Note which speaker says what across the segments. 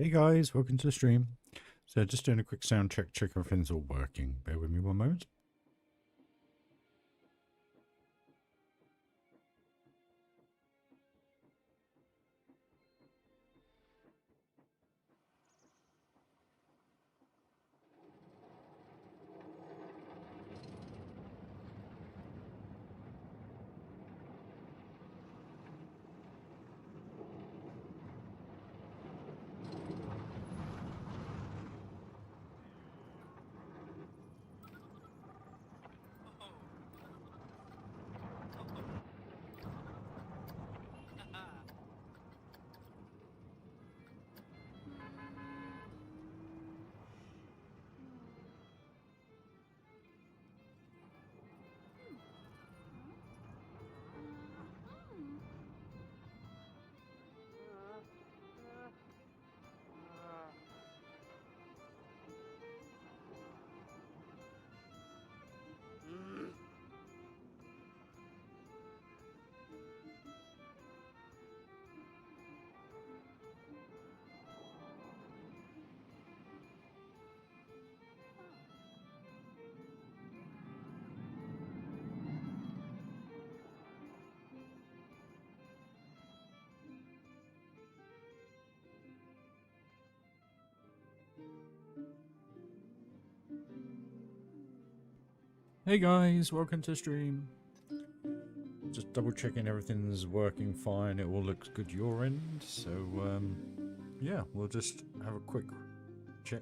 Speaker 1: Hey guys, welcome to the stream. So just doing a quick sound check, check everything's all working. Bear with me one moment. Hey guys, welcome to the stream. Just double checking everything's working fine. It all looks good your end. So yeah, we'll just have a quick check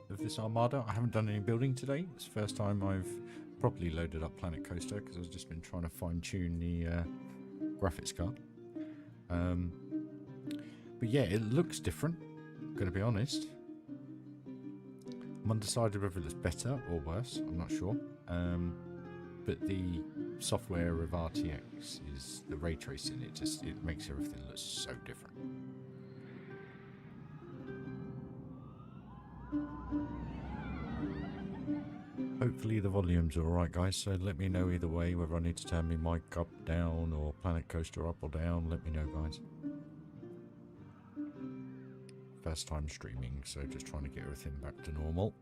Speaker 1: of this armada. I haven't done any building today. It's the first time I've properly loaded up Planet Coaster because I've just been trying to fine tune the graphics card. But yeah, it looks different, I'm gonna be honest. I'm undecided whether it looks better or worse, I'm not sure. But the software of RTX is the ray tracing, it makes everything look so different. Hopefully the volume's alright guys, so let me know either way whether I need to turn my mic up, down, or Planet Coaster up or down, let me know guys. First time streaming, so just trying to get everything back to normal.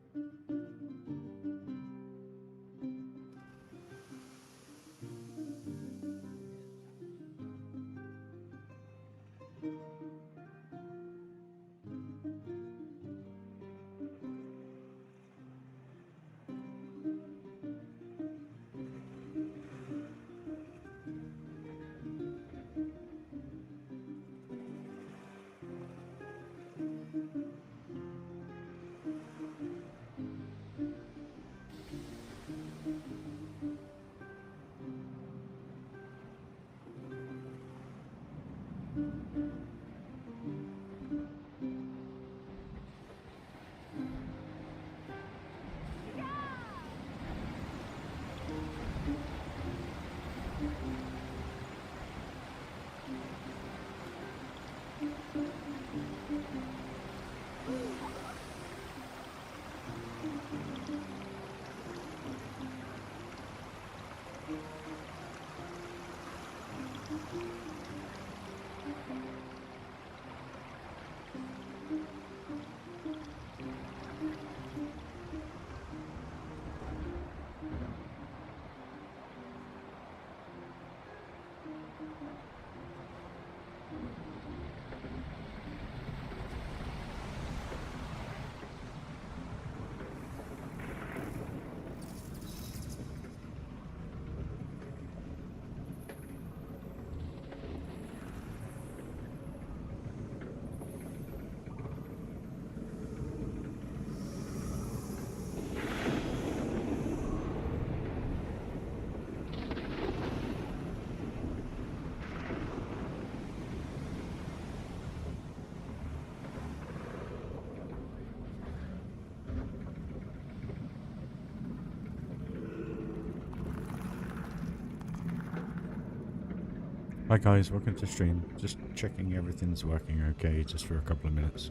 Speaker 1: Hi guys, welcome to the stream. Just checking everything's working okay just for a couple of minutes.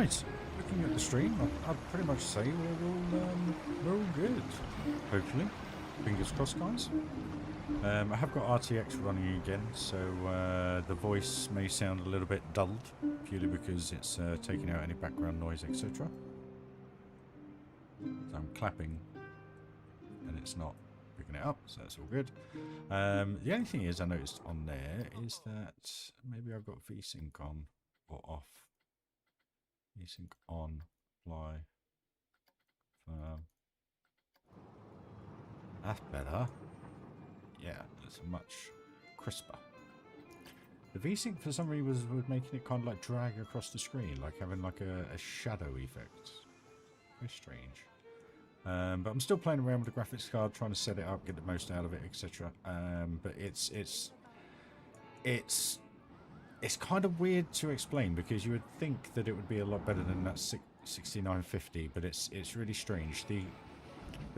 Speaker 1: Right, looking at the stream, I'd pretty much say we're all good. Hopefully. Fingers crossed, guys. I have got RTX running again, so the voice may sound a little bit dulled, purely because it's taking out any background noise, etc. So I'm clapping, and it's not picking it up, so that's all good. The only thing is I noticed on there is that maybe I've got VSync on or off. VSync on, fly, firm. That's better. Yeah, it's much crisper. The VSync for some reason was making it kind of like drag across the screen, like having like a shadow effect. Very strange. But I'm still playing around with the graphics card, trying to set it up, get the most out of it, etc. But it's kind of weird to explain, because you would think that it would be a lot better than that 6950, but it's really strange. The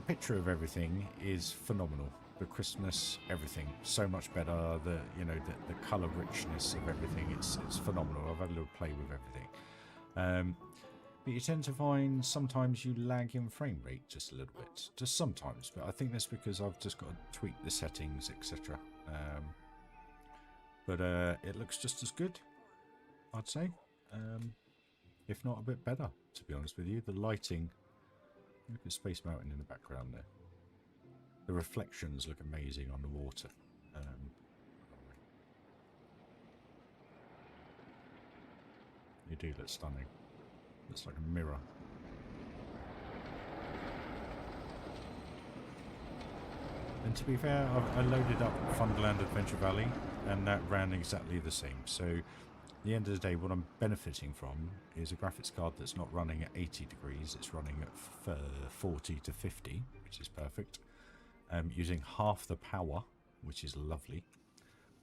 Speaker 1: picture of everything is phenomenal. The crispness, everything, so much better. The color richness of everything, it's phenomenal. I've had a little play with everything. But you tend to find sometimes you lag in frame rate just a little bit, just sometimes. But I think that's because I've just got to tweak the settings, etc. But it looks just as good, I'd say, if not a bit better, to be honest with you. The lighting, look at Space Mountain in the background there. The reflections look amazing on the water. You do look stunning. Looks like a mirror. And to be fair, I loaded up Funderland Adventure Valley, and that ran exactly the same. So, at the end of the day, what I'm benefiting from is a graphics card that's not running at 80 degrees. It's running at 40 to 50, which is perfect. Using half the power, which is lovely.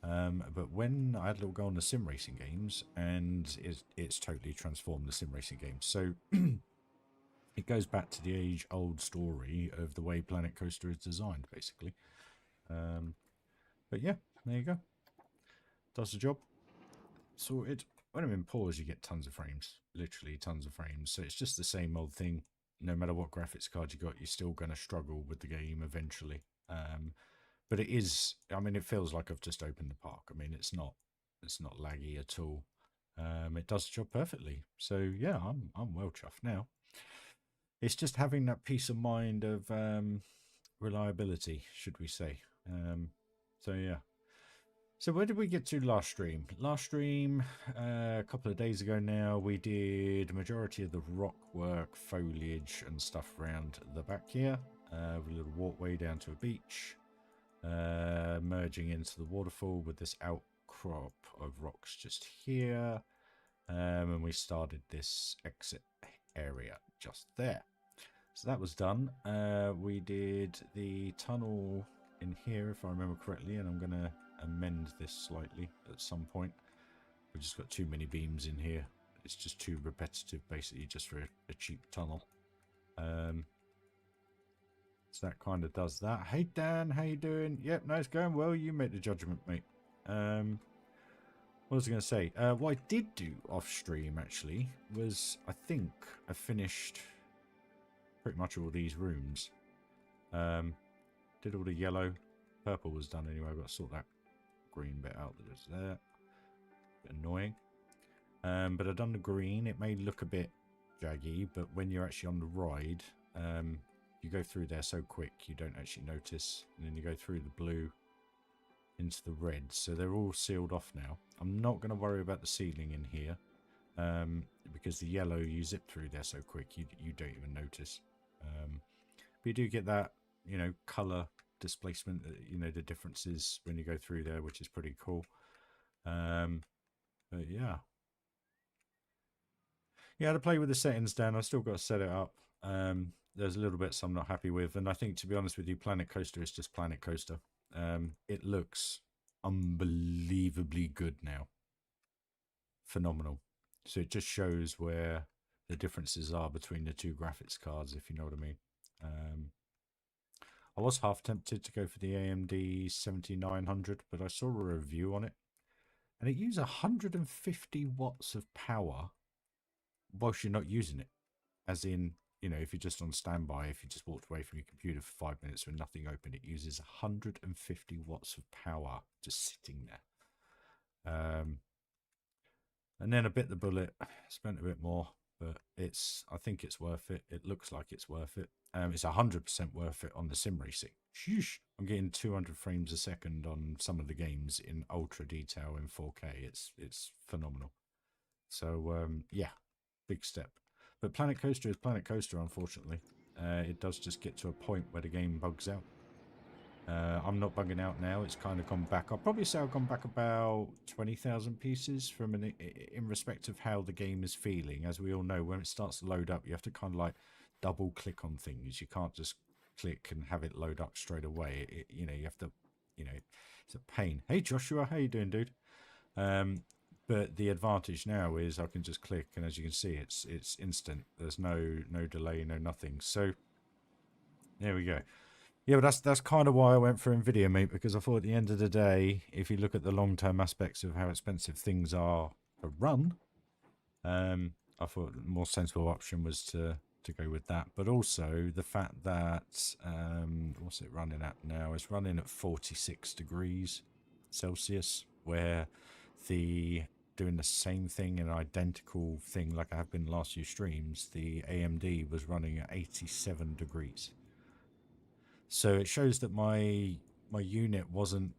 Speaker 1: But when I had a little go on the sim racing games, and it's totally transformed the sim racing games. So it goes back to the age-old story of the way Planet Coaster is designed, basically. But yeah, there you go. Does the job. Sorted. When I'm in pause, you get tons of frames. Literally tons of frames. So it's just the same old thing. No matter what graphics card you got, you're still going to struggle with the game eventually. But it is, I mean, it feels like I've just opened the park. I mean, it's not laggy at all. It does the job perfectly. So yeah, I'm well chuffed now. It's just having that peace of mind of reliability, should we say. So yeah. So where did we get to last stream? Last stream, a couple of days ago now, we did a majority of the rock work, foliage and stuff around the back here. With a little walkway down to a beach. Merging into the waterfall with this outcrop of rocks just here. And we started this exit area just there. So that was done. We did the tunnel in here, if I remember correctly, and I'm going to amend this slightly at some point. We've just got too many beams in here. It's just too repetitive, basically, just for a cheap tunnel. So that kind of does that. Hey Dan, how you doing? Yep, no, it's going well. You make the judgment, mate. What was I going to say? What I did do off stream, actually, was I think I finished pretty much all these rooms. Did all the yellow. Purple was done anyway. I've got to sort that green bit out that is there. Bit annoying. But I've done the green. It may look a bit jaggy, but when you're actually on the ride, you go through there so quick you don't actually notice. And then you go through the blue into the red. So they're all sealed off now. I'm not going to worry about the ceiling in here. Because the yellow, you zip through there so quick you don't even notice. But you do get that, you know, colour displacement, you know, the differences when you go through there, which is pretty cool. But yeah. Yeah, to play with the settings, Dan, I've still got to set it up. There's a little bits I'm not happy with, and I think, to be honest with you, Planet Coaster is just Planet Coaster. It looks unbelievably good now. Phenomenal. So it just shows where the differences are between the two graphics cards, if you know what I mean. I was half tempted to go for the AMD 7900, but I saw a review on it, and it used 150 watts of power whilst you're not using it. As in, you know, if you're just on standby, if you just walked away from your computer for 5 minutes with nothing open, it uses 150 watts of power just sitting there. And then I bit the bullet, spent a bit more, but I think it's worth it. It looks like it's worth it. It's 100% worth it on the sim racing. Sheesh. I'm getting 200 frames a second on some of the games in ultra detail in 4K. It's phenomenal. So yeah, big step. But Planet Coaster is Planet Coaster, unfortunately. It does just get to a point where the game bugs out. I'm not bugging out now. It's kind of gone back. I'll probably say I've gone back about 20,000 pieces from in respect of how the game is feeling. As we all know, when it starts to load up, you have to kind of like double click on things. You can't just click and have it load up straight away. You know, you have to, you know, it's a pain. Hey Joshua, how you doing, dude? But the advantage now is I can just click, and as you can see, it's instant. There's no delay, no nothing. So there we go. Yeah, but that's kind of why I went for NVIDIA, mate, because I thought at the end of the day, if you look at the long-term aspects of how expensive things are to run, I thought the more sensible option was to go with that. But also the fact that, what's it running at now? It's running at 46 degrees Celsius, where doing the same thing, an identical thing like I have been the last few streams, the AMD was running at 87 degrees. So it shows that my unit wasn't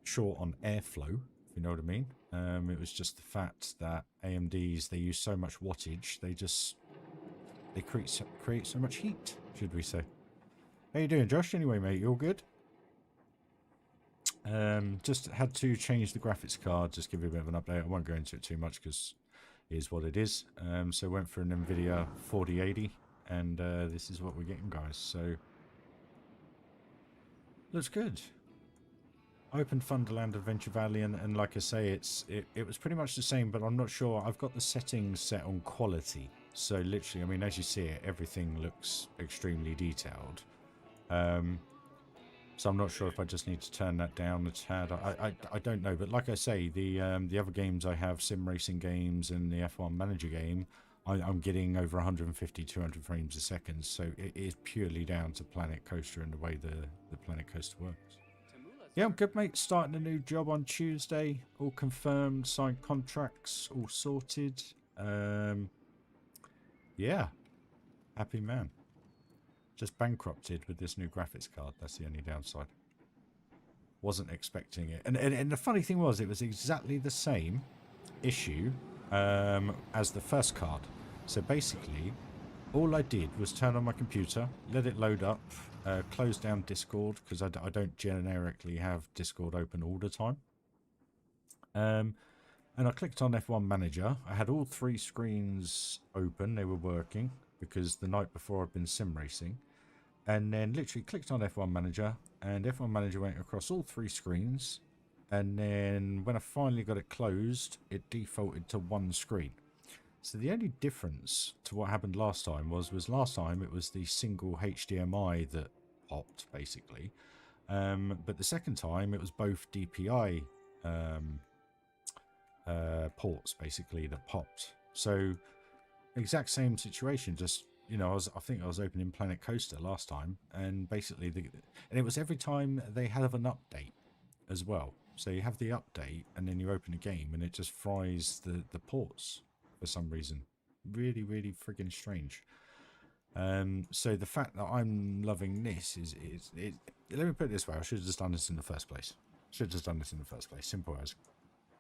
Speaker 1: short on airflow, if you know what I mean. It was just the fact that AMDs, they use so much wattage, they create so much heat, should we say. How you doing, Josh? Anyway, mate, you all good? Just had to change the graphics card, just give you a bit of an update. I won't go into it too much because it is what it is. So went for an NVIDIA 4080, and this is what we're getting, guys. So looks good. Open Thunderland, Adventure Valley, and like I say, it was pretty much the same, but I'm not sure. I've got the settings set on quality, so literally, I mean, as you see it, everything looks extremely detailed. So I'm not sure if I just need to turn that down a tad. I don't know, but like I say, the other games I have, sim racing games and the F1 Manager game, I'm getting over 150, 200 frames a second. So it is purely down to Planet Coaster and the way the Planet Coaster works. Yeah, I'm good, mate. Starting a new job on Tuesday. All confirmed, signed contracts, all sorted. Yeah, happy man. Just bankrupted with this new graphics card. That's the only downside. Wasn't expecting it. And the funny thing was, it was exactly the same issue as the first card. So basically, all I did was turn on my computer, let it load up, close down Discord, because I don't generically have Discord open all the time. And I clicked on F1 Manager. I had all 3 screens open. They were working because the night before I'd been sim racing. And then literally clicked on F1 Manager, and F1 Manager went across all 3 screens. And then when I finally got it closed, it defaulted to 1 screen. So the only difference to what happened last time was last time it was the single HDMI that popped, basically. But the second time it was both DPI ports, basically, that popped. So exact same situation, just, you know, I think I was opening Planet Coaster last time, and basically, and it was every time they have an update as well. So you have the update, and then you open a game, and it just fries the ports for some reason. Really, really friggin' strange. So the fact that I'm loving this is let me put it this way: I should have just done this in the first place. Simple as,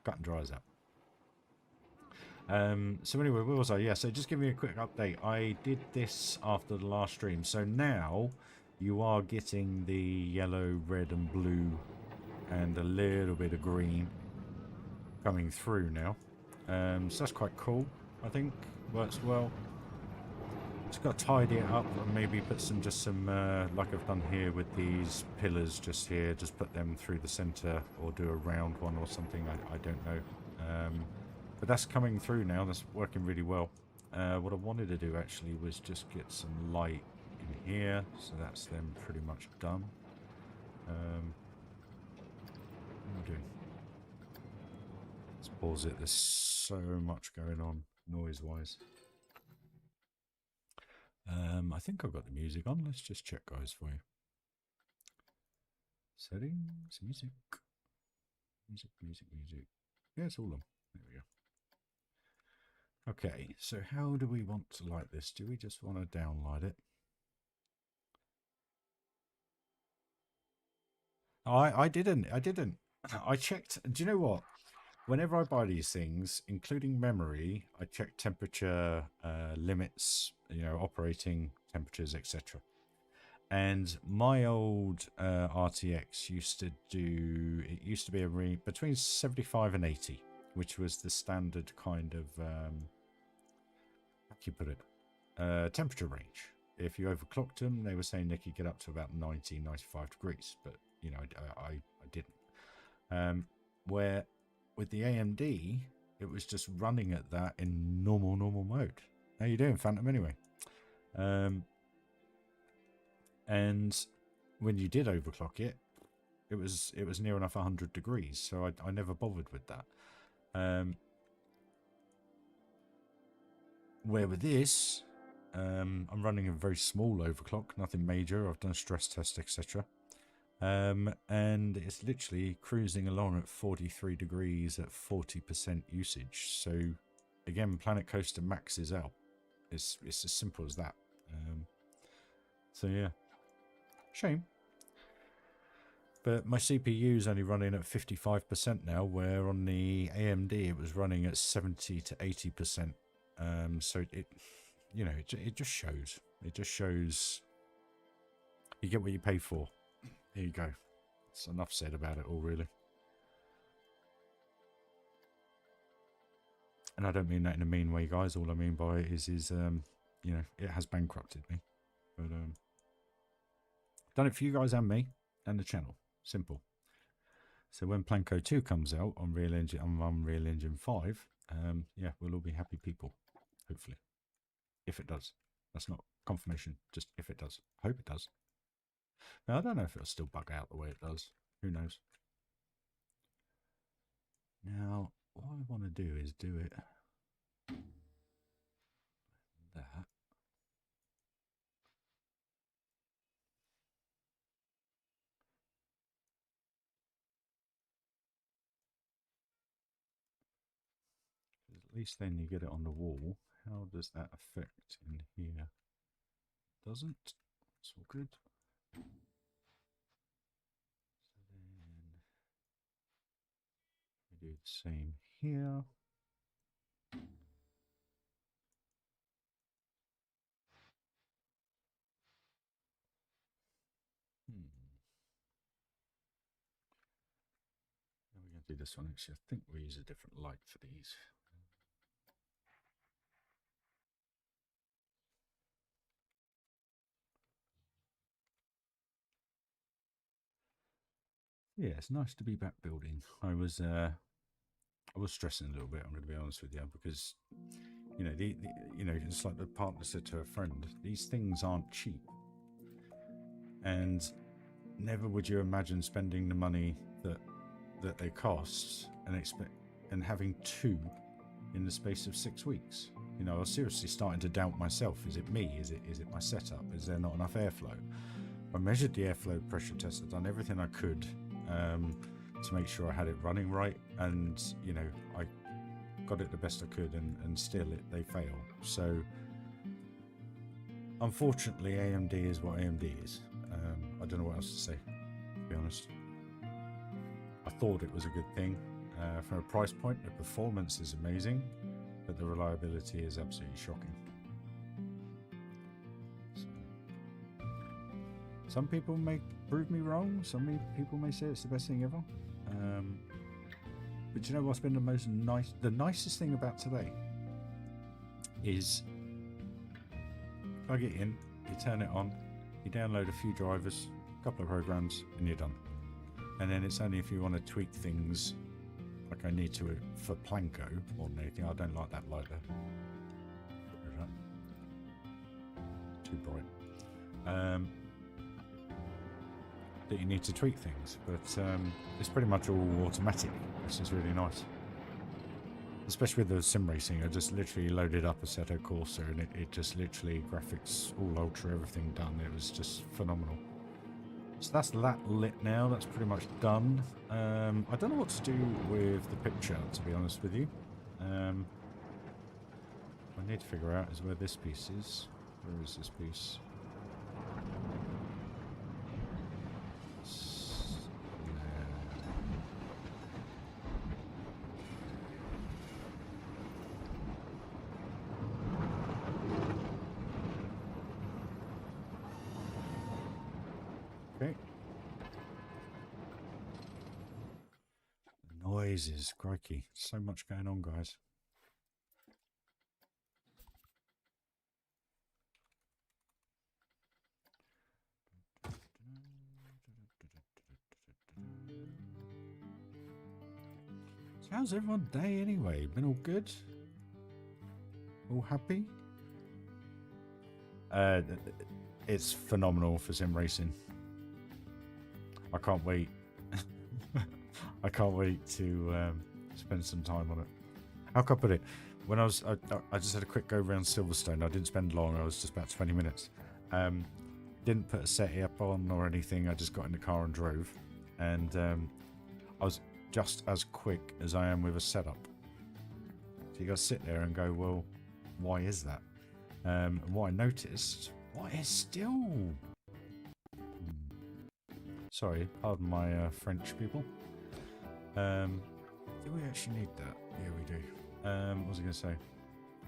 Speaker 1: cut and dry as that. So anyway, where was I? Yeah, so just give me a quick update. I did this after the last stream. So now you are getting the yellow, red and blue and a little bit of green coming through now. So that's quite cool, I think. Works well. Just got to tidy it up and maybe put some like I've done here with these pillars just here, just put them through the center or do a round one or something. I don't know. But that's coming through now. That's working really well. What I wanted to do actually was just get some light in here. So that's them pretty much done. What am I doing? Let's pause it. There's so much going on. noise-wise. I think I've got the music on. Let's just check, guys, for you. Settings, music. Music. Yeah, it's all on. There we go. Okay, so how do we want to light this? Do we just want to downlight it? I didn't. I checked. Do you know what? Whenever I buy these things, including memory, I check temperature limits, you know, operating temperatures, etc. And my old RTX used to be between 75 and 80, which was the standard kind of, how can you put it, temperature range. If you overclocked them, they were saying they could get up to about 90, 95 degrees, but, you know, I didn't. Where with the AMD, it was just running at that in normal mode. How you doing, Phantom, anyway? And when you did overclock it, it was near enough 100 degrees, so I never bothered with that. Where with this, I'm running a very small overclock, nothing major. I've done a stress test, etc. And it's literally cruising along at 43 degrees at 40% usage. So again, Planet Coaster maxes out. It's as simple as that. So yeah, shame. But my CPU is only running at 55% now, where on the AMD it was running at 70 to 80%. So it you know, it just shows. It just shows you get what you pay for. There you go. That's enough said about it all, really. And I don't mean that in a mean way, guys. All I mean by it is you know, it has bankrupted me. But done it for you guys and me and the channel. Simple. So when Planco 2 comes out on Unreal Engine 5, yeah, we'll all be happy people. Hopefully. If it does. That's not confirmation, just if it does. I hope it does. Now, I don't know if it'll still bug out the way it does. Who knows? Now, what I want to do is do it that. At least then you get it on the wall. How does that affect in here? Doesn't. It's all good. So then we do the same here. Now we're going to do this one. Actually, I think we'll use a different light for these. Yeah, it's nice to be back building. I was stressing a little bit, I'm going to be honest with you, because you know, you know, it's like the partner said to a friend, these things aren't cheap, and never would you imagine spending the money that they cost and having two in the space of 6 weeks. You know, I was seriously starting to doubt myself. Is it me? Is it my setup? Is there not enough airflow? I measured the airflow pressure test. I've done everything I could to make sure I had it running right, and you know, I got it the best I could, and still they fail. So unfortunately, AMD is what AMD is. I don't know what else to say, to be honest. I thought it was a good thing. From a price point, the performance is amazing, but the reliability is absolutely shocking. So, some people may prove me wrong. Some people may say it's the best thing ever. But you know what's been the nicest thing about today is plug it in, you turn it on, you download a few drivers, a couple of programs, and you're done. And then it's only if you want to tweak things like I need to for Planco more than anything. I don't like that light there. Too bright. That you need to tweak things, but it's pretty much all automatic, which is really nice. Especially with the sim racing, I just literally loaded up a Assetto Corsa and it just literally graphics all ultra, everything done. It was just phenomenal. So that's that lit now. That's pretty much done. I don't know what to do with the picture, to be honest with you. I need to figure out is where this piece is. Where is this piece? Okay. Noises, crikey. So much going on, guys. So how's everyone's day anyway? Been all good? All happy? It's phenomenal for sim racing. I can't wait. I can't wait to spend some time on it. How can I put it? When I just had a quick go around Silverstone. I didn't spend long. I was just about 20 minutes. Didn't put a setup on or anything. I just got in the car and drove. And I was just as quick as I am with a setup. So you got to sit there and go, well, why is that? And what I noticed, what is still... Sorry, pardon my French people. Do we actually need that? Yeah, we do. What was I going to say?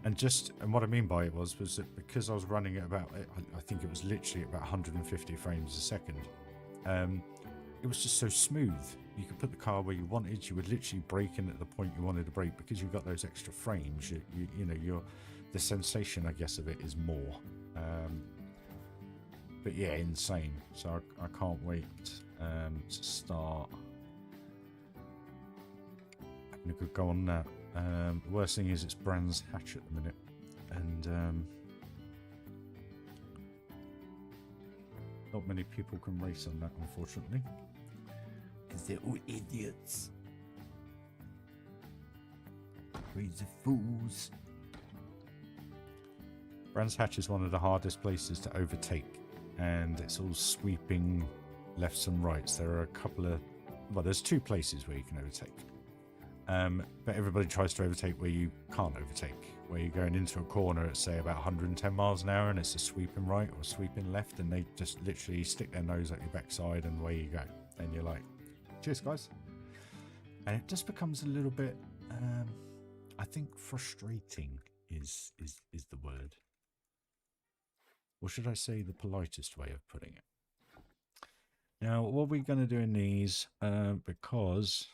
Speaker 1: And what I mean by it was that because I was running at about, I think it was literally about 150 frames a second. It was just so smooth. You could put the car where you wanted. You would literally brake in at the point you wanted to brake because you got those extra frames. You know, the sensation, I guess, of it is more. But yeah, insane. So I can't wait to start. I could go on that. The worst thing is it's Brands Hatch at the minute, and not many people can race on that, unfortunately, because they're all idiots, crazy fools. Brands Hatch is one of the hardest places to overtake, and it's all sweeping lefts and rights. There are a couple of, well, there's two places where you can overtake. But everybody tries to overtake where you can't overtake, where you're going into a corner at, say, about 110 miles an hour and it's a sweeping right or a sweeping left, and they just literally stick their nose at your backside and away you go. And you're like, cheers, guys. And it just becomes a little bit, I think frustrating is the word. Or should I say the politest way of putting it? Now, what are we going to do in these? Because...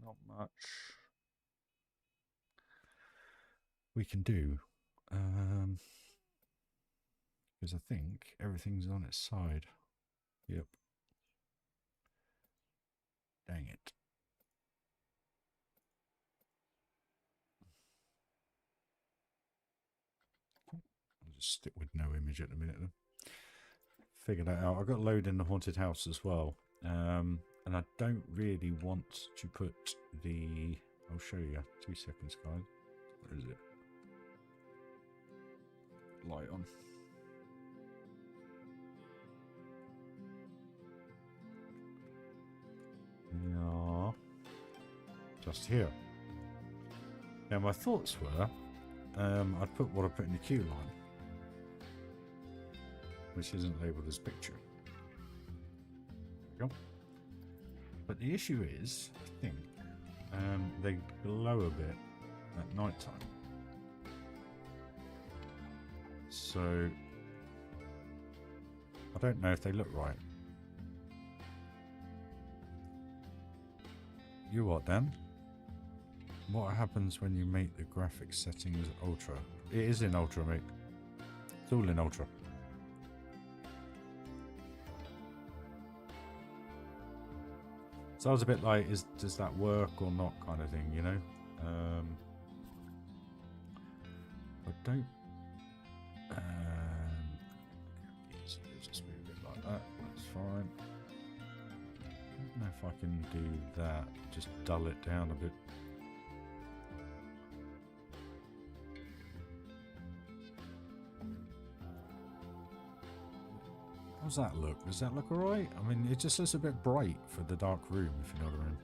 Speaker 1: not much we can do, because I think everything's on its side. Yep. Dang it. I'll just stick with no image at the minute then. Figure that out. I've got a load in the haunted house as well. And I don't really want to put the... I'll show you. 2 seconds, guys. Where is it? Light on. Yeah. Just here. Now, my thoughts were, I'd put what I put in the queue line, which isn't labelled as picture. There we go. But the issue is, I think, they glow a bit at night time. So, I don't know if they look right. You what, Dan? What happens when you make the graphics settings ultra? It is in ultra, mate. It's all in ultra. So I was a bit like, does that work or not kind of thing, you know? I don't... just move it like that. That's fine. I don't know if I can do that. Just dull it down a bit. How's that look? Does that look alright? I mean, it just looks a bit bright for the dark room, if you know what I mean.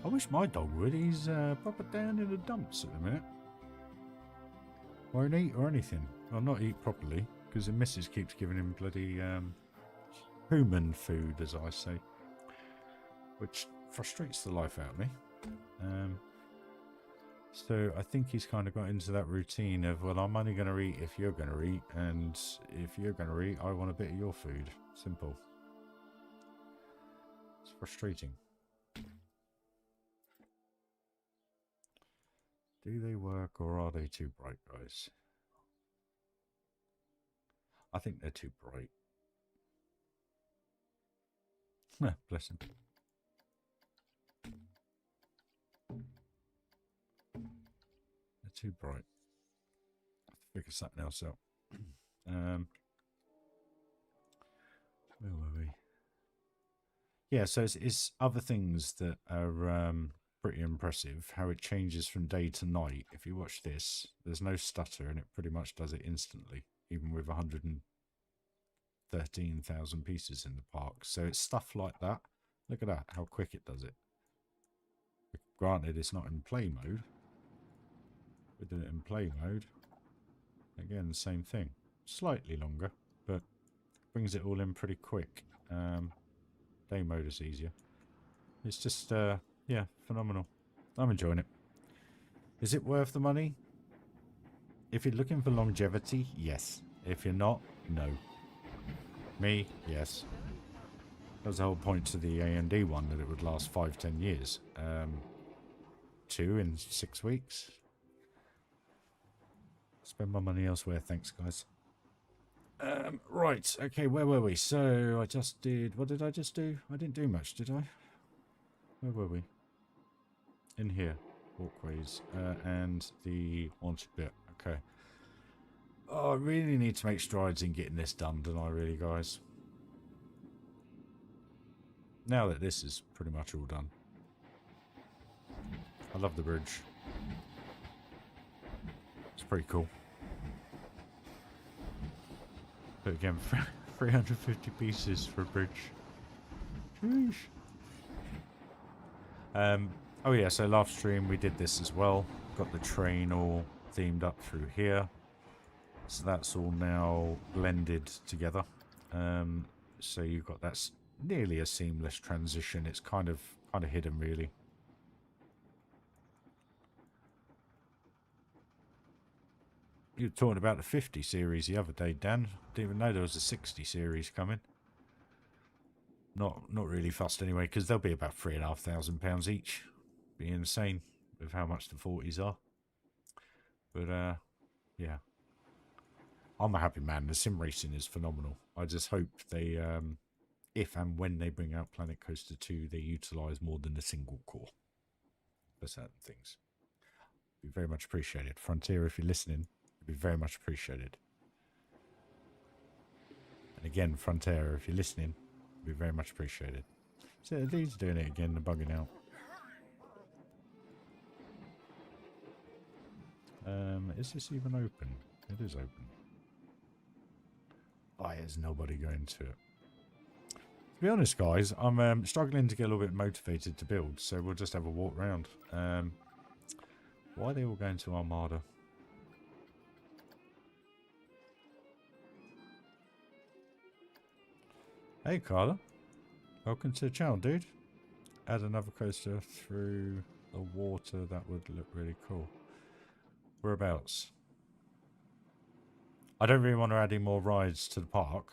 Speaker 1: I wish my dog would. He's proper down in the dumps at the minute. Won't eat or anything. Well, not eat properly, because the missus keeps giving him bloody human food, as I say. Which frustrates the life out of me. So I think he's kind of got into that routine of, well, I'm only going to eat if you're going to eat, and if you're going to eat, I want a bit of your food. Simple. It's frustrating. Do they work, or are they too bright, guys? I think they're too bright. Bless him. They're too bright. I have to figure something else out. Where were we? Yeah, so it's other things that are pretty impressive. How it changes from day to night. If you watch this, there's no stutter, and it pretty much does it instantly, even with 113,000 pieces in the park. So it's stuff like that. Look at that, how quick it does it. Granted, it's not in play mode. We did it in play mode. Again, the same thing. Slightly longer, but brings it all in pretty quick. Day mode is easier. It's just, yeah, phenomenal. I'm enjoying it. Is it worth the money? If you're looking for longevity, yes. If you're not, no. Me, yes. That was the whole point to the A&D one, that it would last 5-10 years. 2 in 6 weeks. Spend my money elsewhere, thanks guys. Right, okay, where were we? So I just did, what did I just do? I didn't do much, did I? Where were we? In here, walkways, and the haunted bit, okay. Oh, I really need to make strides in getting this done, don't I really, guys? Now that this is pretty much all done. I love the bridge. It's pretty cool. But again, 350 pieces for a bridge. Sheesh. Oh yeah, so last stream we did this as well. Got the train all themed up through here. So that's all now blended together. So you've got that's nearly a seamless transition. It's kind of hidden really. You were talking about the 50 series the other day, Dan. Didn't even know there was a 60 series coming. Not really fussed anyway, because they'll be about £3,500 each. Be insane with how much the 40s are. But yeah, I'm a happy man. The sim racing is phenomenal. I just hope they, if and when they bring out Planet Coaster 2, they utilise more than a single core for certain things. Be very much appreciated. Frontier, if you're listening, it'd be very much appreciated. And again, Frontier, if you're listening, it'd be very much appreciated. So these doing it again, they're bugging out. Is this even open? It is open. Oh, there's nobody going to it. To be honest, guys, I'm struggling to get a little bit motivated to build, so we'll just have a walk round. Why are they all going to Armada? Hey, Carla. Welcome to the channel, dude. Add another coaster through the water. That would look really cool. Whereabouts? I don't really want to add any more rides to the park.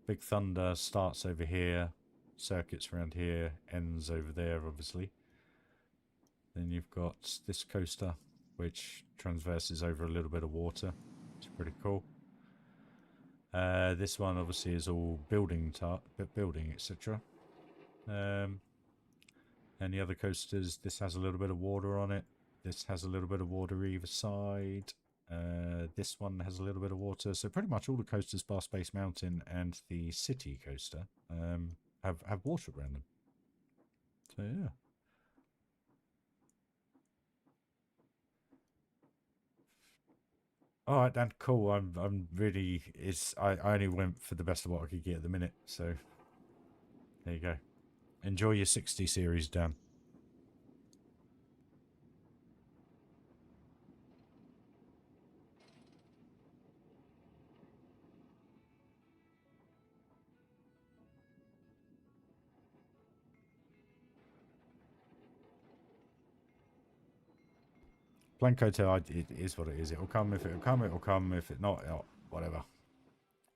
Speaker 1: Big Thunder starts over here, circuits around here, ends over there, obviously. Then you've got this coaster, which transverses over a little bit of water. It's pretty cool. This one obviously is all building, etc. And the other coasters, this has a little bit of water on it. This has a little bit of water either side. This one has a little bit of water. So pretty much all the coasters, bar Space Mountain and the City coaster, have water around them. So yeah. All right, Dan. Cool. I'm really. I only went for the best of what I could get at the minute. So there you go. Enjoy your 60 series, Dan. Blank Hotel, it is what it is. It'll come. If it'll come, it'll come. If it not, whatever.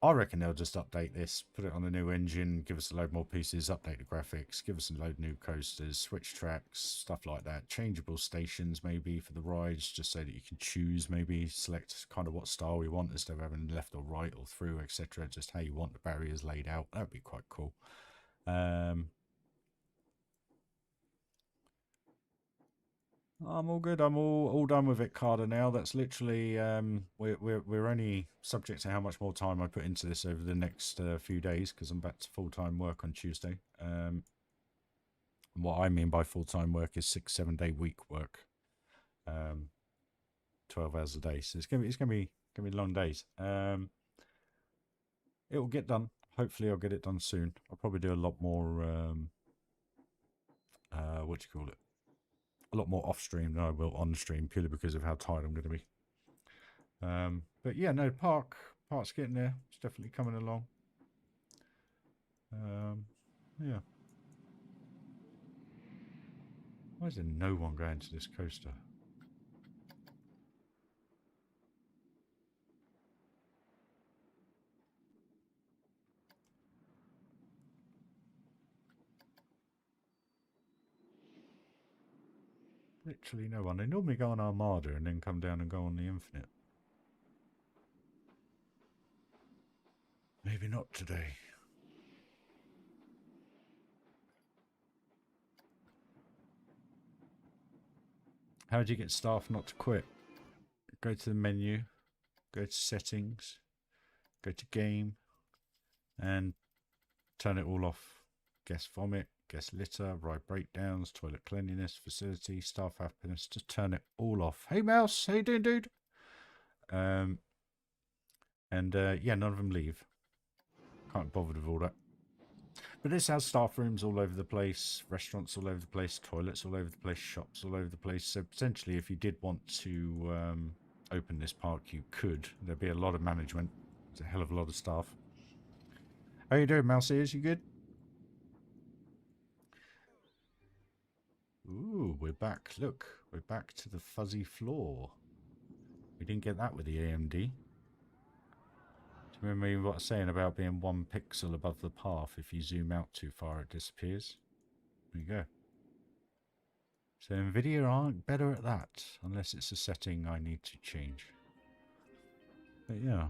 Speaker 1: I reckon they'll just update this, put it on a new engine, give us a load more pieces, update the graphics, give us a load new coasters, switch tracks, stuff like that. Changeable stations maybe for the rides, just so that you can choose, maybe select kind of what style you want instead of having left or right or through, etc. Just how you want the barriers laid out. That would be quite cool. I'm all good. I'm all done with it, Carter. Now that's literally we're only subject to how much more time I put into this over the next few days, because I'm back to full-time work on Tuesday. And what I mean by full-time work is 6-7 day week work, 12 hours a day. So it's gonna be long days. It will get done. Hopefully, I'll get it done soon. I'll probably do a lot more. What do you call it? A lot more off stream than I will on stream, purely because of how tired I'm going to be. But yeah, no, park's getting there. It's definitely coming along. Yeah. Why is there no one going to this coaster? Literally no one. They normally go on Armada and then come down and go on the Infinite. Maybe not today. How do you get staff not to quit? Go to the menu, go to settings, go to game, and turn it all off. Guest vomit, guest litter, ride breakdowns, toilet cleanliness, facility, staff happiness. Just turn it all off. Hey Mouse, how you doing, dude? Yeah, none of them leave. Can't bother with all that. But this has staff rooms all over the place, restaurants all over the place, toilets all over the place, shops all over the place. So potentially, if you did want to open this park, you could. There'd be a lot of management. There's a hell of a lot of staff. How you doing, Mouse Ears? You good? Ooh, we're back. Look, we're back to the fuzzy floor. We didn't get that with the AMD. Do you remember what I was saying about being 1 pixel above the path? If you zoom out too far, it disappears. There you go. So NVIDIA aren't better at that, unless it's a setting I need to change. But yeah.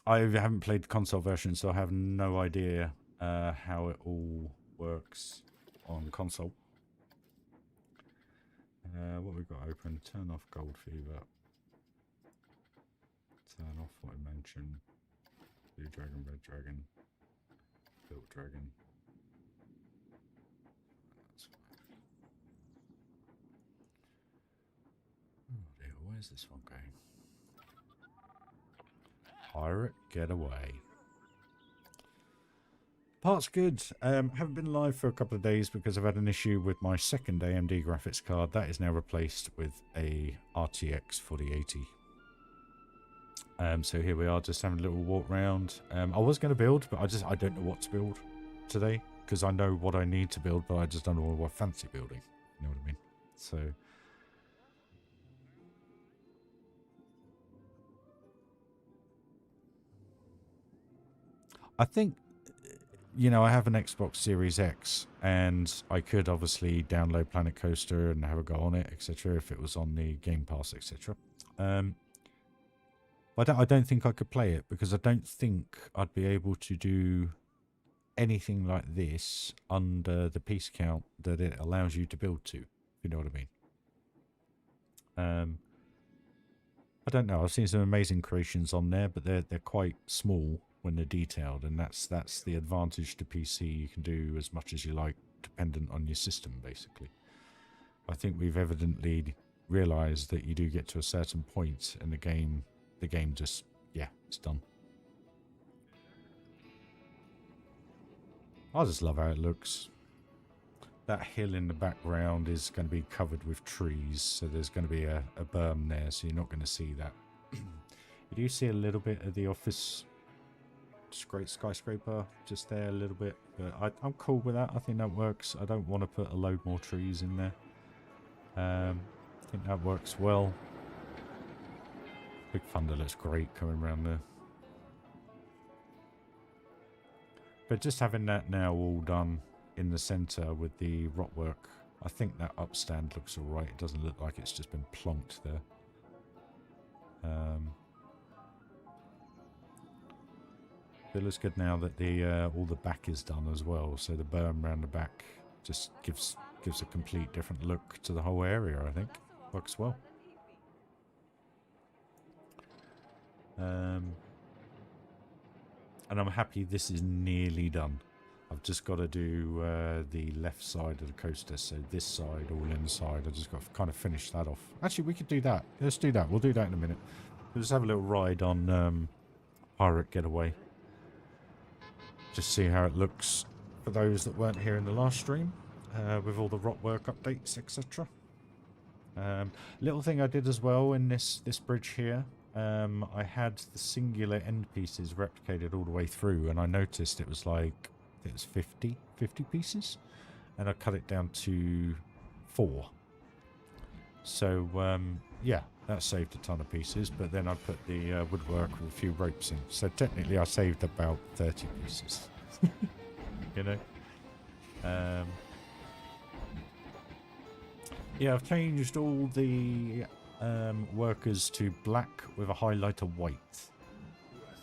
Speaker 1: I haven't played the console version, so I have no idea how it all works on console. What we've got open, turn off Gold Fever. Turn off what I mentioned. Blue Dragon, Red Dragon, Built Dragon. That's fine. Oh dear, where's this one going? Pirate Getaway. Part's good. Haven't been live for a couple of days because I've had an issue with my second AMD graphics card. That is now replaced with a RTX 4080. So here we are, just having a little walk around. I was going to build, but I don't know what to build today, because I know what I need to build, but I just don't know what I fancy building. You know what I mean? So I think, you know, I have an Xbox Series X, and I could obviously download Planet Coaster and have a go on it, etc. if it was on the Game Pass, etc. I don't think I could play it because I don't think I'd be able to do anything like this under the piece count that it allows you to build to, if you know what I mean. I don't know. I've seen some amazing creations on there, but they're quite small when they're detailed, and that's the advantage to PC. You can do as much as you like, dependent on your system, basically. I think we've evidently realised that you do get to a certain point, and the game just, yeah, it's done. I just love how it looks. That hill in the background is going to be covered with trees, so there's going to be a berm there, so you're not going to see that. You do see a little bit of the office great skyscraper just there a little bit, but I'm cool with that. I think that works. I don't want to put a load more trees in there. I think that works well. Big Thunder looks great coming around there. But just having that now all done in the centre with the rock work, I think that upstand looks alright. It doesn't look like it's just been plonked there. It looks good now that the all the back is done as well, so the berm around the back just gives a complete different look to the whole area. I think works well. And I'm happy this is nearly done. I've just got to do the left side of the coaster, so this side all inside. I just got to kind of finish that off. Actually, we could do that. Let's do that. We'll do that in a minute. We'll just have a little ride on Pirate Getaway. Just see how it looks for those that weren't here in the last stream, with all the rock work updates, etc. Little thing I did as well in this bridge here, I had the singular end pieces replicated all the way through, and I noticed it was like, it was 50 pieces, and I cut it down to 4. So yeah, that saved a ton of pieces, but then I put the woodwork with a few ropes in, so technically I saved about 30 pieces. You know. Yeah, I've changed all the workers to black with a highlighter white,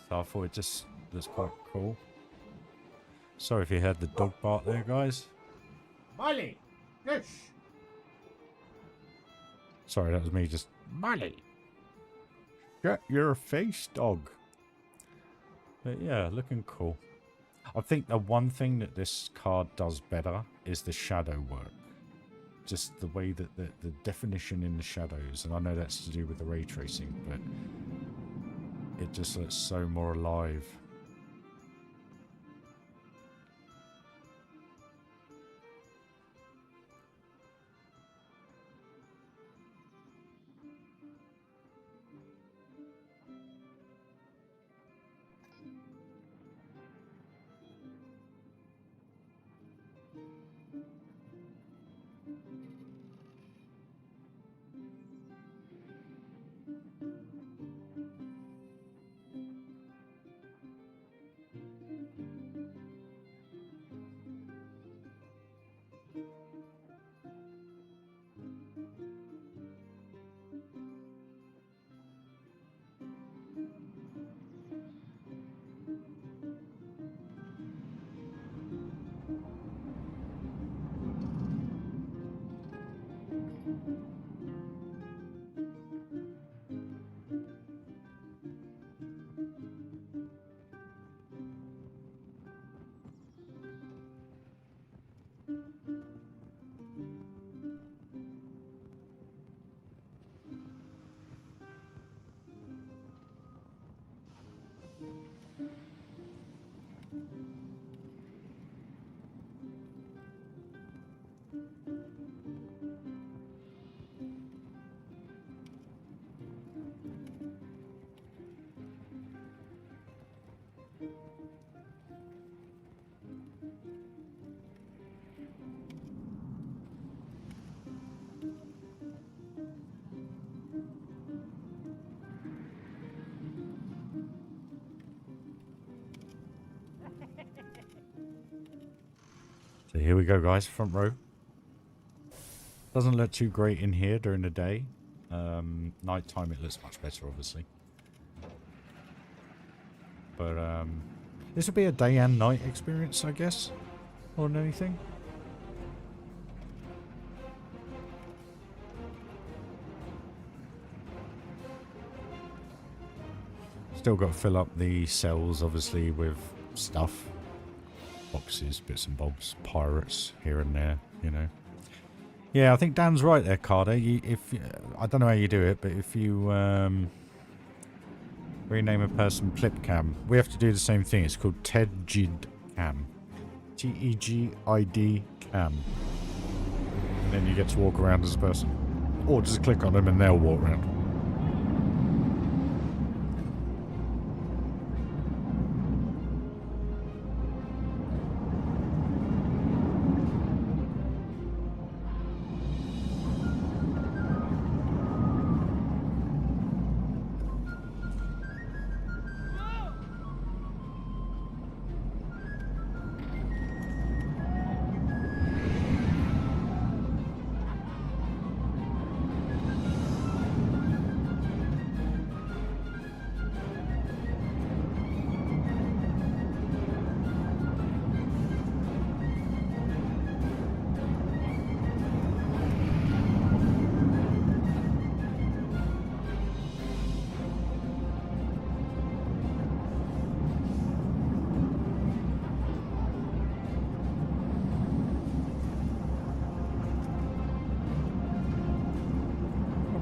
Speaker 1: so I thought it just looks quite cool. Sorry if you heard the dog bark there, guys. Molly! Yes! Sorry, that was me just... Molly! Get your face, dog! But yeah, looking cool. I think the one thing that this card does better is the shadow work. Just the way that the definition in the shadows, and I know that's to do with the ray tracing, but it just looks so more alive. So here we go, guys. Front row. Doesn't look too great in here during the day. Night time it looks much better, obviously. But this will be a day and night experience, I guess, more than anything. Still got to fill up the cells, obviously, with stuff. Boxes, bits and bobs, pirates here and there, you know. Yeah, I think Dan's right there, Carter. I don't know how you do it, but if you rename a person Plipcam, we have to do the same thing. It's called Tegid Cam. Tegid Cam. And then you get to walk around as a person. Or just click on them and they'll walk around.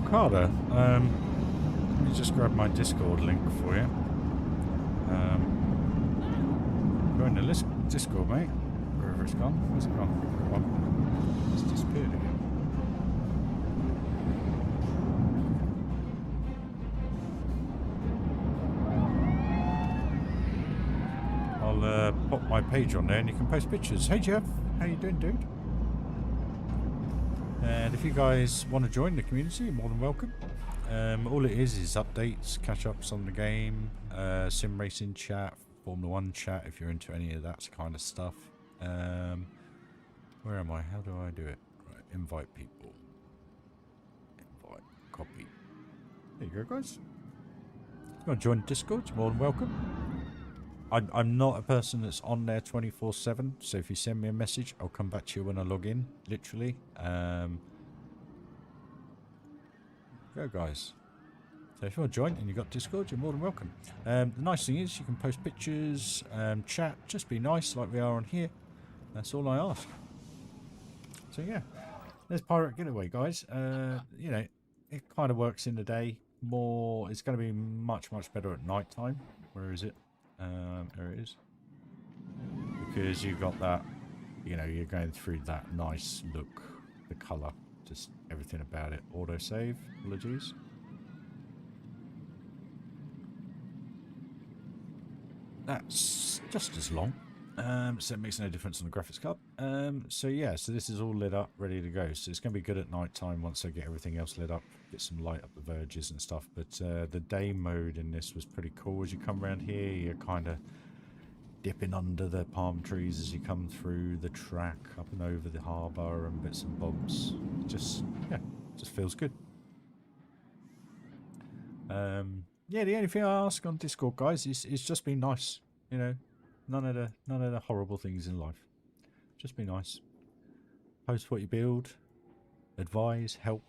Speaker 1: Carter, let me just grab my Discord link for you. Go in the Discord, mate. Wherever it's gone. Where's it gone? Come on. It's disappeared again. I'll pop my page on there and you can post pictures. Hey Jeff, how you doing, dude? And if you guys want to join the community, you're more than welcome. All it is updates, catch-ups on the game, sim racing chat, Formula 1 chat if you're into any of that kind of stuff. Where am I? How do I do it? Right, invite people. Invite, copy. There you go, guys. If you want to join Discord, you're more than welcome. I'm not a person that's on there 24/7, so if you send me a message, I'll come back to you when I log in, literally. Go, guys. So if you want to join and you've got Discord, you're more than welcome. The nice thing is you can post pictures, chat, just be nice like we are on here. That's all I ask. So yeah, there's Pirate Getaway, guys. You know, it kind of works in the day. It's going to be much better at night time. Where is it? There it is. Because you've got that, you know, you're going through that nice look, the colour, just everything about it. Autosave, apologies. That's just as long. So it makes no difference on the graphics card. So yeah, so this is all lit up, ready to go. So it's going to be good at night time once I get everything else lit up, get some light up the verges and stuff. But the day mode in this was pretty cool. As you come around here, you're kind of dipping under the palm trees as you come through the track, up and over the harbour and bits and bobs. Just, yeah, just feels good. Yeah, the only thing I ask on Discord, guys, is just be nice. You know, none of the horrible things in life. Just be nice. Post what you build, advise, help,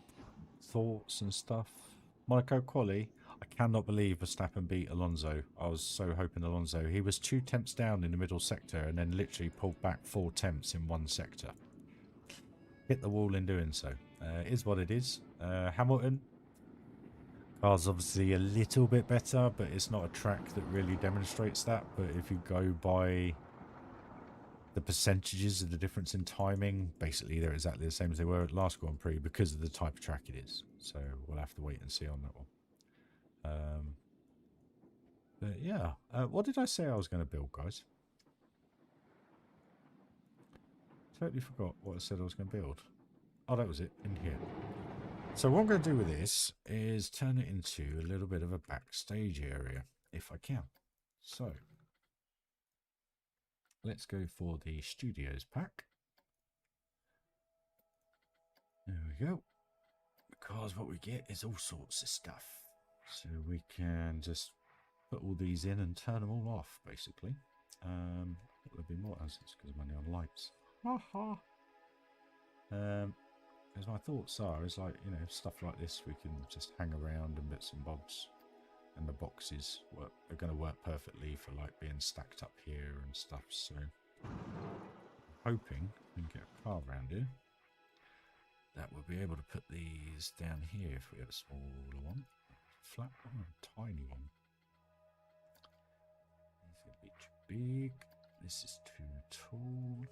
Speaker 1: thoughts and stuff. Monaco quali. I cannot believe Verstappen beat Alonso. I was so hoping Alonso. He was 2 tenths down in the middle sector and then literally pulled back 4 tenths in one sector. Hit the wall in doing so. It is what it is. Hamilton. Car's obviously a little bit better, but it's not a track that really demonstrates that. But if you go by the percentages of the difference in timing, basically they're exactly the same as they were at last Grand Prix because of the type of track it is. So we'll have to wait and see on that one. But yeah, what did I say I was going to build, guys? Totally forgot what I said I was going to build. Oh, that was it, in here. So what I'm going to do with this is turn it into a little bit of a backstage area, if I can. So let's go for the studios pack. There we go. Because what we get is all sorts of stuff. So we can just put all these in and turn them all off, basically. There'll be more assets because of money on lights. Haha. As my thoughts are, is like, you know, stuff like this we can just hang around and bits and bobs. And the boxes are going to work perfectly for like being stacked up here and stuff. So hoping we can get a car around here that we'll be able to put these down here if we had a smaller one. Flat one or a tiny one. It's going to be too big. This is too tall.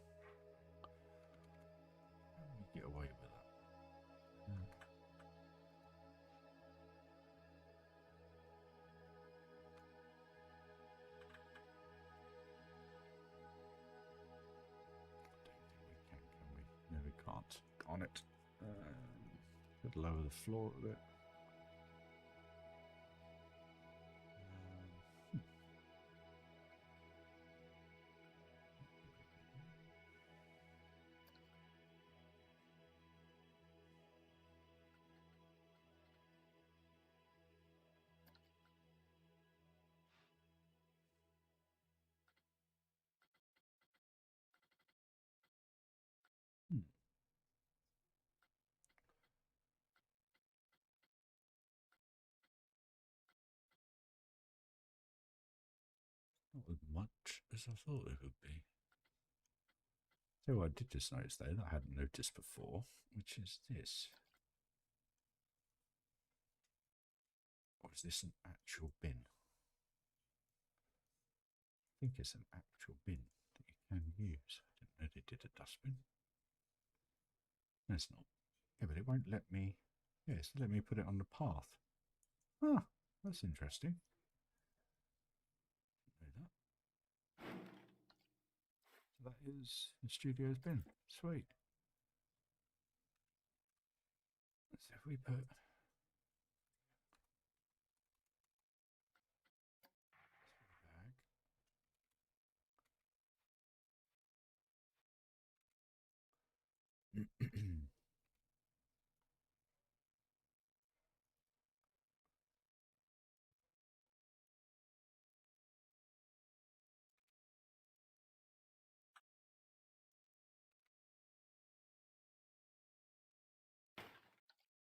Speaker 1: How do we get away with that? No, we can't. On it. Could lower the floor a bit. Not as much as I thought it would be. So I did just notice though that I hadn't noticed before, which is this. Or is this an actual bin? I think it's an actual bin that you can use. I didn't know they did a dustbin. No, it's not. Yeah, but it won't let me. Yeah, it's let me put it on the path. Ah, that's interesting. Didn't know that. So that is the studio's bin. Sweet. So if we put bag.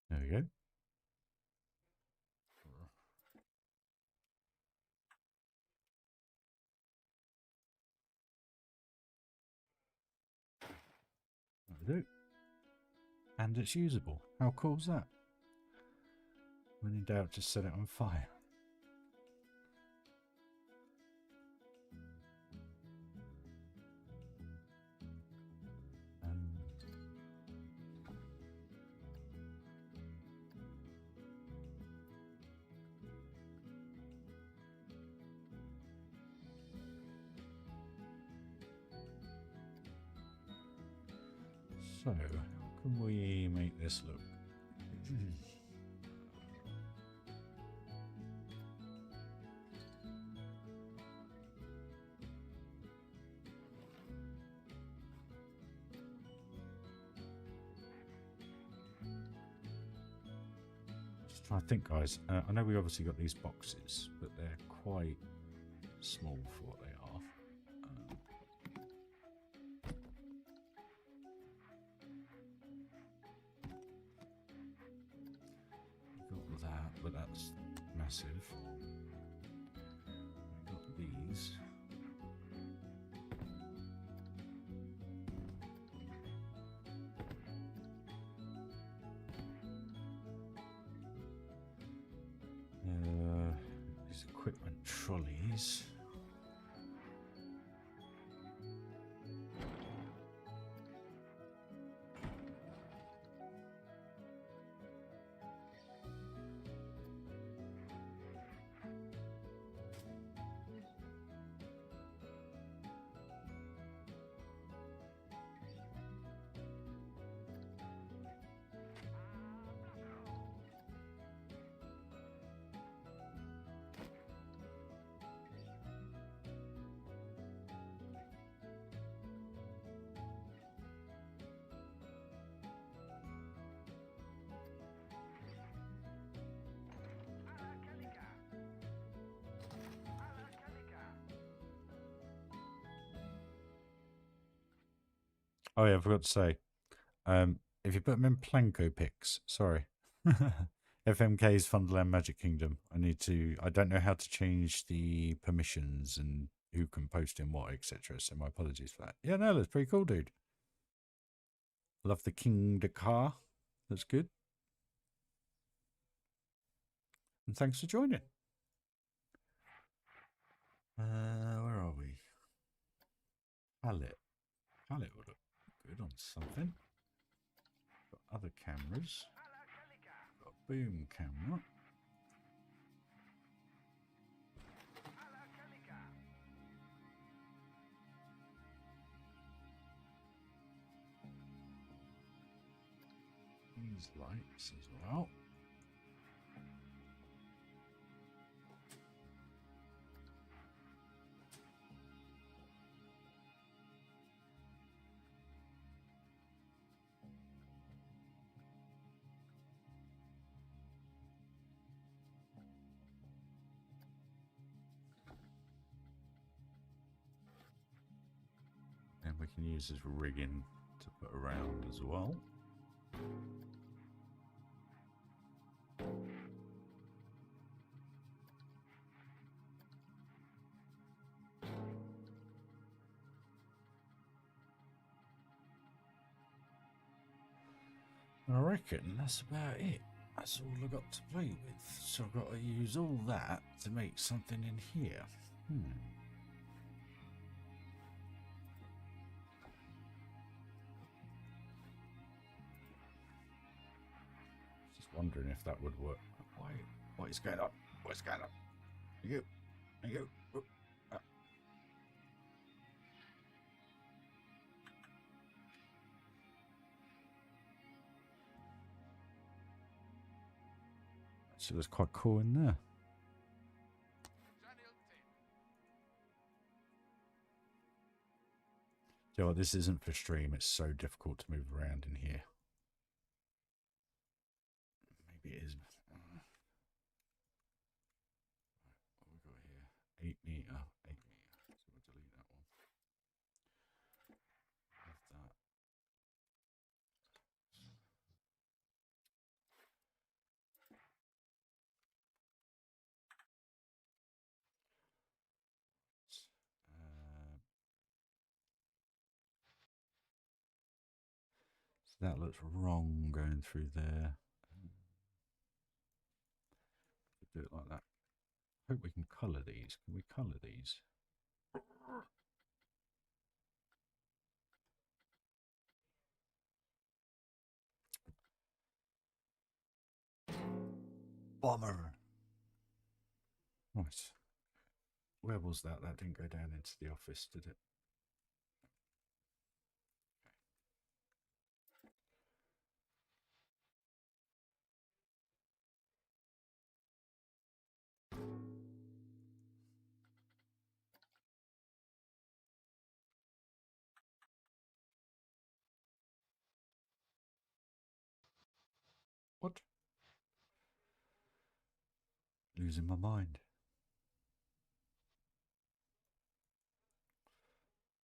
Speaker 1: There we go. That'll do. And it's usable. How cool is that? When in doubt, just set it on fire. So, how can we make this look? Just trying to think, guys. I know we obviously got these boxes, but they're quite small for what they are. Got that, but that's massive. We got these. These equipment trolleys. Oh yeah, I forgot to say. If you put them in Planko pics, sorry. FMK's Funderland Magic Kingdom. I don't know how to change the permissions and who can post in what, etc. So my apologies for that. Yeah, no, that's pretty cool, dude. Love the King the car. That's good. And thanks for joining. Where are we? Palette. Palette would look good on something. Got other cameras. Got a boom camera. These lights as well. And we can use this rigging to put around as well. I reckon that's about it. That's all I got to play with. So I've got to use all that to make something in here. Just wondering if that would work. Why? What is going on? What's going on? You. So that's quite cool in there. You know what, this isn't for stream. It's so difficult to move around in here. Maybe it is. What have we got here? 8 meter. 8 meter. So we'll delete that one. Have that. So that looks wrong going through there. Do it like that. Hope we can colour these. Can we colour these? Bomber. Right. Where was that? That didn't go down into the office, did it? What? Losing my mind.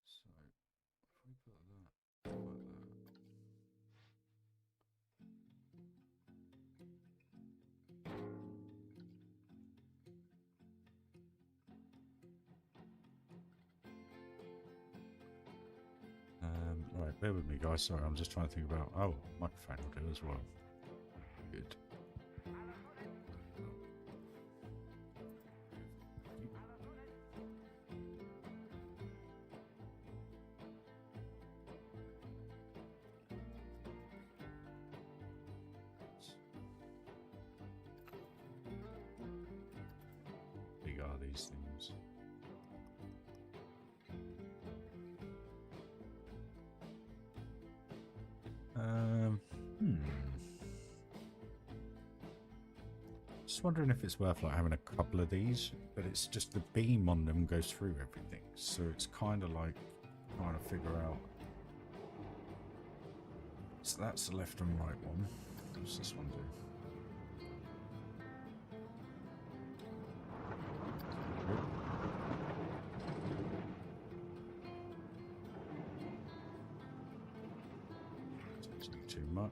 Speaker 1: So, if we put that like that. Right, bear with me, guys. Sorry, I'm just trying to think about. Oh, microphone will do as well. Good. Big are these things? Just wondering if it's worth like having a couple of these, but it's just the beam on them goes through everything, so it's kind of like trying to figure out. So that's the left and right one. What's this one do? too much.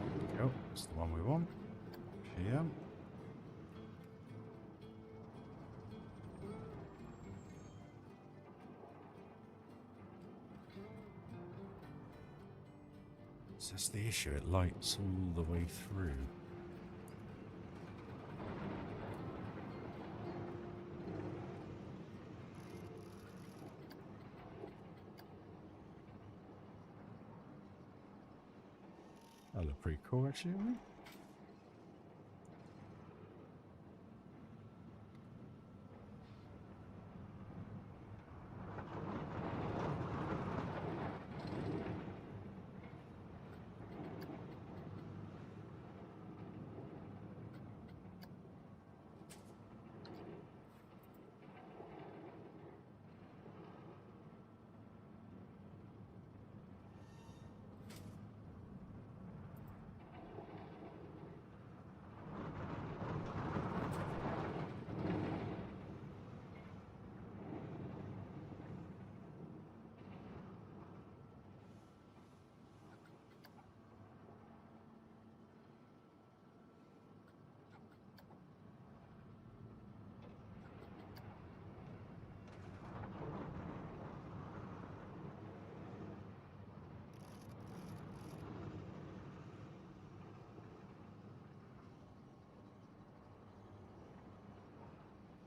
Speaker 1: There we go. That's the one we want. Here. So that's the issue, it lights all the way through. That look pretty cool actually, doesn't it?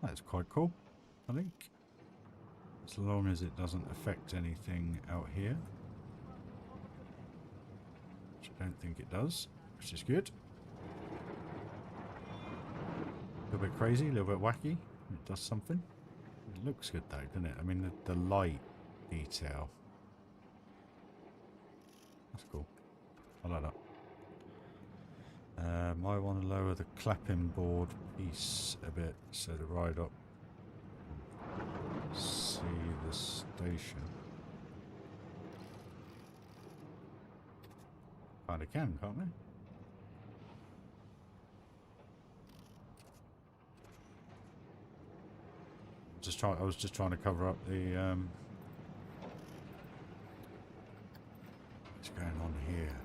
Speaker 1: That's quite cool, I think. As long as it doesn't affect anything out here. Which I don't think it does, which is good. A little bit crazy, a little bit wacky. It does something. It looks good though, doesn't it? I mean, the light detail. That's cool. I like that. I want to lower the clapping board piece a bit so to ride up see the station. Kinda can, can't we? I was just trying to cover up the what's going on here.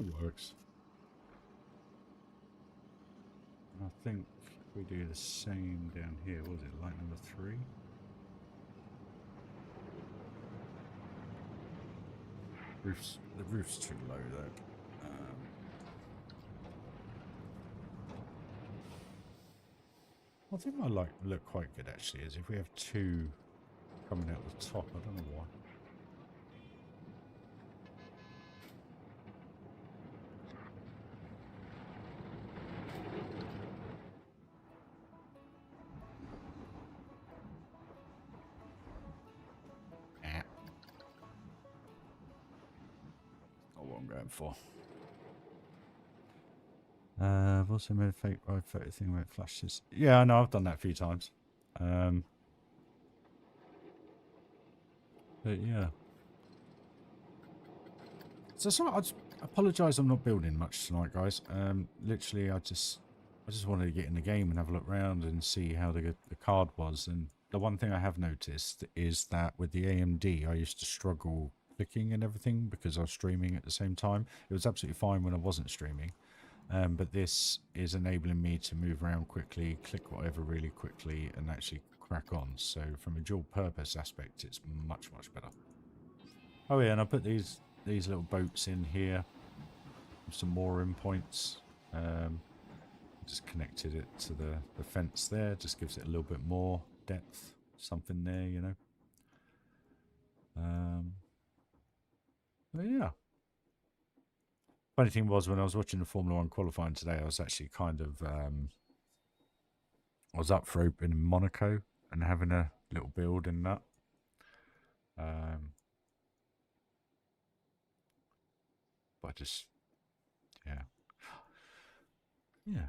Speaker 1: It works. I think if we do the same down here, what was it, light number 3? The roof's too low though. I think my light look quite good actually, is if we have 2 coming out the top. I don't know why. For. I've also made a fake ride photo thing where it flashes. Yeah, I know, I've done that a few times. But yeah. So sorry, I apologise I'm not building much tonight, guys. Literally, I just wanted to get in the game and have a look around and see how the card was. And the one thing I have noticed is that with the AMD, I used to struggle clicking and everything because I was streaming at the same time. It was absolutely fine when I wasn't streaming. But this is enabling me to move around quickly, click whatever really quickly, and actually crack on. So from a dual purpose aspect, it's much, much better. Oh yeah, and I put these little boats in here. Some mooring points. Just connected it to the fence there. Just gives it a little bit more depth. Something there, you know. But yeah. Funny thing was, when I was watching the Formula 1 qualifying today, I was actually kind of... I was up for opening Monaco and having a little build in that. But just... Yeah. Yeah.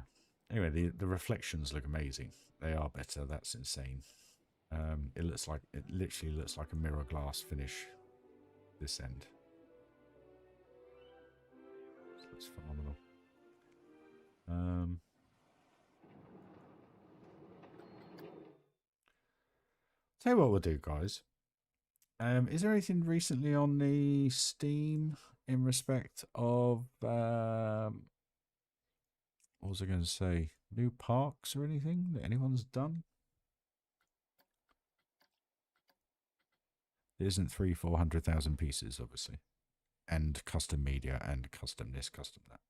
Speaker 1: Anyway, the reflections look amazing. They are better. That's insane. It literally looks like a mirror glass finish. This end. So it's phenomenal. Tell you what we'll do, guys. Is there anything recently on the Steam in respect of what was I going to say? New parks or anything that anyone's done? It isn't 400,000 pieces, obviously, and custom media and custom this, custom that.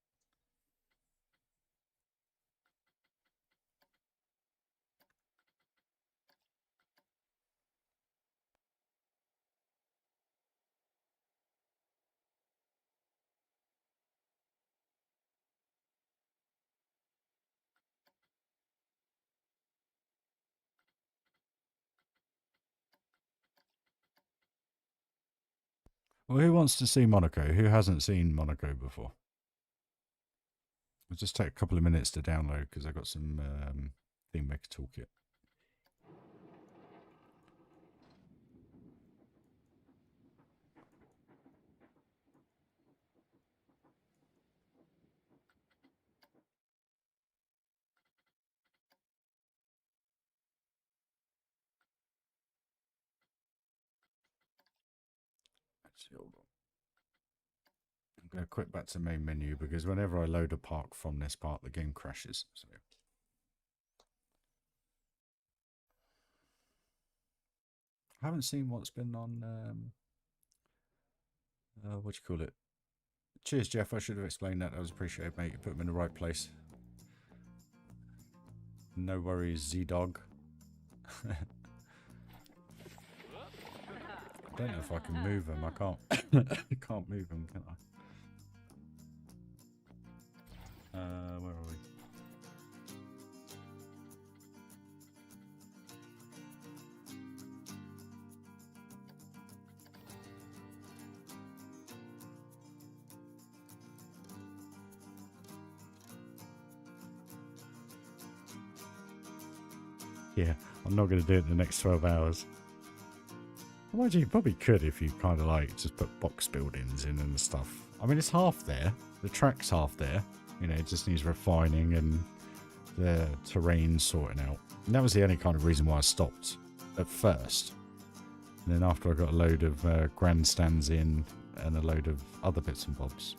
Speaker 1: Well, who wants to see Monaco? Who hasn't seen Monaco before? It'll just take a couple of minutes to download because I got some theme maker toolkit. Actually, hold on. I'm going to quit back to main menu because whenever I load a park from this part, the game crashes. So. I haven't seen what's been on, what do you call it? Cheers, Jeff. I should have explained that. That was appreciated, mate. You put them in the right place. No worries, Z-Dog. I don't know if I can move them. I can't. I can't move them, can I? Where are we? Yeah, I'm not going to do it in the next 12 hours. Well, you probably could if you kind of like just put box buildings in and stuff. I mean, it's half there. The track's half there. You know, it just needs refining and the terrain sorting out. And that was the only kind of reason why I stopped at first. And then after I got a load of grandstands in and a load of other bits and bobs,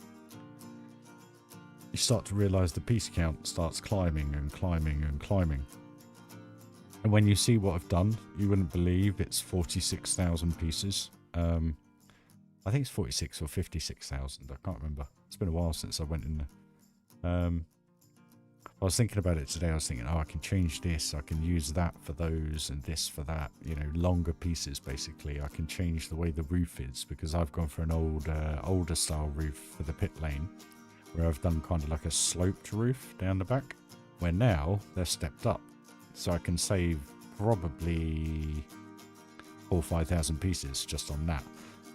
Speaker 1: you start to realise the piece count starts climbing and climbing and climbing. And when you see what I've done, you wouldn't believe it's 46,000 pieces. I think it's 46 or 56,000. I can't remember. It's been a while since I went in there. I was thinking about it today. I was thinking, oh, I can change this. I can use that for those and this for that. You know, longer pieces, basically. I can change the way the roof is because I've gone for an older style roof for the pit lane where I've done kind of like a sloped roof down the back where now they're stepped up. So I can save probably 4,000 or 5,000 pieces just on that.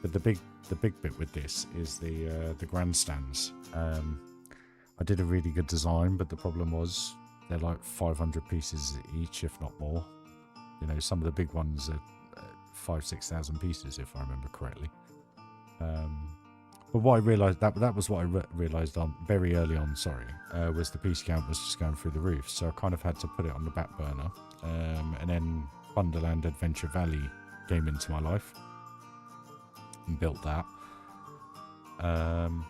Speaker 1: But the big bit with this is the grandstands. I did a really good design, but the problem was they're like 500 pieces each, if not more. You know, some of the big ones are 5,000-6,000 pieces, if I remember correctly. But what I realised, that was what I realised on very early on, was the piece count was just going through the roof. So I kind of had to put it on the back burner. And then Wonderland Adventure Valley came into my life and built that. And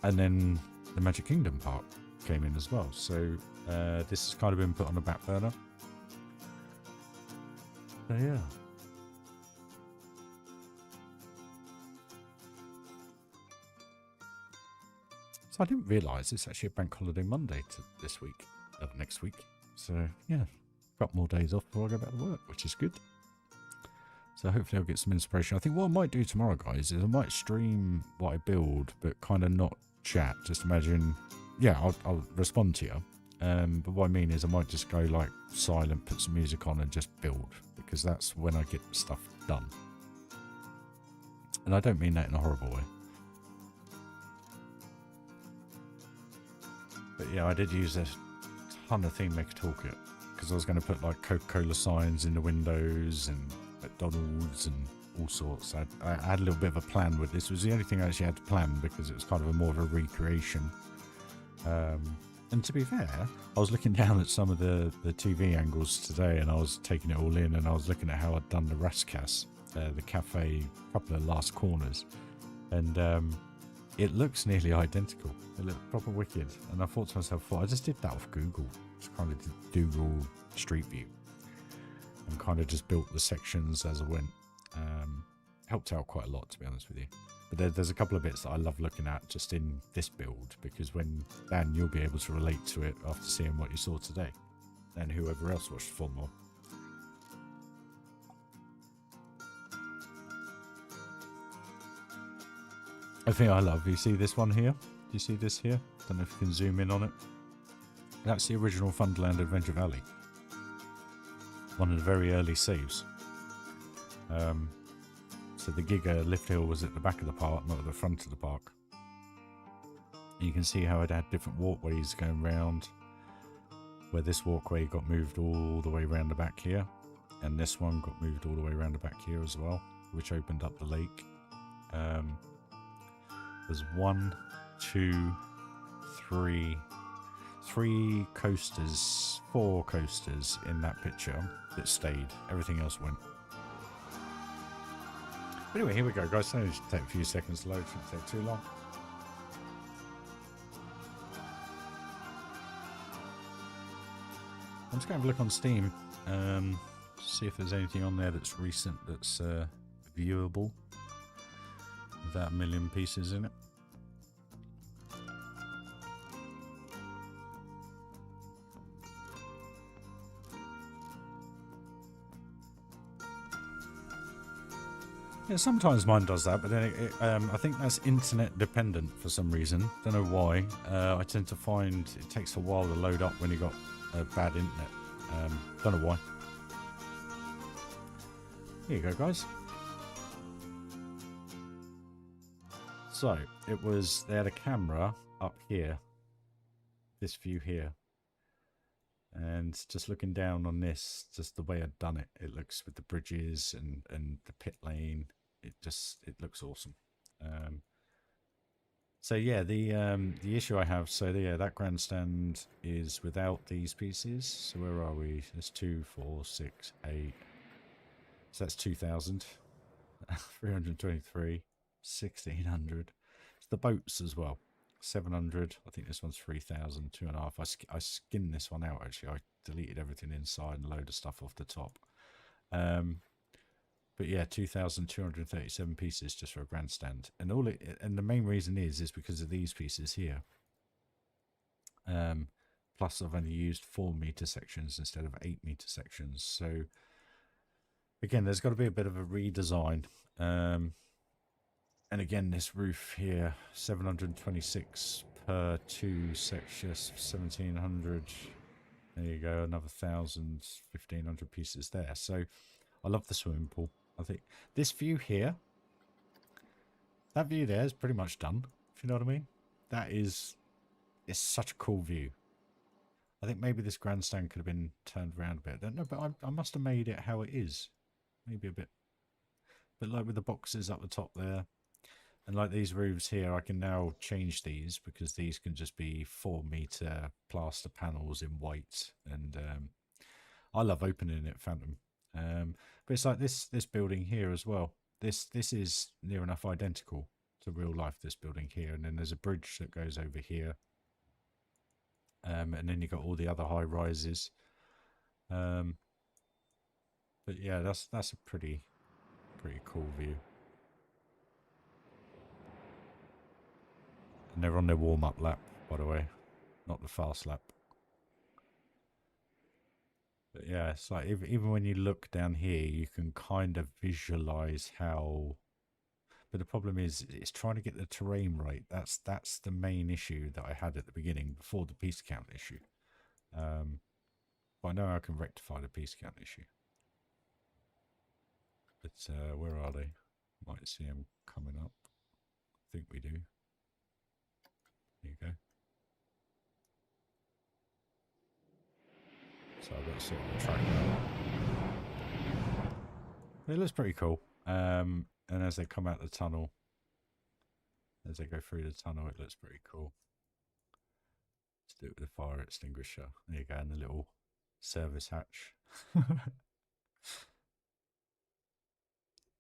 Speaker 1: then the Magic Kingdom park came in as well. So this has kind of been put on the back burner. So yeah. So I didn't realise it's actually a bank holiday Monday this week, next week. So yeah, got more days off before I go back to work, which is good. So hopefully I'll get some inspiration. I think what I might do tomorrow, guys, is I might stream what I build, but kind of not chat. Just imagine, yeah, I'll respond to you. But what I mean is I might just go like silent, put some music on and just build, because that's when I get stuff done. And I don't mean that in a horrible way. But yeah, I did use a ton of theme maker toolkit, because I was going to put like Coca-Cola signs in the windows and McDonald's and all sorts. I had a little bit of a plan with this. It was the only thing I actually had to plan, because it was kind of more of a recreation. And to be fair, I was looking down at some of the TV angles today, and I was taking it all in, and I was looking at how I'd done the Raskas, the cafe, a couple of last corners, and it looks nearly identical. It looked proper wicked. And I thought to myself, well, I just did that off Google. Just kind of did Google Street View and kind of just built the sections as I went. Helped out quite a lot, to be honest with you. But there's a couple of bits that I love looking at just in this build, because when Dan, you'll be able to relate to it after seeing what you saw today, and whoever else watched for more. I think I love, you see this one here? Do you see this here? Don't know if you can zoom in on it. That's the original Funderland Adventure Valley. One of the very early saves. So the Giga lift hill was at the back of the park, not at the front of the park. You can see how it had different walkways going round, where this walkway got moved all the way around the back here, and this one got moved all the way around the back here as well, which opened up the lake. There's 1, 2, 3, 3 coasters, 4 coasters in that picture that stayed. Everything else went. But anyway, here we go, guys. So it should take a few seconds to load. It shouldn't take too long. I'm just going to have a look on Steam, see if there's anything on there that's recent that's viewable without a million pieces in it. Yeah, sometimes mine does that, but then I think that's internet dependent for some reason. Don't know why. I tend to find it takes a while to load up when you got bad internet. Don't know why. Here you go, guys. So it was, they had a camera up here, this view here, and just looking down on this, just the way I'd done it, it looks with the bridges and the pit lane. It looks awesome. So yeah, the issue I have, so yeah, that grandstand is without these pieces. So where are we? There's 2, 4, 6, 8. So that's 2,000, 323, 1,600. It's the boats as well, 700. I think this one's 3,000, 2.5. I skinned this one out actually. I deleted everything inside and a load of stuff off the top. But yeah, 2,237 pieces just for a grandstand, and and the main reason is because of these pieces here. Plus, I've only used 4-meter sections instead of 8-meter sections. So again, there's got to be a bit of a redesign. And again, this roof here, 726 per 2 sections, 1,700. There you go, another 1,000, 1,500 pieces there. So I love the swimming pool. I think this view here, that view there is pretty much done, if you know what I mean. It's such a cool view. I think maybe this grandstand could have been turned around a bit. I don't know, but I must have made it how it is. Maybe a bit like with the boxes up the top there. And like these roofs here, I can now change these, because these can just be 4-meter plaster panels in white. And I love opening it, Phantom. But it's like this building here as well. This is near enough identical to real life, this building here, and then there's a bridge that goes over here. And then you got all the other high rises. But yeah, that's a pretty cool view. And they're on their warm-up lap, by the way, not the fast lap. But yeah, it's like even when you look down here, you can kind of visualize how. But the problem is, it's trying to get the terrain right. That's the main issue that I had at the beginning before the piece count issue. But I know I can rectify the piece count issue. But where are they? Might see them coming up. I think we do. There you go. So I've got to sort of track now. It looks pretty cool. And as they come out the tunnel, as they go through the tunnel, it looks pretty cool. Let's do it with the fire extinguisher. There you go, and the little service hatch.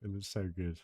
Speaker 1: It looks so good.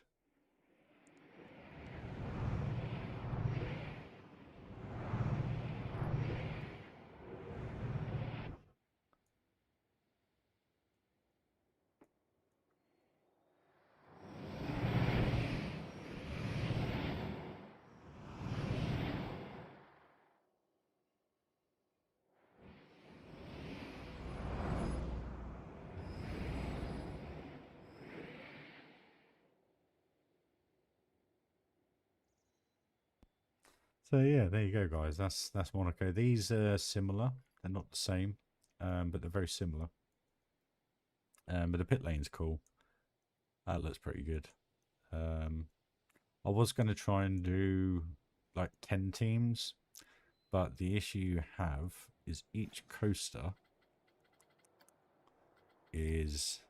Speaker 1: So yeah, there you go, guys. That's Monaco. These are similar. They're not the same, but they're very similar. But the pit lane's cool. That looks pretty good. I was going to try and do like 10 teams, but the issue you have is each coaster is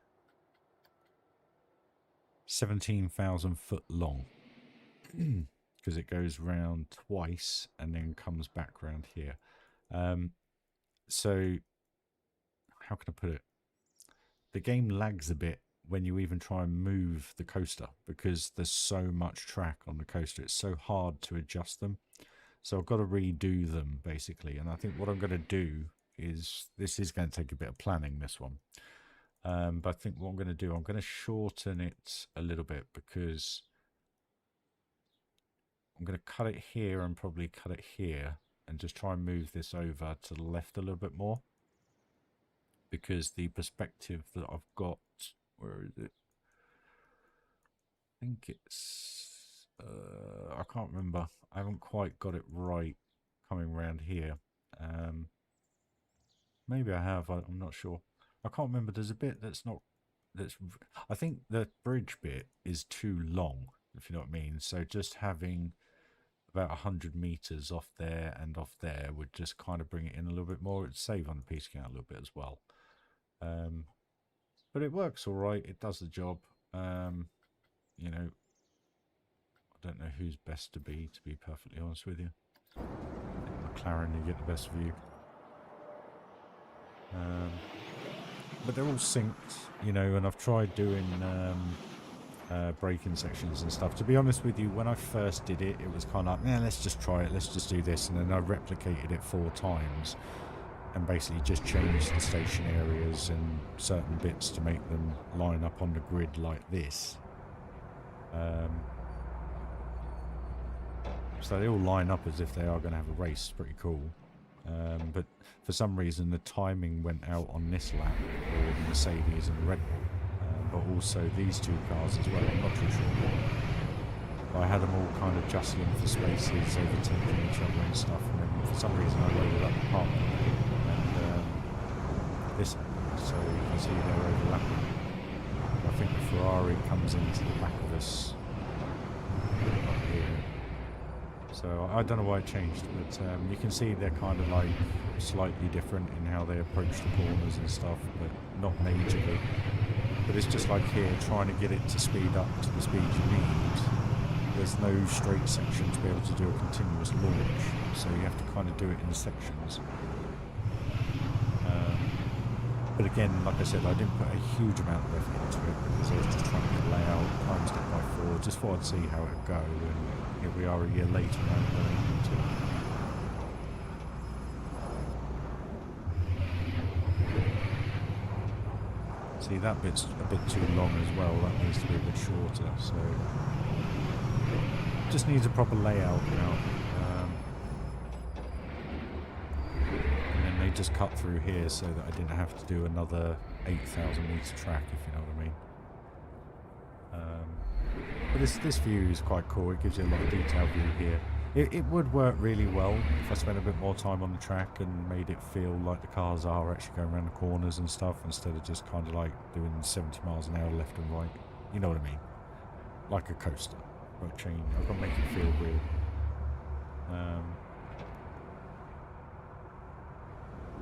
Speaker 1: 17,000 foot long. Because it goes round twice and then comes back round here. So, how can I put it? The game lags a bit when you even try and move the coaster because there's so much track on the coaster. It's so hard to adjust them. So I've got to redo them, basically. And I think what I'm going to do is, this is going to take a bit of planning, this one. But I think what I'm going to do, I'm going to shorten it a little bit because I'm going to cut it here and probably cut it here and just try and move this over to the left a little bit more. Because the perspective that I've got, where is it? I think it's, I can't remember. I haven't quite got it right coming around here. Maybe I have, I'm not sure. I can't remember. There's a bit that's not, I think the bridge bit is too long, if you know what I mean. So just having about 100 meters off there and off there would just kind of bring it in a little bit more. It'd save on the piece count a little bit as well. But it works all right. It does the job. You know, I don't know who's best to be perfectly honest with you. McLaren, you get the best view. But they're all synced, you know, and I've tried doing braking sections and stuff. To be honest with you, when I first did it, it was kind of like, yeah, let's just try it, let's just do this. And then I replicated it 4 times and basically just changed the station areas and certain bits to make them line up on the grid like this. So they all line up as if they are going to have a race. Pretty cool. But for some reason the timing went out on this lap for the Mercedes and the Red Bull. But also these 2 cars as well. I'm not too sure why. I had them all kind of jostling for spaces, overtaking each other and stuff, and then for some reason I loaded up the park and this, so you can see they're overlapping. I think the Ferrari comes into the back of us up here. So I don't know why it changed, but you can see they're kind of like slightly different in how they approach the corners and stuff, but not majorly. But it's just like here, trying to get it to speed up to the speed you need. There's no straight section to be able to do a continuous launch, so you have to kind of do it in sections. But again, like I said, I didn't put a huge amount of effort into it because I was just trying to get layout, time step by 4 just thought I'd see how it'd go, and here we are a year later now going into it. See, that bit's a bit too long as well. That needs to be a bit shorter, so just needs a proper layout now. And then they just cut through here so that I didn't have to do another 8,000 meter track, if you know what I mean. But this view is quite cool. It gives you a lot of detailed view here. It would work really well if I spent a bit more time on the track and made it feel like the cars are actually going around the corners and stuff, instead of just kind of like doing 70 miles an hour left and right. You know what I mean? Like a coaster. I've got to make it feel real.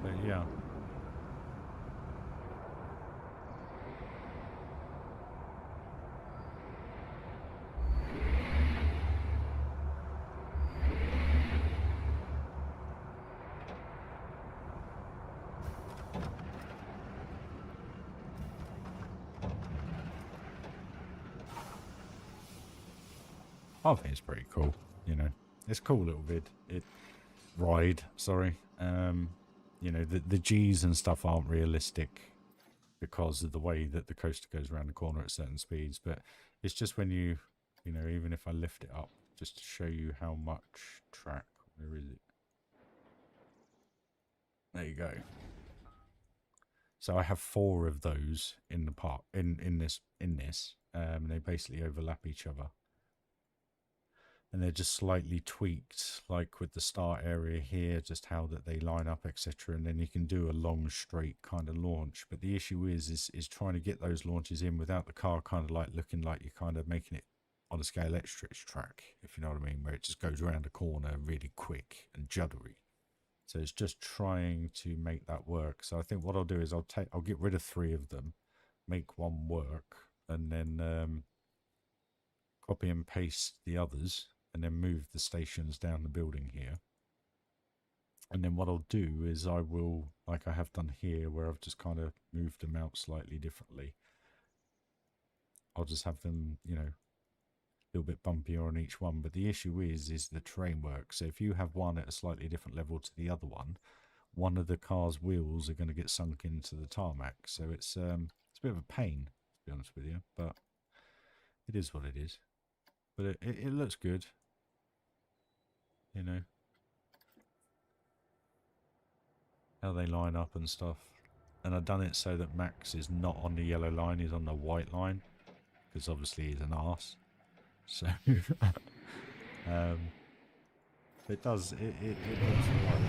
Speaker 1: But yeah. I think it's pretty cool, you know. It's a cool little ride, sorry. You know, the G's and stuff aren't realistic because of the way that the coaster goes around the corner at certain speeds, but it's just when you know, even if I lift it up, just to show you how much track, where is it? There you go. So I have 4 of those in the park, in this, they basically overlap each other. And they're just slightly tweaked, like with the start area here, just how that they line up, etc. And then you can do a long, straight kind of launch. But the issue is trying to get those launches in without the car kind of like looking like you're kind of making it on a scale extra track, if you know what I mean, where it just goes around a corner really quick and juddery. So it's just trying to make that work. So I think what I'll do is I'll get rid of 3 of them, make 1 work, and then copy and paste the others, and then move the stations down the building here. And then what I'll do is I will, like I have done here, where I've just kind of moved them out slightly differently. I'll just have them, you know, a little bit bumpier on each one. But the issue is the terrain work. So if you have one at a slightly different level to the other one of the car's wheels are going to get sunk into the tarmac. So it's a bit of a pain, to be honest with you, but it is what it is. But it looks good. You know, how they line up and stuff. And I've done it so that Max is not on the yellow line, he's on the white line, because obviously he's an arse. So it does, it looks alright.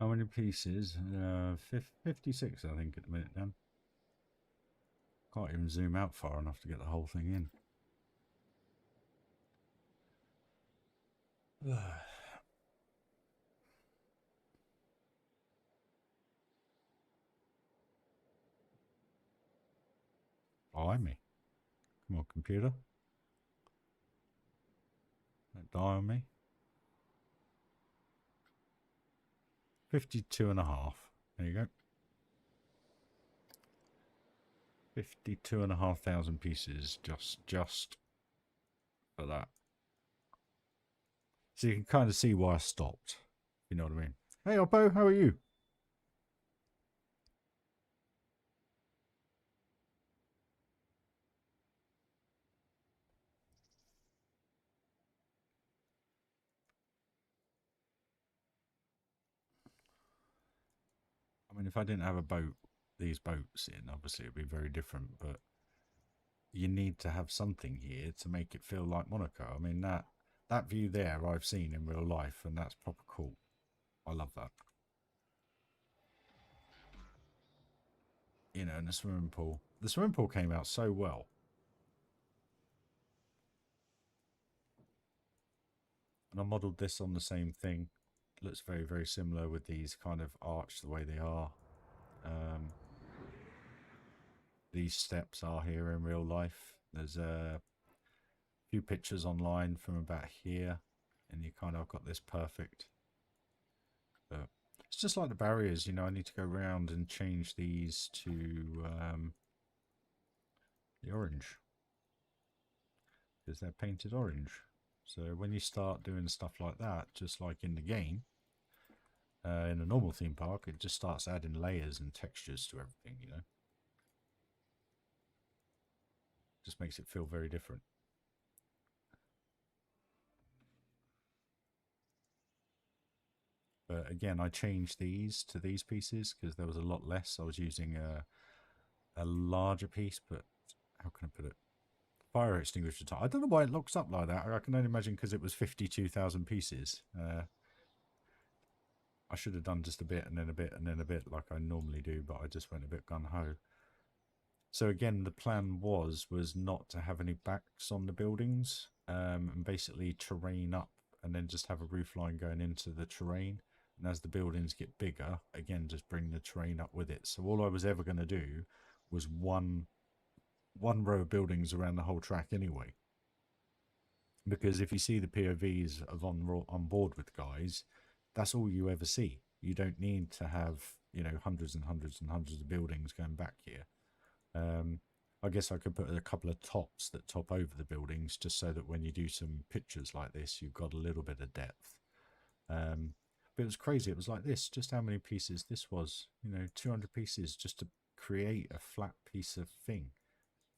Speaker 1: How many pieces? 56, I think, at the minute, Dan. Can't even zoom out far enough to get the whole thing in. Blimey. Come on, computer. Don't die on me. 52.5. There you go. 52,500 pieces just for that. So you can kind of see why I stopped. You know what I mean? Hey Oppo, how are you? mean, if I didn't have a boat, these boats in, obviously it'd be very different, but you need to have something here to make it feel like Monaco. I mean, that view there I've seen in real life, and that's proper cool. I love that. You know, and the swimming pool. The swimming pool came out so well. And I modelled this on the same thing. Looks very, very similar with these kind of arched the way they are. These steps are here in real life. There's a few pictures online from about here, and you kind of got this perfect. But it's just like the barriers, you know, I need to go around and change these to the orange, because they're painted orange. So when you start doing stuff like that, just like in the game, in a normal theme park, it just starts adding layers and textures to everything, you know. Just makes it feel very different. But again, I changed these to these pieces because there was a lot less. I was using a larger piece, but how can I put it? Fire extinguisher type. I don't know why it looks up like that. I can only imagine because it was 52,000 pieces. I should have done just a bit and then a bit and then a bit like I normally do, but I just went a bit gung-ho. So again, the plan was not to have any backs on the buildings, and basically terrain up and then just have a roof line going into the terrain. And as the buildings get bigger, again, just bring the terrain up with it. So all I was ever going to do was one row of buildings around the whole track anyway. Because if you see the POVs of on board with guys, that's all you ever see. You don't need to have, you know, hundreds and hundreds and hundreds of buildings going back here. I guess I could put a couple of tops that top over the buildings just so that when you do some pictures like this, you've got a little bit of depth. But it was crazy. It was like this, just how many pieces this was, you know, 200 pieces just to create a flat piece of thing.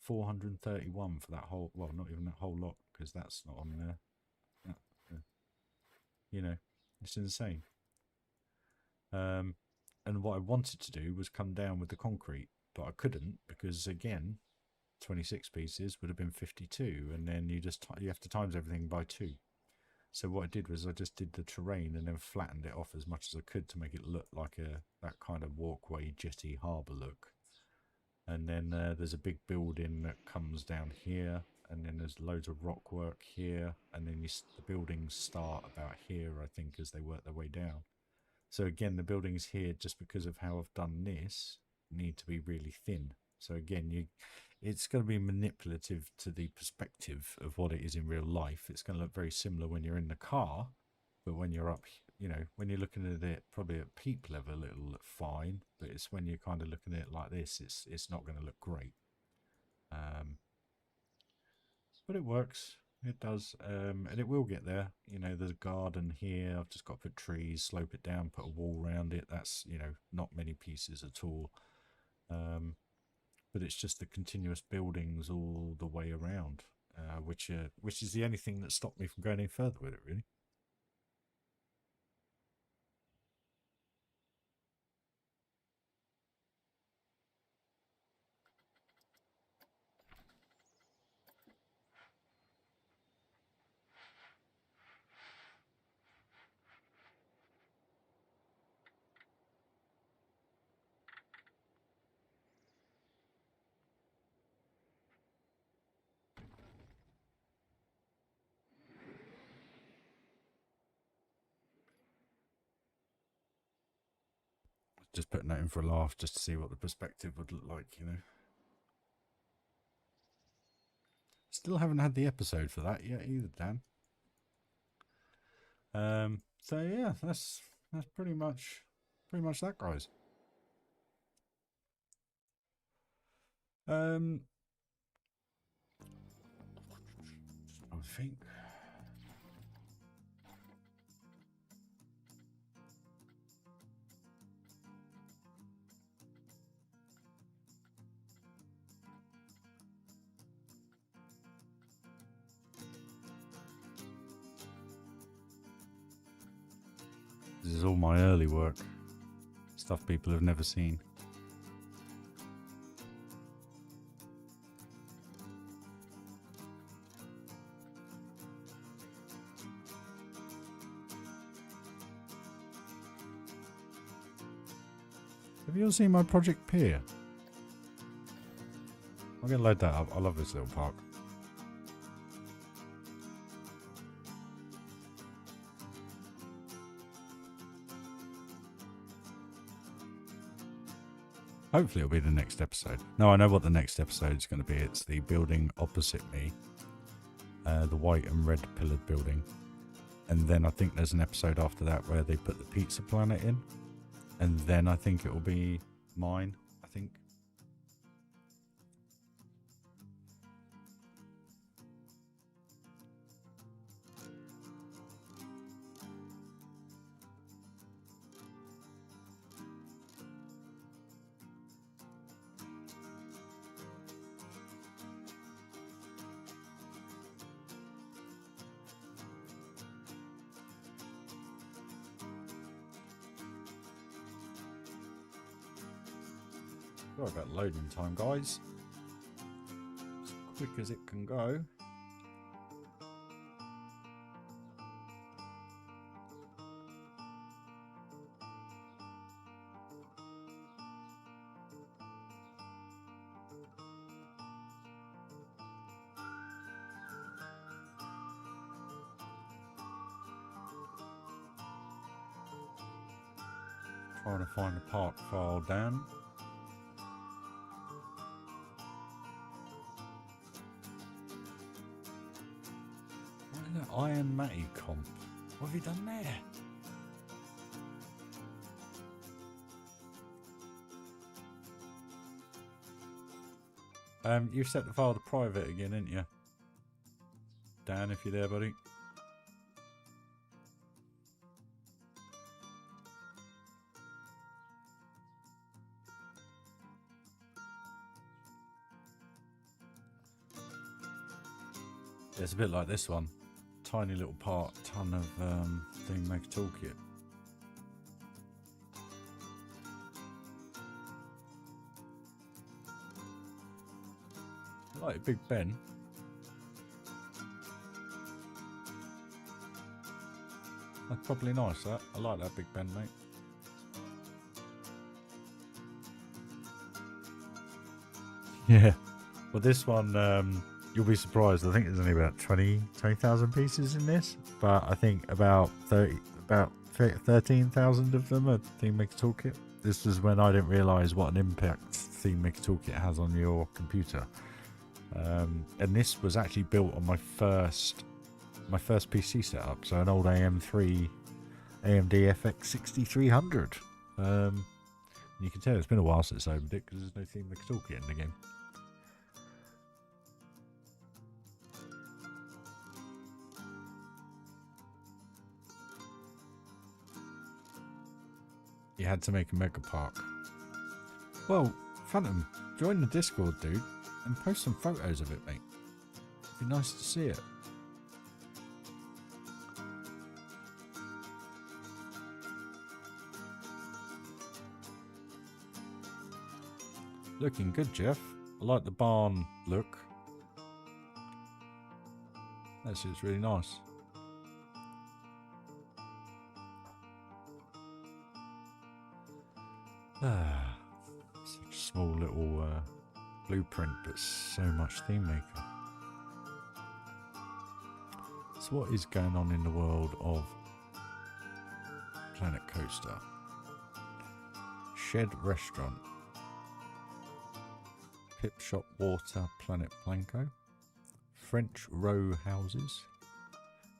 Speaker 1: 431 for that whole, well, not even that whole lot, because that's not on there. You know, it's insane. And what I wanted to do was come down with the concrete, but I couldn't because, again, 26 pieces would have been 52, and then you have to times everything by 2. So what I did was I just did the terrain and then flattened it off as much as I could to make it look like that kind of walkway, jetty, harbour look. And then there's a big building that comes down here, and then there's loads of rock work here, and then the buildings start about here, I think, as they work their way down. So again, the buildings here, just because of how I've done this, need to be really thin. So again, it's going to be manipulative to the perspective of what it is in real life. It's going to look very similar when you're in the car, but when you're up, you know, when you're looking at it probably at peak level, it'll look fine. But it's when you're kind of looking at it like this, it's not going to look great. But it works. It does, and it will get there. You know, there's a garden here. I've just got to put trees, slope it down, put a wall around it. That's, you know, not many pieces at all. But it's just the continuous buildings all the way around, which is the only thing that stopped me from going any further with it, really. Just putting that in for a laugh, just to see what the perspective would look like, you know. Still haven't had the episode for that yet either, Dan. So yeah, that's pretty much that, guys. I think. This is all my early work. stuff people have never seen. Have you all seen my Project Pier? I'm going to load that up. I love this little park. Hopefully it'll be the next episode. No, I know what the next episode is going to be. It's the building opposite me. The white and red pillared building. And then I think there's an episode after that where they put the pizza planet in. And then I think it will be mine, I think. Sorry about loading time, guys. As quick as it can go. Trying to find the park file down. Iron Matty comp. What have you done there? You've set the file to private again, ain't you? Dan, if you're there, buddy. It's a bit like this one. Tiny little part, ton of thing make a toolkit. I like Big Ben. That's probably nice, that. I like that Big Ben, mate. Yeah. Well, this one, you'll be surprised. I think there's only about 20,000 pieces in this, but I think about 13,000 of them are Theme Maker Toolkit. This was when I didn't realise what an impact Theme Maker Toolkit has on your computer. And this was actually built on my first PC setup, so an old AM3 AMD FX 6300. You can tell it's been a while since I opened it because there's no Theme Maker Toolkit in the game. You had to make a mega park. Well, Phantom, join the Discord, dude, and post some photos of it, mate. It'd be nice to see it. Looking good, Jeff. I like the barn look. That suits really nice. Such a small little blueprint, but so much theme maker. So what is going on in the world of Planet Coaster? Shed Restaurant, Pip Shop Water, Planet Blanco, French Row Houses,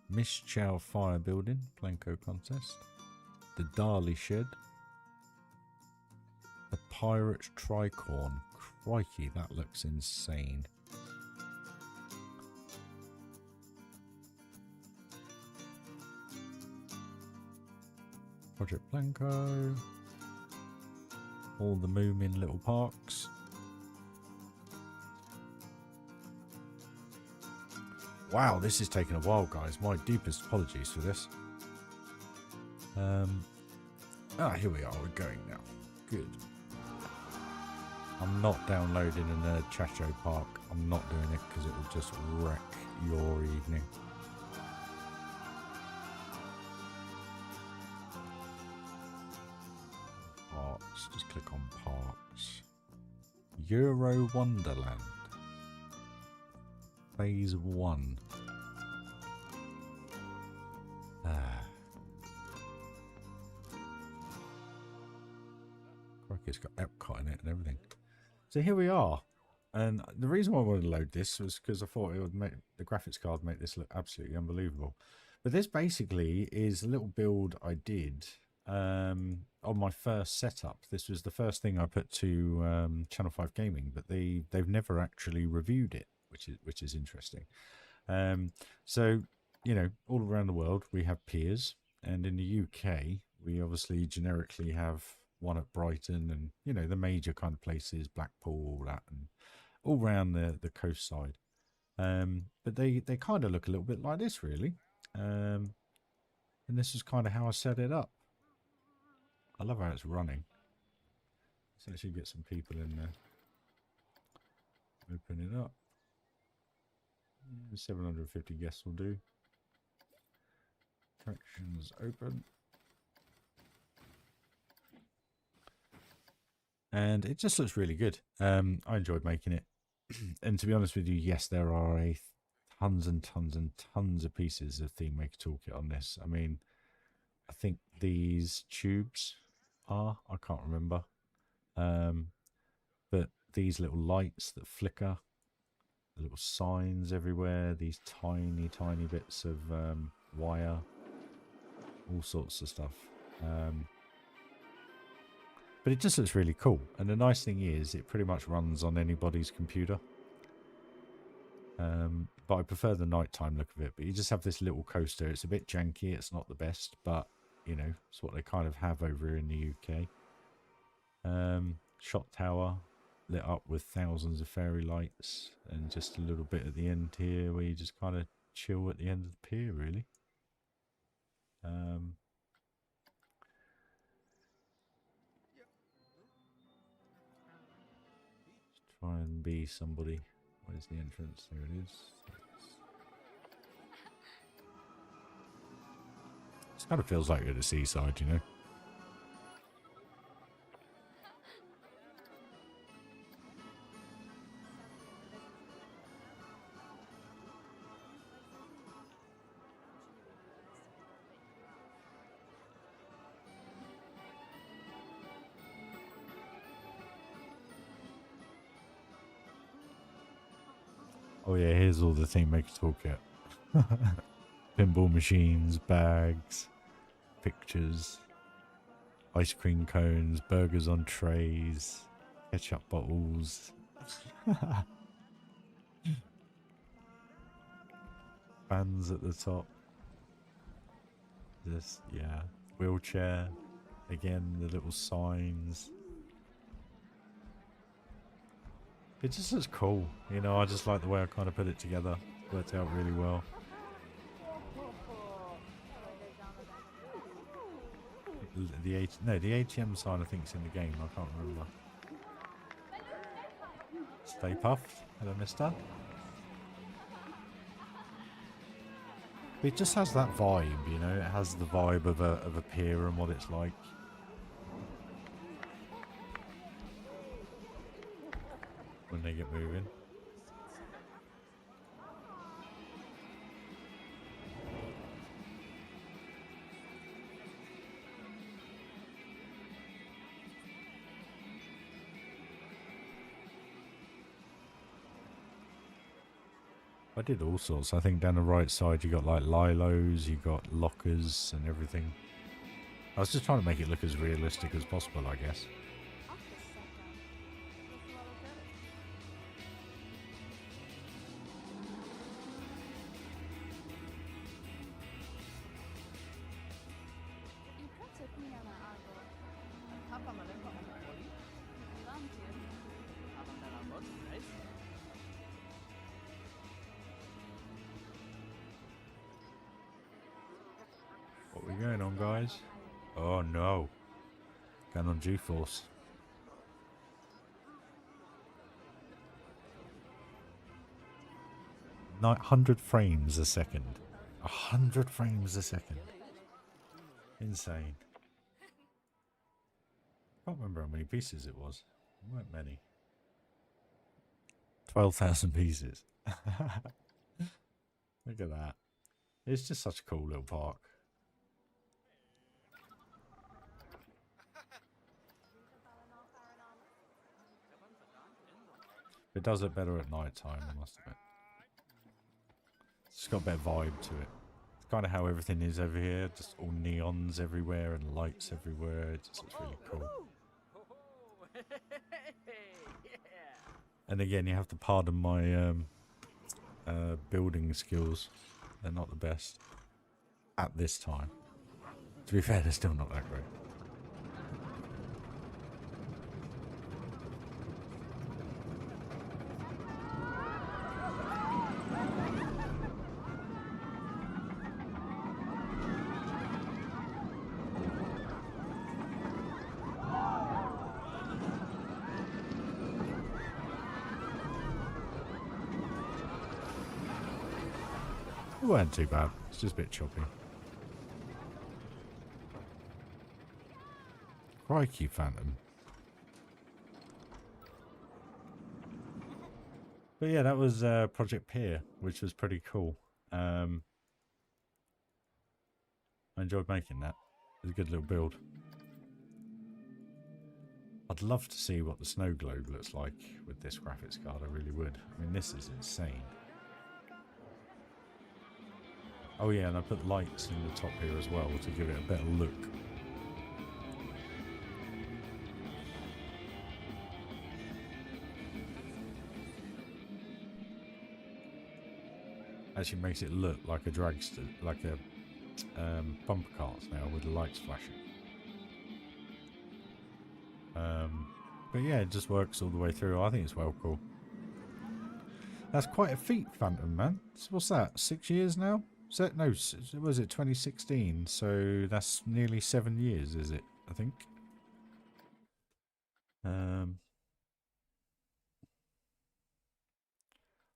Speaker 1: Miss Chow Fire Building, Blanco Contest, the Darley Shed, the Pirates Tricorn. Crikey, that looks insane. Project Blanco. All the Moomin little parks. Wow, this is taking a while, guys. My deepest apologies for this. Here we are. We're going now. good. I'm not downloading a Nerd Chacho Park. I'm not doing it because it will just wreck your evening. Parks. Just click on Parks. Euro Wonderland. Phase 1. It's got Epcot in it and everything. So here we are. And the reason why I wanted to load this was because I thought it would make the graphics card make this look absolutely unbelievable. But this basically is a little build I did on my first setup. This was the first thing I put to Channel 5 Gaming, but they've never actually reviewed it, which is interesting. So, you know, all around the world we have piers, and in the UK we obviously generically have one at Brighton and, you know, the major kind of places, Blackpool, all that, and all around the coast side. But they kind of look a little bit like this, really. And this is kind of how I set it up. I love how it's running. Let's actually get some people in there. Open it up. 750 guests will do. Attractions open. And it just looks really good. I enjoyed making it. And to be honest with you, yes, there are tons and tons and tons of pieces of Theme Maker Toolkit on this. I mean, I think these tubes are, I can't remember. But these little lights that flicker, the little signs everywhere, these tiny, tiny bits of wire, all sorts of stuff. But it just looks really cool. And the nice thing is it pretty much runs on anybody's computer. But I prefer the nighttime look of it. But you just have this little coaster. It's a bit janky. It's not the best. But, you know, it's what they kind of have over here in the UK. Shot tower lit up with thousands of fairy lights. And just a little bit at the end here where you just kind of chill at the end of the pier, really. Try and be somebody. Where's the entrance? There it is. It kind of feels like you're at the seaside, you know. Oh yeah, here's all the Theme Maker Toolkit. Pinball machines, bags, pictures, ice cream cones, burgers on trays, ketchup bottles. Fans at the top. This, yeah. Wheelchair. Again, the little signs. It just looks cool, you know. I just like the way I kind of put it together. Worked out really well. The ATM sign I think is in the game. I can't remember. Stay puffed. Hello, mister. It just has that vibe, you know. It has the vibe of a pier and what it's like. When they get moving. I did all sorts. I think down the right side you got like lilos, you got lockers and everything. I was just trying to make it look as realistic as possible, I guess. What are we going on, guys? Oh no. Going on G-Force. 900 frames a second. 100 frames a second. Insane. Can't remember how many pieces it was. There weren't many. 12,000 pieces. Look at that. It's just such a cool little park. It does look better at night time, I must admit. It's got a better vibe to it. It's kind of how everything is over here. Just all neons everywhere and lights everywhere. It just looks really cool. And again, you have to pardon my building skills. They're not the best at this time. To be fair, they're still not that great. It wasn't too bad. It's just a bit choppy. Crikey, Phantom. But yeah, that was Project Pier, which was pretty cool. I enjoyed making that. It was a good little build. I'd love to see what the snow globe looks like with this graphics card. I really would. I mean, this is insane. Oh yeah, and I put lights in the top here as well to give it a better look. Actually makes it look like a dragster, like a bumper cart now with the lights flashing. But yeah, it just works all the way through. I think it's well cool. That's quite a feat, Phantom, man. So what's that? 6 years now? So, no, was it 2016? So that's nearly 7 years, is it? I think.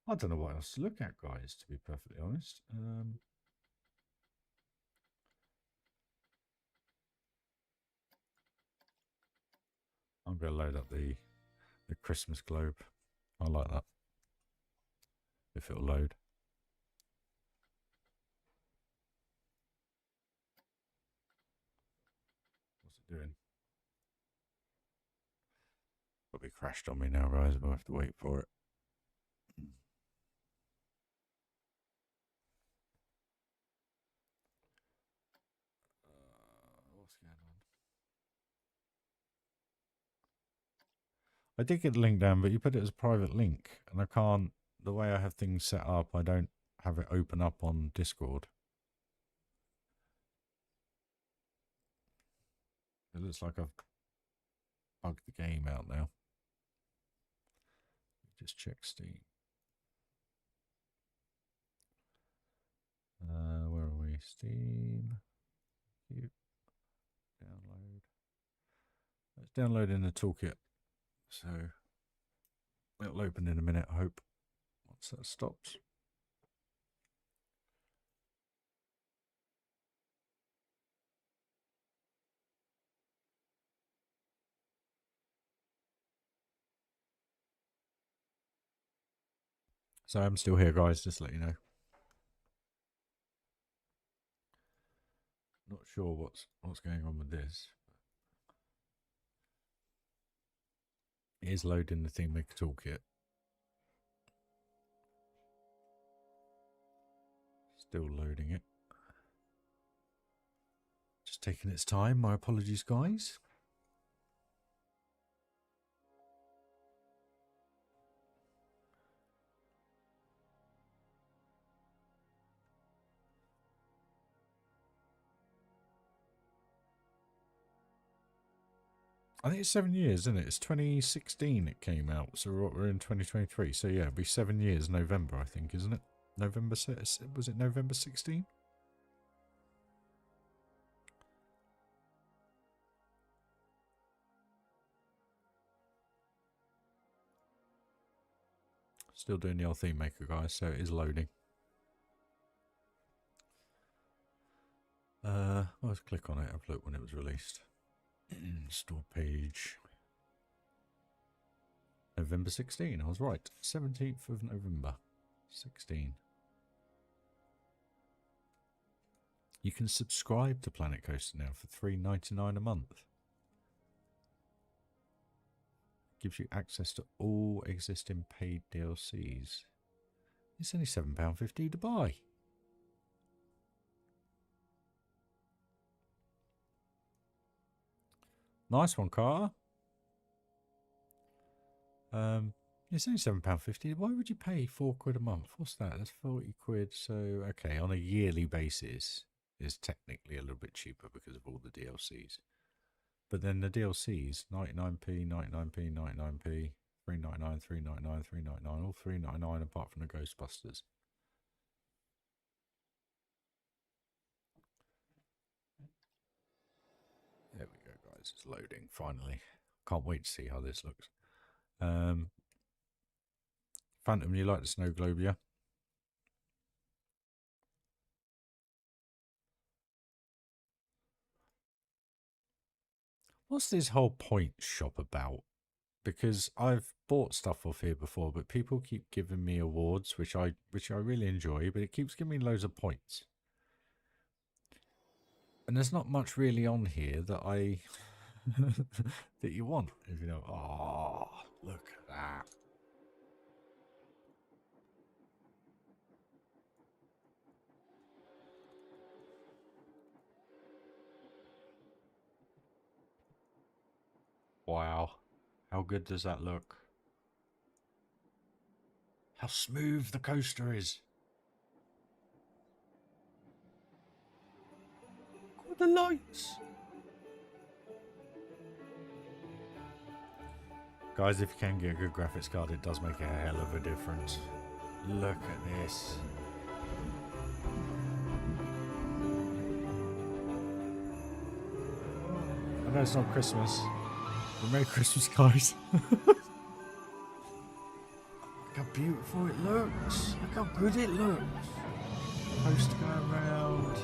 Speaker 1: I don't know what else to look at, guys, to be perfectly honest. I'm going to load up the Christmas globe. I like that. If it'll load. What's it doing? Probably crashed on me now, guys. I'll have to wait for it. What's going on? I did get the link down, but you put it as a private link, and I can't. The way I have things set up, I don't have it open up on Discord. It looks like I've bugged the game out now. Just check Steam. Where are we? Steam. Download. It's downloading the toolkit. So it'll open in a minute, I hope. Once that stops. So I'm still here, guys, just to let you know. Not sure what's going on with this. It is loading the theme maker toolkit. Still loading it. Just taking its time. My apologies, guys. I think it's 7 years, isn't it? It's 2016 it came out, so we're in 2023. So yeah, it'll be 7 years November, I think, isn't it? November, was it November 16? Still doing the old theme maker, guys, so it is loading. Let's click on it. Have a look when it was released. Store page. November 16. I was right. 17th of November 16. You can subscribe to Planet Coaster now for $3.99 a month. Gives you access to all existing paid DLCs. It's only £7.50 to buy. Nice one, Carter. It's only £7.50. Why would you pay £4 a month? What's that? That's 40 quid. So, okay, on a yearly basis, it's technically a little bit cheaper because of all the DLCs. But then the DLCs, 99p, 99p, 99p, 3.99, 3.99, 3.99, all 3.99 apart from the Ghostbusters. There we go, guys. It's loading finally. Can't wait to see how this looks. Phantom, you like the snow globe, yeah? What's this whole point shop about? Because I've bought stuff off here before, but people keep giving me awards, which I really enjoy, but it keeps giving me loads of points. And there's not much really on here that I that you want. If you know, oh, look at that. Wow. How good does that look? How smooth the coaster is. Look at the lights. Guys, if you can get a good graphics card, it does make a hell of a difference. Look at this. I know it's not Christmas, but Merry Christmas, guys. Look how beautiful it looks. Look how good it looks. Coaster going around.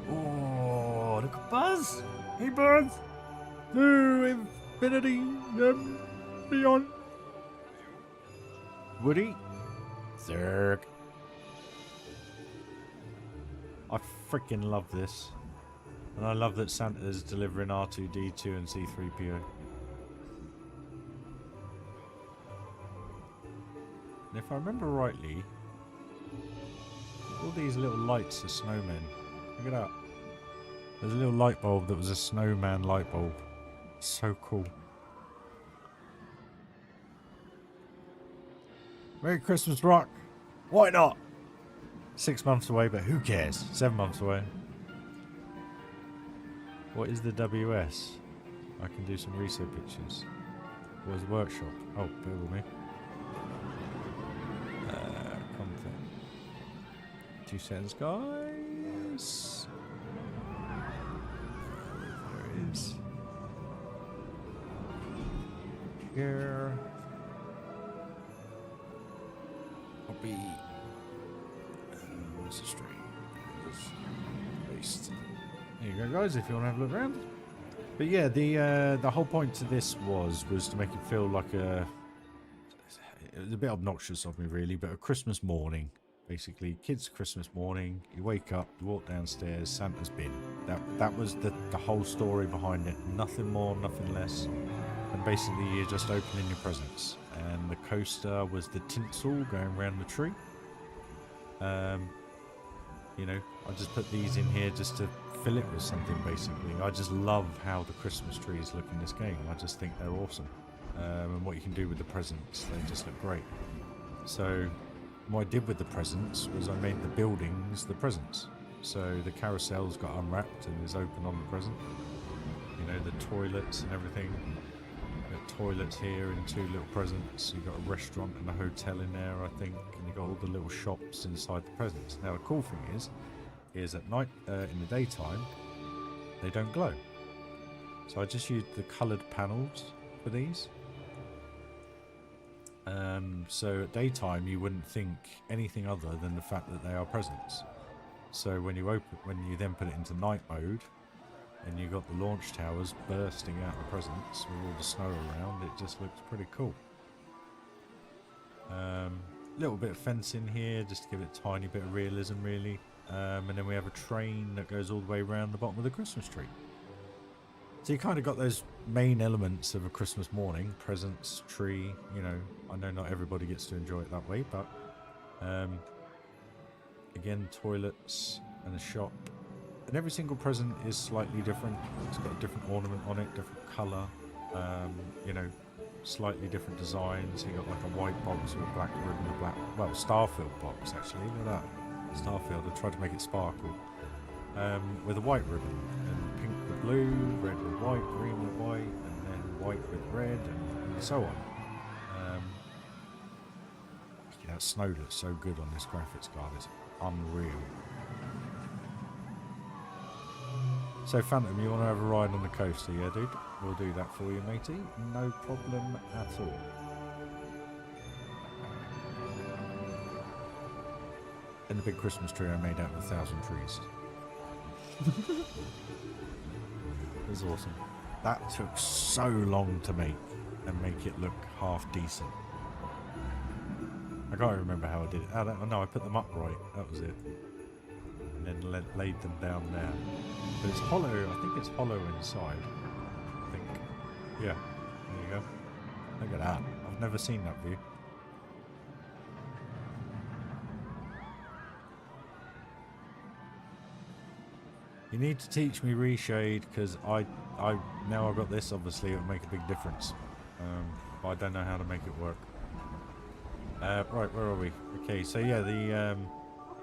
Speaker 1: Oh, look at Buzz. Hey, Buzz. To infinity and beyond. Woody. Zerg. I freaking love this. And I love that Santa's delivering R2-D2 and C-3PO. And if I remember rightly, all these little lights are snowmen. Look at that. There's a little light bulb that was a snowman light bulb. So cool. Merry Christmas, Rock. Why not? 6 months away, but who cares? 7 months away. What is the WS? I can do some research pictures. What is the workshop? Oh, bear with me. Content. 2 seconds, guys. There it is. Here. Copy. Where's the stream? Paste. There you go, guys, if you want to have a look around. But yeah, the whole point to this was to make it feel like it was a bit obnoxious of me, really, but a Christmas morning. Basically, kids' Christmas morning, you wake up, you walk downstairs, Santa's bin. That was the whole story behind it. Nothing more, nothing less. And basically, you're just opening your presents. And the coaster was the tinsel going around the tree. You know, I just put these in here just to fill it with something, basically. I just love how the Christmas trees look in this game. I just think they're awesome. And what you can do with the presents, they just look great. So what I did with the presents was I made the buildings the presents. So the carousels got unwrapped and is open on the present. You know, the toilets and everything. Toilets here and 2 little presents. You've got a restaurant and a hotel in there, I think, and you've got all the little shops inside the presents. Now the cool thing is at night, in the daytime, they don't glow. So I just used the coloured panels for these. So at daytime you wouldn't think anything other than the fact that they are presents. So when you then put it into night mode, and you got the launch towers bursting out the presents with all the snow around, it just looks pretty cool. Little bit of fencing here just to give it a tiny bit of realism, really. And then we have a train that goes all the way around the bottom of the Christmas tree. So you kind of got those main elements of a Christmas morning: presents, tree. You know, I know not everybody gets to enjoy it that way, but again, toilets and a shop. And every single present is slightly different. It's got a different ornament on it, different colour, you know, slightly different designs. You got like a white box with a black ribbon, a black, well, Starfield box actually. Look at that, Starfield. I tried to make it sparkle with a white ribbon, and pink with blue, red with white, green with white, and then white with red, and so on. That snow looks so good on this graphics card. It's unreal. So Phantom, you want to have a ride on the coaster, yeah dude? We'll do that for you, matey. No problem at all. And the big Christmas tree I made out of 1,000 trees. It was awesome. That took so long to make and make it look half decent. I can't remember how I did it. Oh, no, I put them upright. That was it. And then laid them down there. But it's hollow. I think it's hollow inside. I think. Yeah. There you go. Look at that. I've never seen that view. You need to teach me reshade, because I now I've got this. Obviously, it'll make a big difference. But I don't know how to make it work. Right, where are we? Okay, so yeah,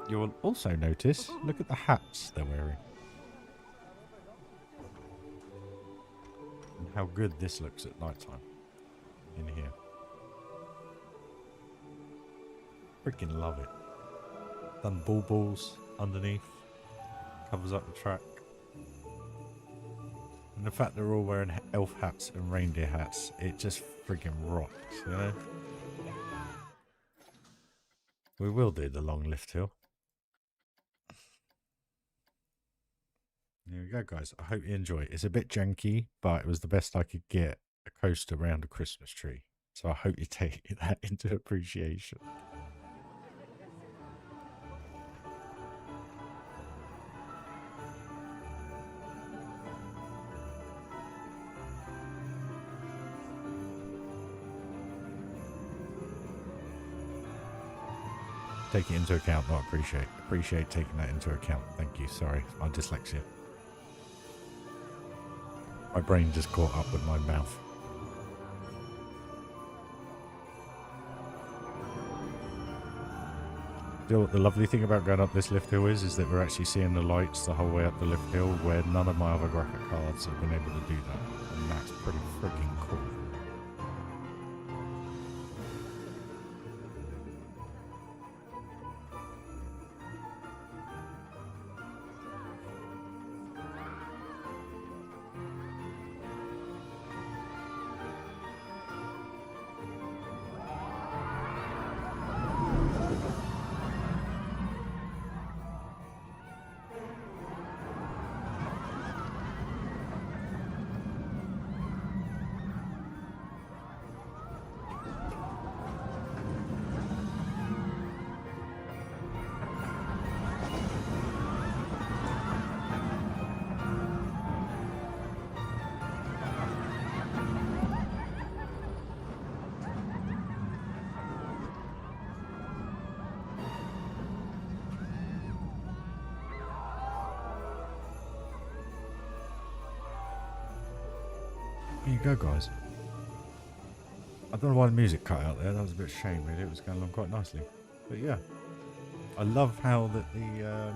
Speaker 1: you will also notice, look at the hats they're wearing. And how good this looks at night time in here. Freaking love it. Done balls underneath. Covers up the track. And the fact they're all wearing elf hats and reindeer hats, it just freaking rocks, you know? We will do the long lift hill. There we go, guys. I hope you enjoy it. It's a bit janky, but it was the best I could get a coaster around a Christmas tree. So I hope you take that into appreciation. Take it into account, not appreciate. Appreciate taking that into account. Thank you. Sorry, my dyslexia. My brain just caught up with my mouth. You know what the lovely thing about going up this lift hill is that we're actually seeing the lights the whole way up the lift hill, where none of my other graphic cards have been able to do that. And that's pretty freaking cool. There you go, guys. I don't know why the music cut out there. That was a bit of a shame, really. It was going along quite nicely. But yeah, I love how that the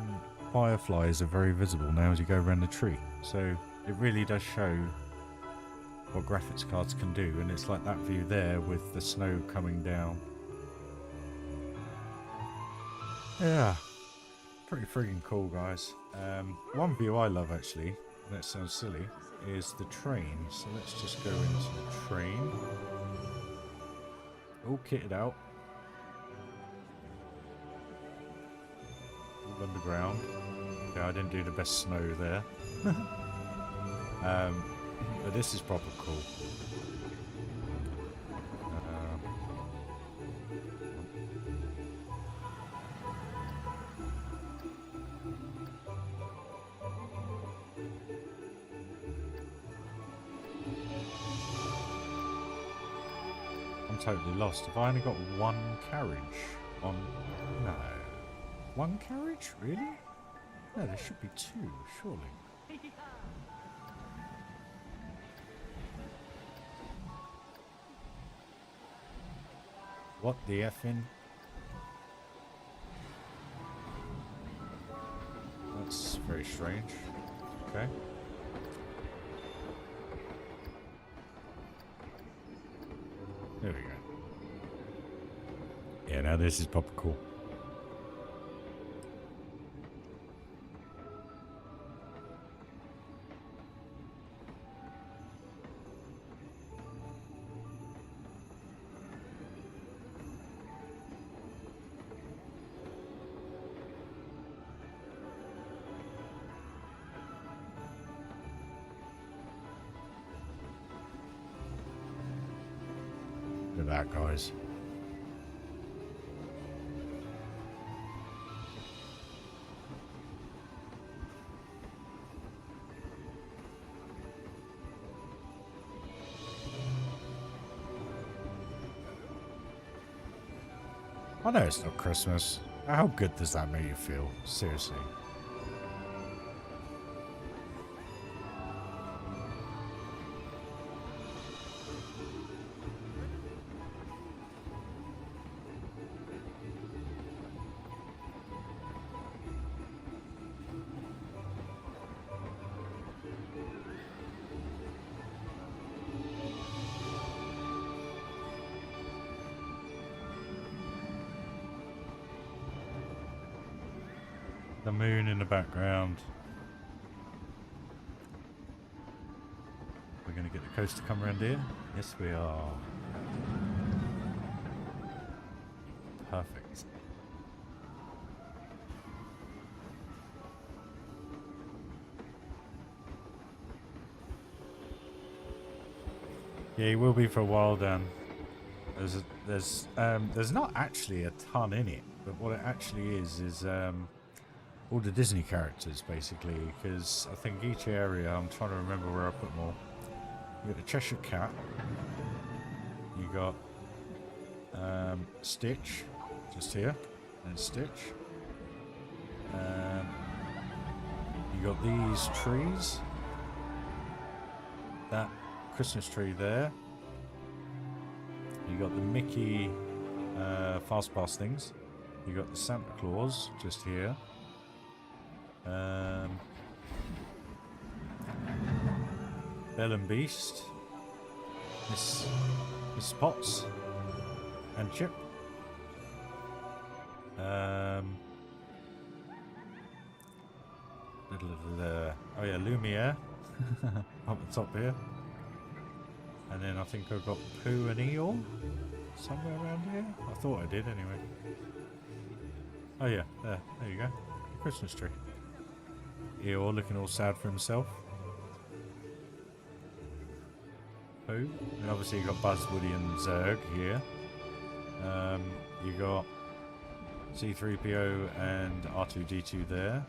Speaker 1: fireflies are very visible now as you go around the tree. So it really does show what graphics cards can do. And it's like that view there with the snow coming down. Yeah, pretty friggin' cool, guys. One view I love, actually, and that sounds silly, is the train. So let's just go into the train. All kitted out. All underground. Yeah, I didn't do the best snow there. But this is proper cool. I'm totally lost. Have I only got one carriage on? No. One carriage? Really? No, there should be two, surely. What the effing? That's very strange. Okay. There we go. Yeah, now this is proper cool. Look at that, guys. I know it's not Christmas. How good does that make you feel? Seriously. The moon in the background. We're going to get the coast to come around here. Yes, we are. Perfect. Yeah, he will be for a while, Dan. There's not actually a ton in it, but what it actually is all the Disney characters, basically, because I think each area, I'm trying to remember where I put them all. You got the Cheshire Cat, you got Stitch, just here, and Stitch. You got these trees, that Christmas tree there. You got the Mickey Fast Pass things. You got the Santa Claus just here. Belle and Beast, Miss Potts, and Chip. Oh yeah, Lumiere up the top here. And then I think I've got Pooh and Eeyore somewhere around here. I thought I did anyway. Oh yeah, there you go. The Christmas tree. Eeyore looking all sad for himself. Pooh. And obviously you got Buzz, Woody and Zurg here. You got C-3PO and R2-D2 there.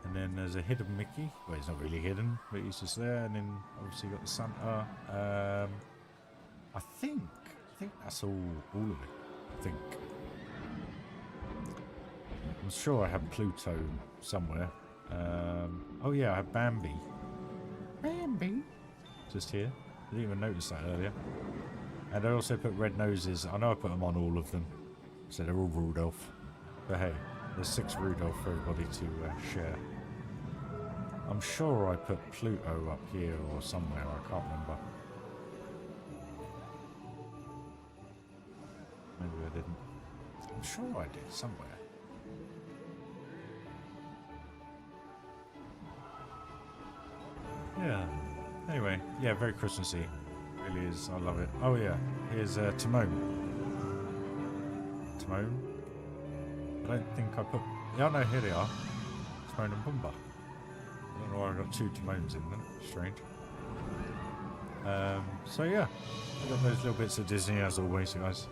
Speaker 1: And then there's a hidden Mickey. Well, he's not really hidden, but he's just there. And then obviously you got the Santa. I think that's all of it. I think. I'm sure I have Pluto somewhere. Oh yeah, I have Bambi. Bambi? Just here. I didn't even notice that earlier. And I also put red noses. I know I put them on all of them. So they're all Rudolph. But hey, there's 6 Rudolph for everybody to share. I'm sure I put Pluto up here or somewhere. I can't remember. Maybe I didn't. I'm sure I did somewhere. Yeah. Anyway, yeah, very Christmassy. really is. I love it. Oh yeah, here's Timon. Timon. I don't think I put. Yeah, no, here they are. Timon and Pumbaa. I don't know why I got two Timons in them. Strange. So yeah, I've got those little bits of Disney as always, you guys.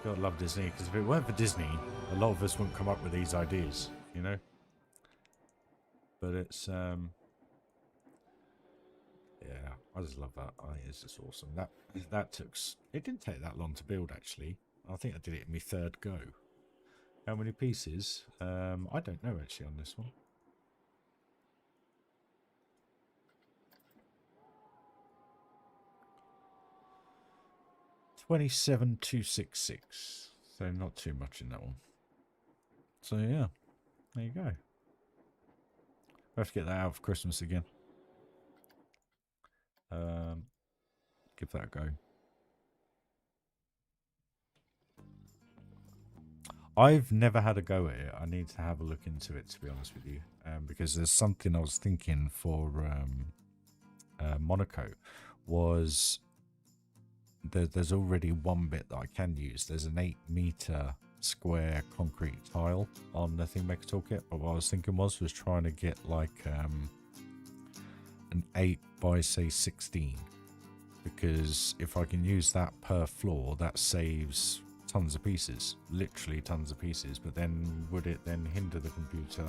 Speaker 1: Gotta love Disney, because if it weren't for Disney, a lot of us wouldn't come up with these ideas, you know. But it's yeah, I just love that. I think it's just awesome. That took. It didn't take that long to build, actually. I think I did it in my third go. How many pieces? I don't know actually on this one. $27,266. So not too much in that one. So yeah, there you go. I have to get that out for Christmas again. Give that a go. I've never had a go at it. I need to have a look into it, to be honest with you, because there's something I was thinking for Monaco was there's already one bit that I can use. There's an 8-meter square concrete tile on the ThinkMaker Toolkit, but what I was thinking was trying to get like an 8 by say 16, because if I can use that per floor, that saves tons of pieces, literally tons of pieces. But then would it then hinder the computer,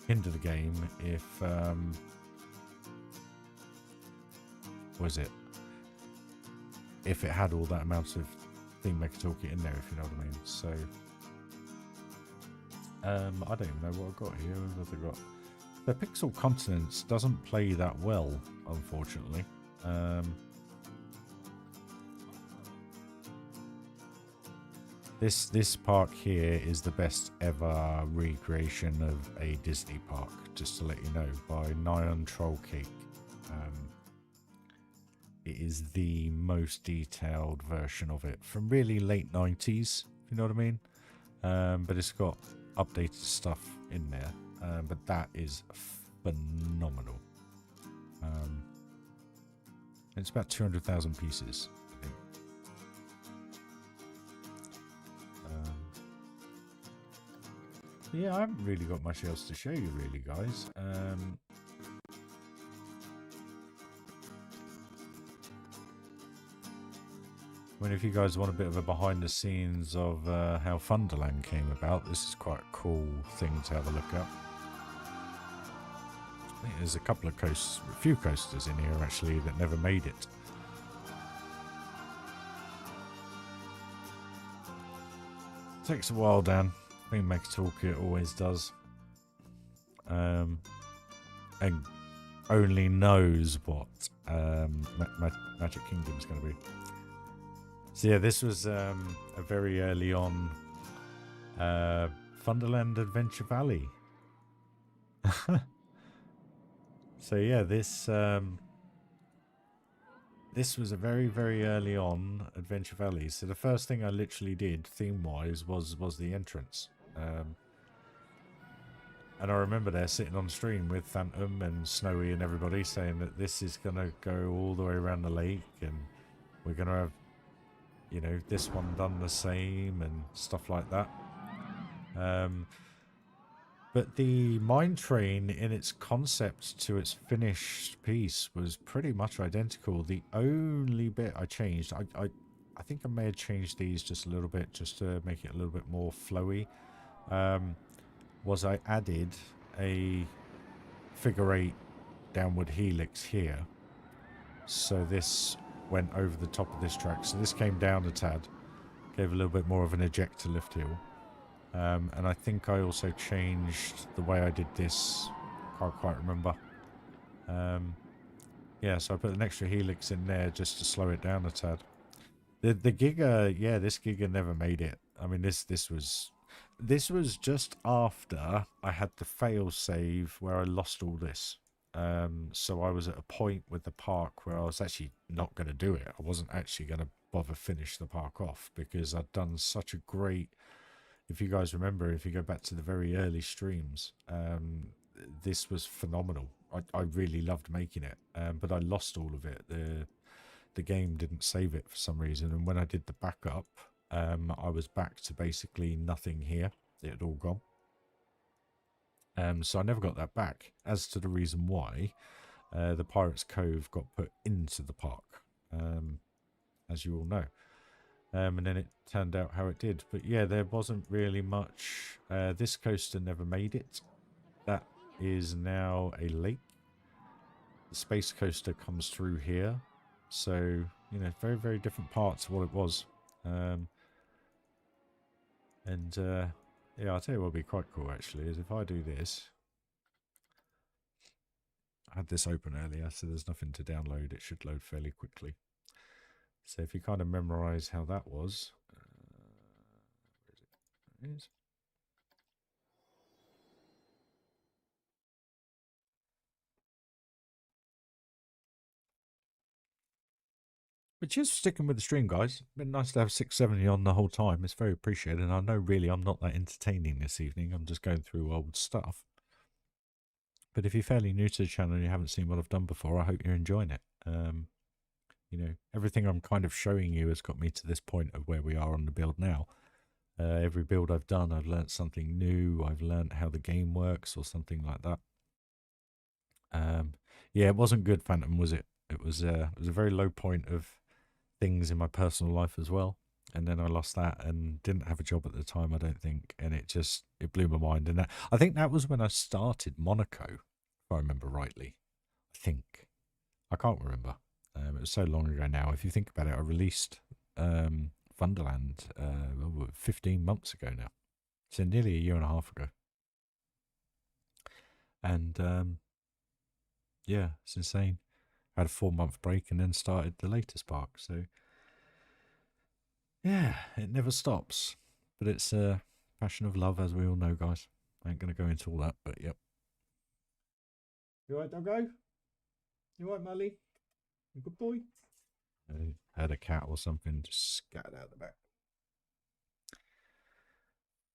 Speaker 1: hinder the game if was it if it had all that amount of ThinkMaker Toolkit in there, if you know what I mean. So I don't even know what I've got here. What have I got? The Pixel Continents doesn't play that well, unfortunately. This park here is the best ever recreation of a Disney park, just to let you know, by Nyan Troll Cake. It is the most detailed version of it from really late 90s, if you know what I mean. But it's got updated stuff in there. But that is phenomenal. It's about 200,000 pieces, I think. Yeah, I haven't really got much else to show you, really, guys. I mean, if you guys want a bit of a behind the scenes of how Thunderland came about, this is quite a cool thing to have a look at. I think there's a couple of coasters, a few coasters in here actually that never made it. Takes a while, Dan. ThinkMaker Toolkit always does. And only knows what Magic Kingdom is going to be. So yeah, this was a very early on Thunderland Adventure Valley. So yeah, this was a very, very early on Adventure Valley. So the first thing I literally did theme-wise was the entrance. And I remember there sitting on stream with Phantom and Snowy and everybody saying that this is going to go all the way around the lake and we're going to have, you know, this one done the same and stuff like that. But the mine train in its concept to its finished piece was pretty much identical. The only bit I changed, I think I may have changed these just a little bit just to make it a little bit more flowy, was I added a figure 8 downward helix here. So this went over the top of this track. So this came down a tad, gave a little bit more of an ejector lift hill. And I think I also changed the way I did this. Can't quite remember. Yeah, so I put an extra helix in there just to slow it down a tad. The Giga, yeah, this Giga never made it. I mean, this was just after I had the fail save where I lost all this. So I was at a point with the park where I was actually not going to do it. I wasn't actually going to bother finish the park off because I'd done such a great. If you guys remember, if you go back to the very early streams, this was phenomenal. I really loved making it, but I lost all of it. the game didn't save it for some reason. And when I did the backup, I was back to basically nothing here. It had all gone. So I never got that back. As to the reason why, the Pirates Cove got put into the park, as you all know. And then it turned out how it did. But yeah, there wasn't really much. This coaster never made it. That is now a lake. The space coaster comes through here. So, you know, very, very different parts of what it was. Yeah, I'll tell you what would be quite cool, actually, is if I do this. I had this open earlier, so there's nothing to download. It should load fairly quickly. So if you kind of memorize how that was. Where is it? There it is. But cheers for sticking with the stream, guys. Been nice to have 670 on the whole time. It's very appreciated. And I know really I'm not that entertaining this evening. I'm just going through old stuff. But if you're fairly new to the channel and you haven't seen what I've done before, I hope you're enjoying it. You know, everything I'm kind of showing you has got me to this point of where we are on the build now. Every build I've done, I've learnt something new. I've learnt how the game works or something like that. Yeah, it wasn't good, Phantom, was it? It was a very low point of things in my personal life as well. And then I lost that and didn't have a job at the time, I don't think. And it blew my mind. And I think that was when I started Monaco, if I remember rightly. I think. I can't remember. It was so long ago now. If you think about it, I released Wonderland 15 months ago now. So nearly a year and a half ago. And yeah, it's insane. I had a 4-month break and then started the latest park. So yeah, it never stops. But it's a passion of love, as we all know, guys. I ain't going to go into all that, but yep. You alright, Doggo? You alright, Molly? You good boy? I had a cat or something just scattered out the back.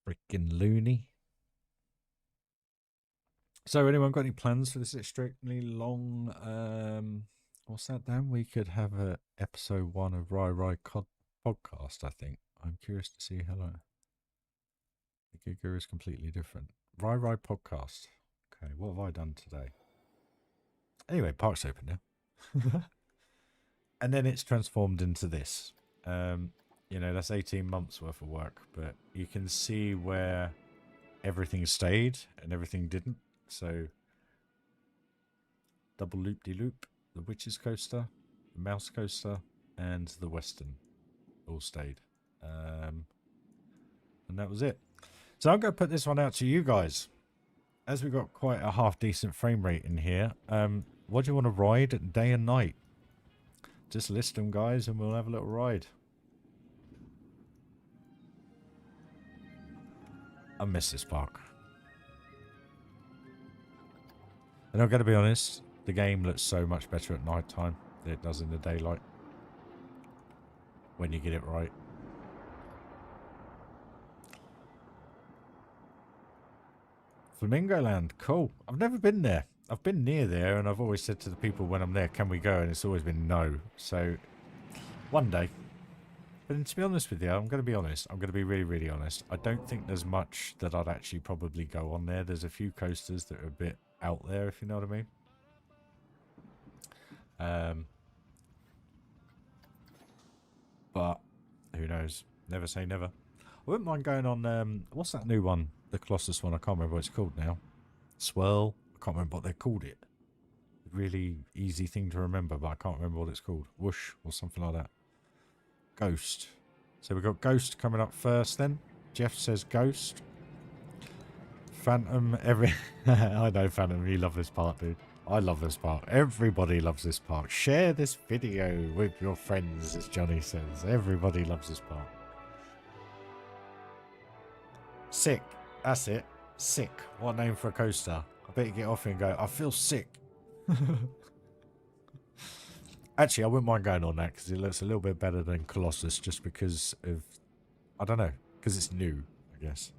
Speaker 1: Freaking loony. So, anyone got any plans for this extremely long? What's that, Dan? We could have a episode 1 of Rai podcast, I think. I'm curious to see how long. The Giga is completely different. Rai podcast. Okay, what have I done today? Anyway, park's open now. And then it's transformed into this. You know, that's 18 months worth of work, but you can see where everything stayed and everything didn't. So, double loop-de-loop, the Witch's Coaster, the Mouse Coaster, and the Western all stayed. And that was it. So I'm going to put this one out to you guys. As we've got quite a half-decent frame rate in here, what do you want to ride day and night? Just list them, guys, and we'll have a little ride. I miss this park. And I'm going to be honest, the game looks so much better at night time than it does in the daylight. When you get it right. Flamingo Land, cool. I've never been there. I've been near there, and I've always said to the people when I'm there, can we go? And it's always been no. So, one day. But to be honest with you, I'm going to be honest. I'm going to be really, really honest. I don't think there's much that I'd actually probably go on there. There's a few coasters that are a bit out there, if you know what I mean. But, who knows? Never say never. I wouldn't mind going on, what's that new one? The Colossus one, I can't remember what it's called now. Swirl. I can't remember what they called it. Really easy thing to remember, but I can't remember what it's called. Whoosh or something like that. Ghost. So we've got Ghost coming up first then. Jeff says Ghost. Phantom, I know Phantom, you love this part, dude. I love this part. Everybody loves this part. Share this video with your friends, as Johnny says. Everybody loves this part. Sick. That's it. Sick. What name for a coaster? I bet you get off here and go, I feel sick. Actually, I wouldn't mind going on that because it looks a little bit better than Colossus just because of, I don't know, because it's new, I guess.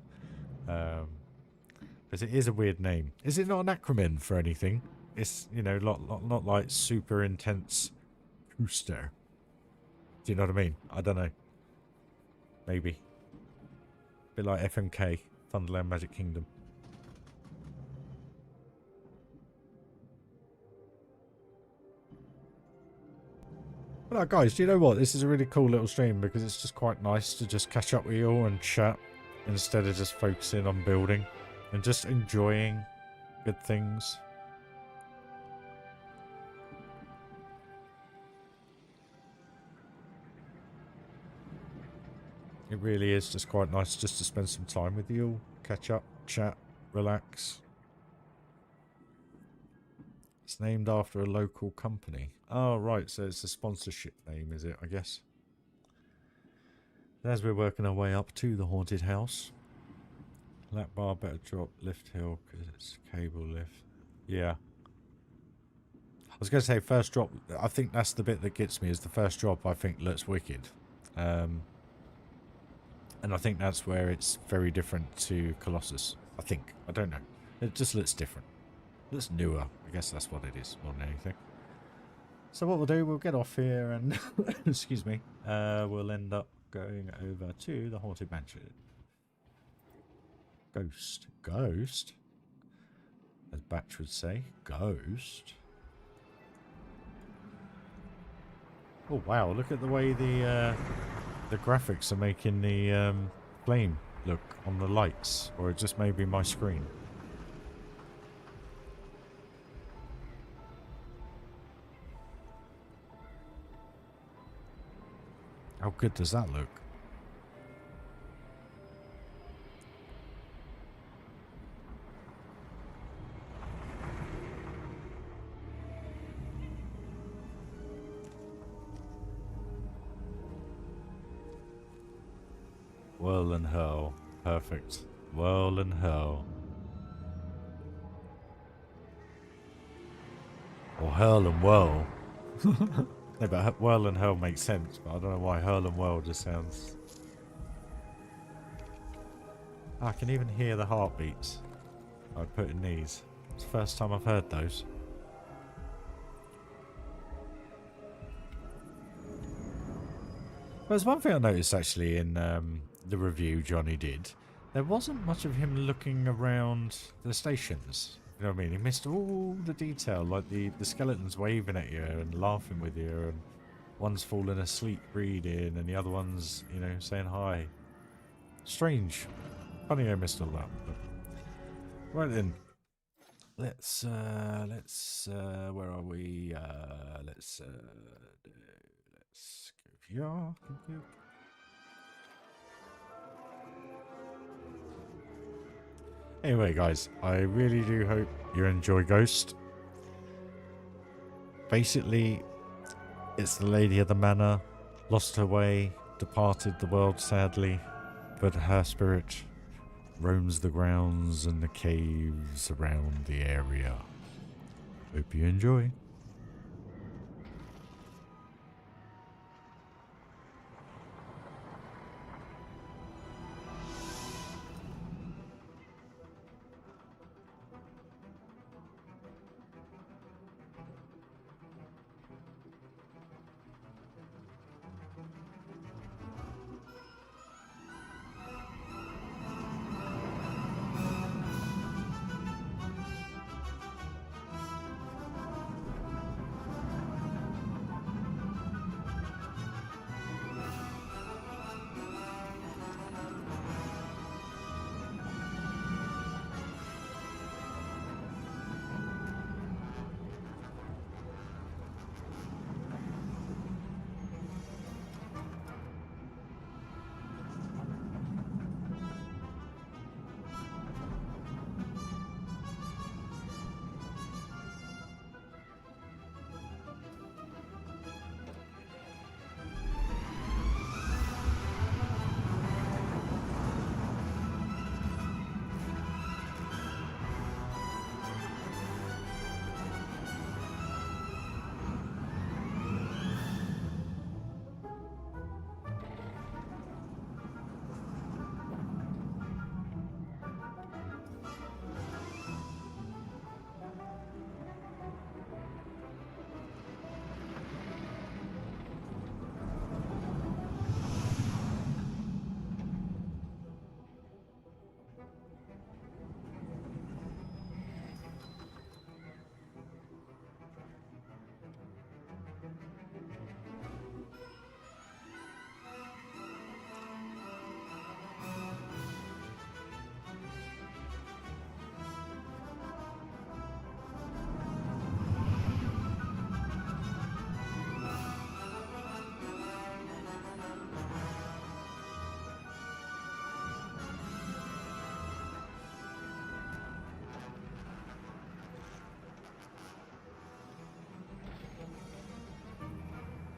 Speaker 1: But it is a weird name. Is it not an acronym for anything? It's, you know, not like super intense coaster. Do you know what I mean? I don't know. Maybe. Bit like FMK, Thunderland Magic Kingdom. But guys, do you know what? This is a really cool little stream because it's just quite nice to just catch up with you all and chat instead of just focusing on building and just enjoying good things. It really is just quite nice just to spend some time with you all, catch up, chat, relax. It's named after a local company. Oh, right, so it's a sponsorship name, is it, I guess? As we're working our way up to the haunted house. Lap bar, better drop, lift hill, because it's cable lift. Yeah. I was going to say first drop, I think that's the bit that gets me, is the first drop I think looks wicked. And I think that's where it's very different to Colossus. I think. I don't know. It just looks different. It looks newer. I guess that's what it is more than anything. So what we'll do, we'll get off here and, excuse me, we'll end up going over to the Haunted Mansion. Ghost. Ghost? As Batch would say, ghost. Oh wow, look at the way the graphics are making the flame look on the lights, or it just may be my screen. How good does that look? Whirl and hurl. Perfect. Whirl and hurl. Or hurl and whirl. No, but whirl and hurl makes sense, but I don't know why hurl and whirl just sounds... I can even hear the heartbeats I put in these. It's the first time I've heard those. Well, there's one thing I noticed actually in the review Johnny did. There wasn't much of him looking around the stations. You know what I mean? He missed all the detail, like the skeletons waving at you and laughing with you, and one's falling asleep reading, and the other one's, you know, saying hi. Strange. Funny I missed all that. But... Right then. Let's where are we? Let's go here. Anyway, guys, I really do hope you enjoy Ghost. Basically, it's the lady of the manor, lost her way, departed the world sadly, but her spirit roams the grounds and the caves around the area. Hope you enjoy.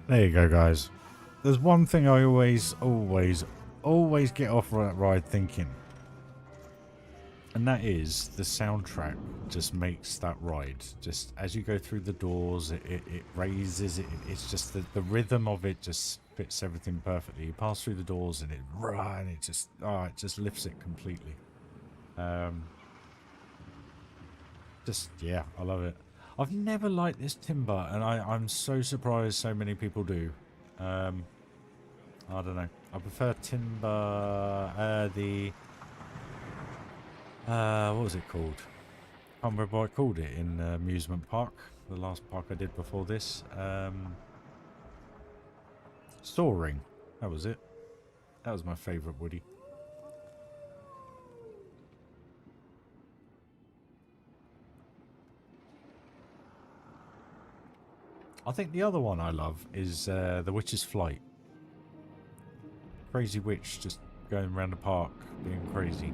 Speaker 1: There you go, guys. There's one thing I always get off that ride thinking. And that is the soundtrack just makes that ride. Just as you go through the doors, it raises, it's just the rhythm of it just fits everything perfectly. You pass through the doors and it just lifts it completely. Yeah, I love it. I've never liked this timber, and I'm so surprised so many people do. I don't know. I prefer timber, what was it called? I can't remember what I called it in amusement park. The last park I did before this. Soaring. That was it. That was my favourite woody. I think the other one I love is the Witch's Flight. Crazy witch just going around the park being crazy.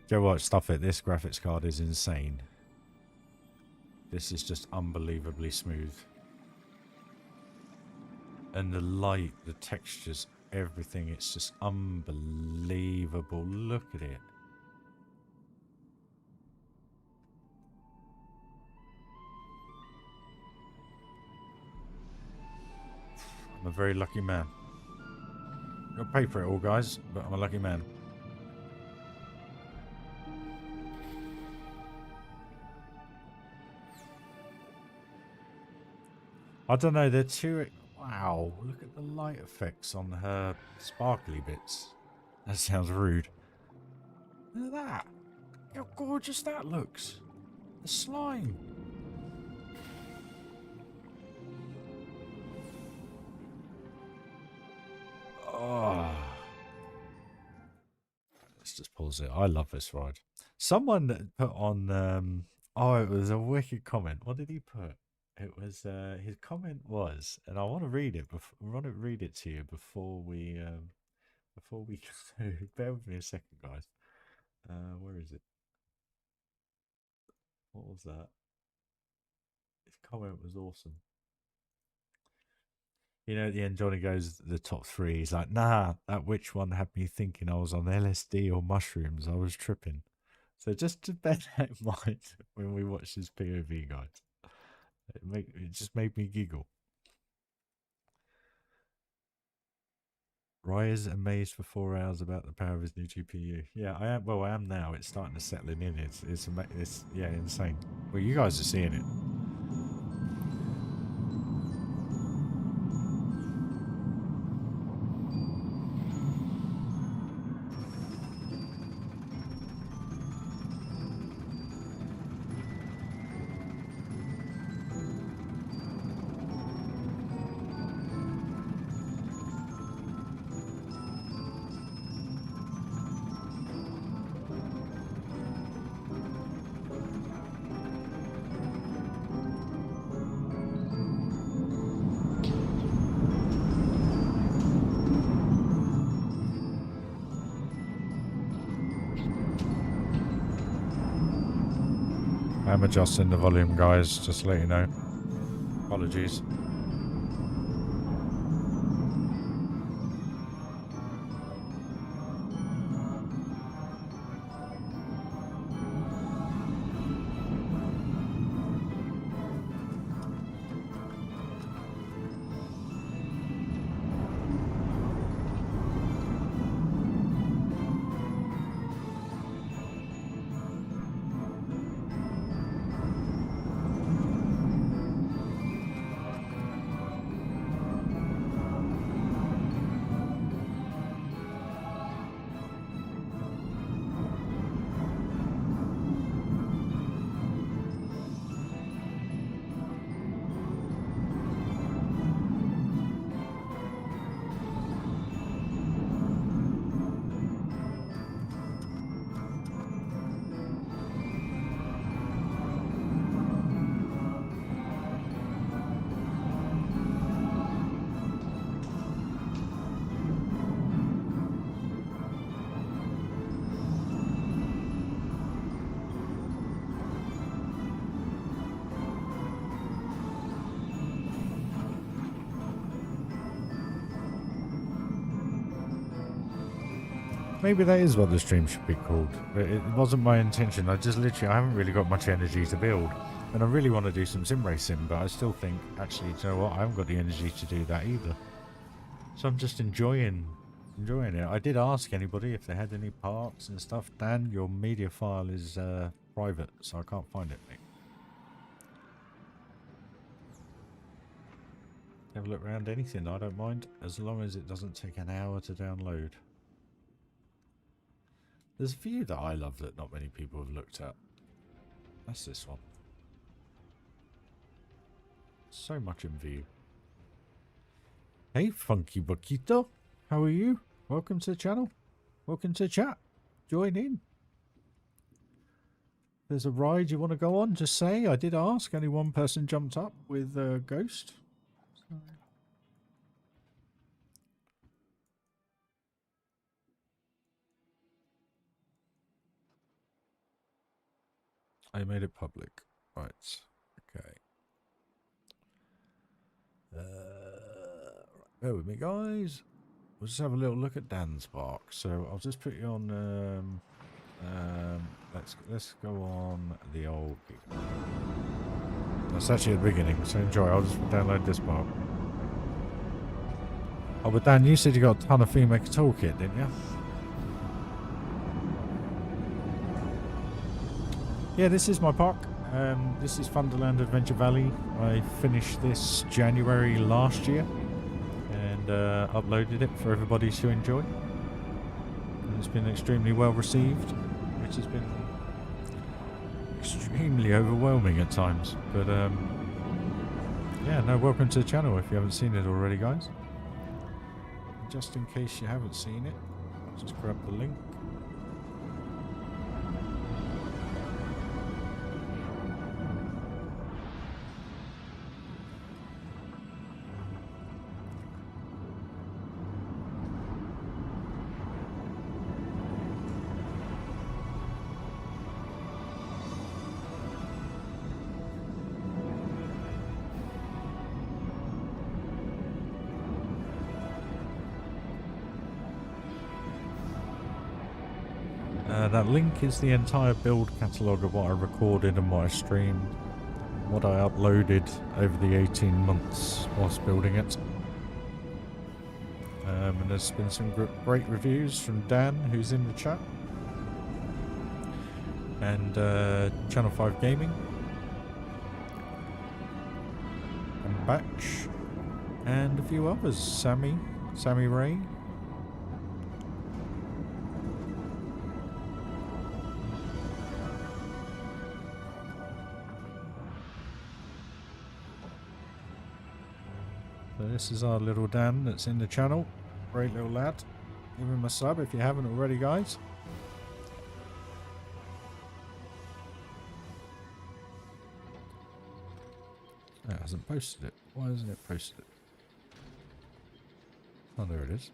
Speaker 1: Joe White, stuff it. This graphics card is insane. This is just unbelievably smooth. And the light, the textures, everything, it's just unbelievable. Look at it. I'm a very lucky man. I'll pay for it all, guys, but I'm a lucky man. I don't know, they're too... Wow, look at the light effects on her sparkly bits. That sounds rude. Look at that. How gorgeous that looks. The slime. Oh. Let's just pause it. I love this ride. Someone put on... oh, it was a wicked comment. What did he put? It was his comment was, and I want to read it. Read it to you before we bear with me a second, guys. Where is it? What was that? His comment was awesome. You know, at the end, Johnny goes the top three. He's like, "Nah, that witch one had me thinking I was on LSD or mushrooms. I was tripping." So just to bear that in mind when we watch this POV, guys. It just made me giggle. Rye is amazed for 4 hours about the power of his new GPU. Yeah, I am. Well, I am now. It's starting to settle in. It's yeah, insane. Well, you guys are seeing it. I'm adjusting the volume, guys, just to let you know. Apologies. Maybe that is what the stream should be called, but it wasn't my intention. I haven't really got much energy to build. And I really want to do some sim racing, but I still think, actually, do you know what? I haven't got the energy to do that either. So I'm just enjoying it. I did ask anybody if they had any parks and stuff. Dan, your media file is private, so I can't find it, mate. Have a look around anything, I don't mind, as long as it doesn't take an hour to download. There's a few that I love that not many people have looked at. That's this one. So much in view. Hey, Funky Boquito. How are you? Welcome to the channel. Welcome to chat. Join in. There's a ride you want to go on, just say. I did ask. Only one person jumped up with Ghost. So. I made it public. Right. Okay. Bear with me, guys. We'll just have a little look at Dan's park. So I'll just put you on. Let's go on the old. That's actually at the beginning. So enjoy. I'll just download this park. Oh, but Dan, you said you got a ton of FEMA toolkit, didn't you? Yeah, this is my park. This is Thunderland Adventure Valley. I finished this January last year and uploaded it for everybody to enjoy. And it's been extremely well received, which has been extremely overwhelming at times. But yeah, no, welcome to the channel if you haven't seen it already, guys. Just in case you haven't seen it, I'll just grab the link. That link is the entire build catalogue of what I recorded and what I streamed, what I uploaded over the 18 months whilst building it. And there's been some great reviews from Dan, who's in the chat, and Channel 5 Gaming, and Batch, and a few others, Sammy Ray. So this is our little Dan that's in the channel. Great little lad. Give him a sub if you haven't already, guys. It hasn't posted it. Why hasn't it posted it? Oh, there it is.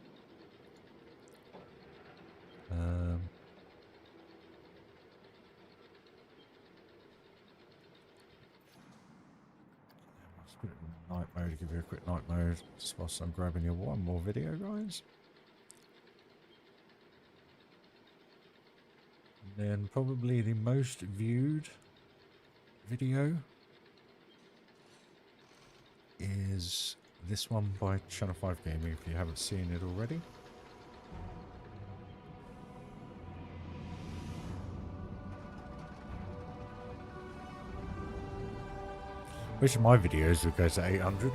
Speaker 1: Let's put it in night mode to give you a quick night mode just whilst I'm grabbing you one more video, guys. And then probably the most viewed video is this one by Channel 5 Gaming if you haven't seen it already. Which of my videos would go to 800?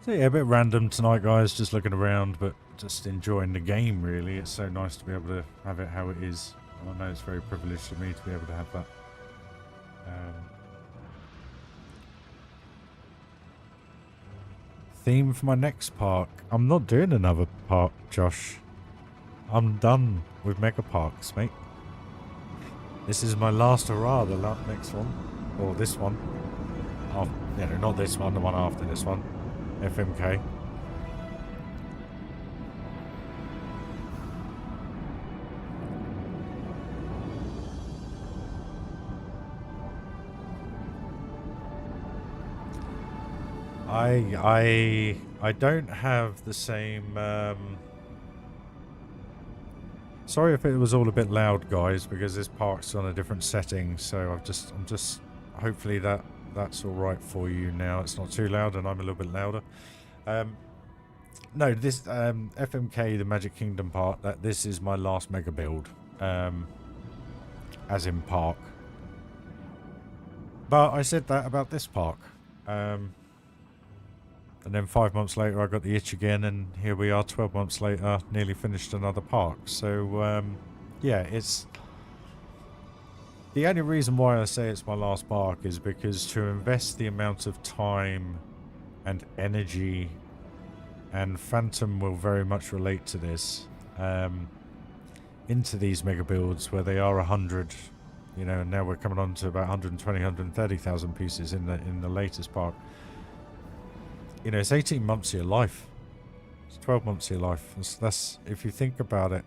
Speaker 1: So yeah, a bit random tonight, guys, just looking around, but just enjoying the game, really. It's so nice to be able to have it how it is. And I know it's very privileged for me to be able to have that. Theme for my next park. I'm not doing another park, Josh. I'm done with mega parks, mate. This is my last hurrah, the next one. Or this one. Oh, yeah, no, not this one, the one after this one. FMK. I don't have the same. Sorry if it was all a bit loud, guys, because this park's on a different setting. So I'm just. Hopefully that's all right for you now. It's not too loud, and I'm a little bit louder. No, this FMK, the Magic Kingdom part. This is my last mega build, as in park. But I said that about this park. And then 5 months later, I got the itch again, and here we are 12 months later, nearly finished another park. So, yeah, it's... The only reason why I say it's my last park is because to invest the amount of time and energy, and Phantom will very much relate to this, into these mega builds where they are 100, you know, and now we're coming on to about 120, 130,000 pieces in the latest park. You know, it's 18 months of your life. It's 12 months of your life. That's if you think about it,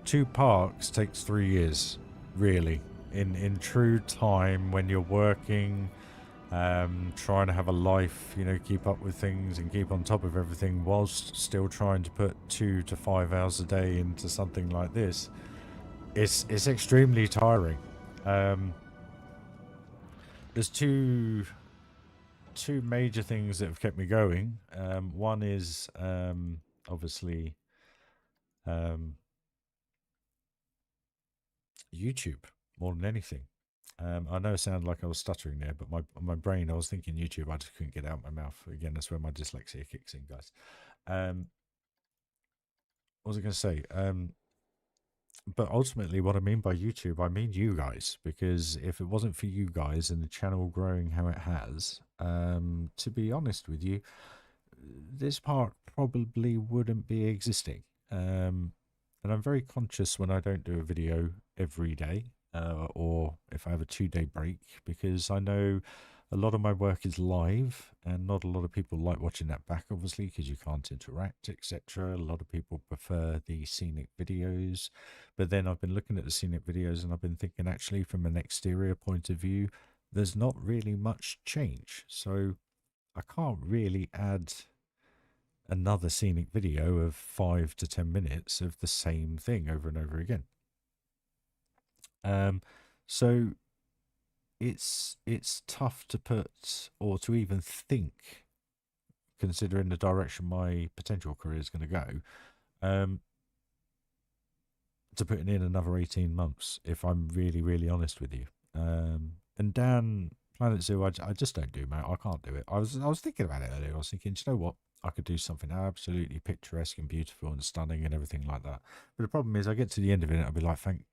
Speaker 1: 2 parks takes 3 years, really. In true time, when you're working, trying to have a life, you know, keep up with things and keep on top of everything, whilst still trying to put 2 to 5 hours a day into something like this, it's extremely tiring. There's two major things that have kept me going. One is obviously YouTube more than anything. I know it sounded like I was stuttering there, but my brain, I was thinking YouTube. I just couldn't get it out of my mouth. Again, that's where my dyslexia kicks in, guys. What was I going to say? But ultimately, what I mean by YouTube, I mean you guys, because if it wasn't for you guys and the channel growing how it has, to be honest with you, this park probably wouldn't be existing. And I'm very conscious when I don't do a video every day, or if I have a 2-day break, because I know a lot of my work is live, and not a lot of people like watching that back, obviously, because you can't interact, etc. A lot of people prefer the scenic videos, but then I've been looking at the scenic videos and I've been thinking, actually, from an exterior point of view, there's not really much change. So I can't really add another scenic video of 5 to 10 minutes of the same thing over and over again. So it's tough to put, or to even think, considering the direction my potential career is going to go, to putting in another 18 months, if I'm really honest with you. And Dan, Planet Zoo, I just don't do, mate. I can't do it. I was thinking about it earlier. I was thinking, do you know what? I could do something absolutely picturesque and beautiful and stunning and everything like that. But the problem is, I get to the end of it and I'll be like, thank,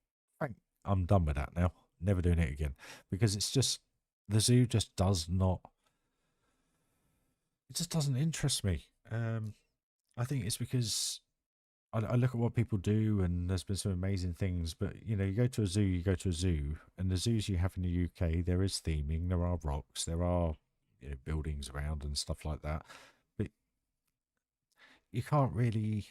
Speaker 1: I'm done with that now. Never doing it again. Because it's just, the zoo just does not, it just doesn't interest me. I think it's because I look at what people do, and there's been some amazing things. But you know, you go to a zoo, and the zoos you have in the UK, there is theming, there are rocks, there are, you know, buildings around and stuff like that. But you can't really.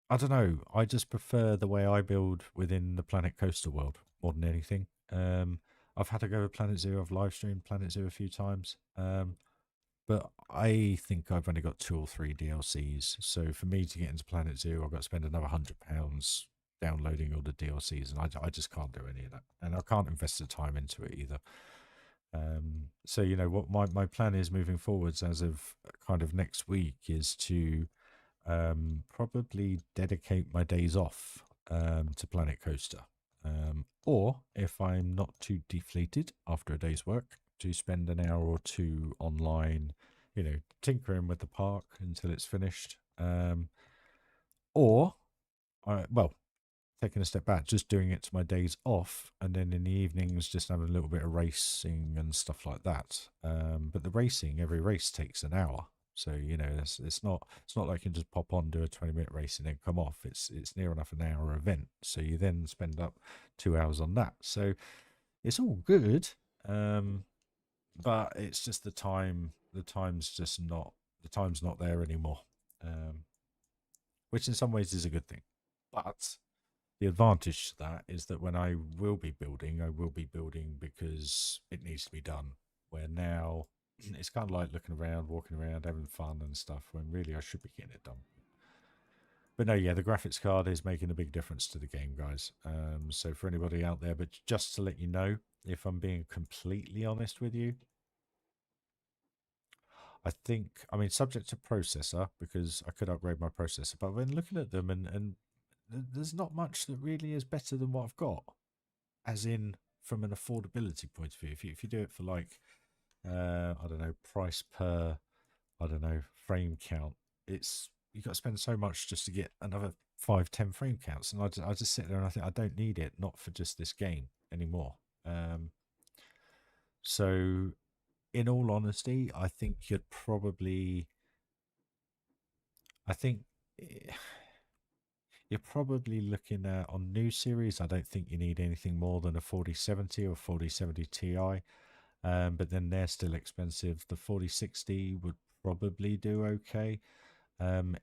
Speaker 1: I don't know. I just prefer the way I build within the Planet Coaster world more than anything. I've had to go to Planet Zoo. I've live streamed Planet Zoo a few times. But I think I've only got 2 or 3 DLCs. So for me to get into Planet Zoo, I've got to spend another £100 downloading all the DLCs, and I just can't do any of that. And I can't invest the time into it either. So, you know, what my plan is moving forwards as of kind of next week is to probably dedicate my days off to Planet Coaster. Or if I'm not too deflated after a day's work, to spend an hour or 2 online, you know, tinkering with the park until it's finished. Or, well, taking a step back, just doing it to my days off, and then in the evenings just having a little bit of racing and stuff like that. But the racing, every race takes an hour. So, you know, it's not like you can just pop on, do a 20-minute race and then come off. It's near enough an hour event. So you then spend up 2 hours on that. So it's all good. But it's just the time's just not, the time's not there anymore. Which in some ways is a good thing. But the advantage to that is that when I will be building because it needs to be done. Where now it's kind of like looking around, walking around, having fun and stuff, when really I should be getting it done. But no, yeah, the graphics card is making a big difference to the game, guys. So for anybody out there, but just to let you know, if I'm being completely honest with you, I think, I mean, subject to processor, because I could upgrade my processor, but when looking at them, and there's not much that really is better than what I've got, as in from an affordability point of view. If you do it for like, I don't know, price per, I don't know, frame count, it's, you got to spend so much just to get another 5, 10 frame counts. And I just sit there and I think I don't need it, not for just this game anymore. So in all honesty, I think you'd probably, I think eh, you're probably looking at, on new series, I don't think you need anything more than a 4070 or 4070 Ti. But then they're still expensive. The 4060 would probably do okay.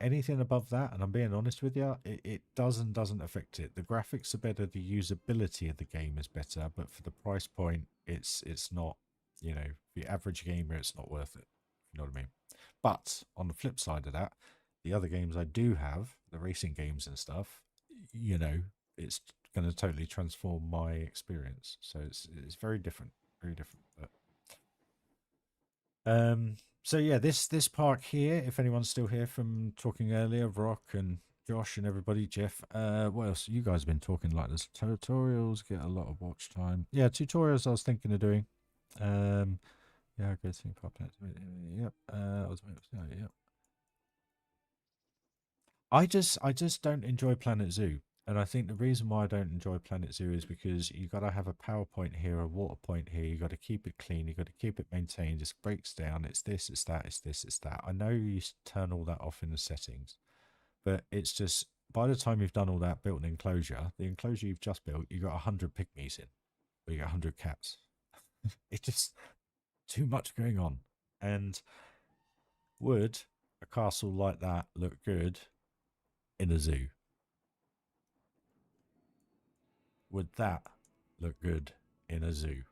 Speaker 1: Anything above that, and I'm being honest with you, it doesn't affect it. The graphics are better, the usability of the game is better, but for the price point, it's not, you know, the average gamer, it's not worth it. You know what I mean? But on the flip side of that, the other games I do have, the racing games and stuff, you know, it's going to totally transform my experience. So it's very different, very different. But so yeah, this park here, if anyone's still here from talking earlier, Rock and Josh and everybody, Jeff, what else? You guys have been talking like this. Tutorials get a lot of watch time. Yeah, tutorials I was thinking of doing. Yeah, good thing pop out. Yep. Yep. I just don't enjoy Planet Zoo. And I think the reason why I don't enjoy Planet Zoo is because you got to have a power point here, a water point here. You got to keep it clean. You got to keep it maintained. It breaks down. It's this, it's that, it's this, it's that. I know you turn all that off in the settings, but it's just by the time you've done all that, built an enclosure, the enclosure you've just built, you got 100 pygmies in, or you got 100 cats. It's just too much going on. And would a castle like that look good in a zoo? Would that look good in a zoo?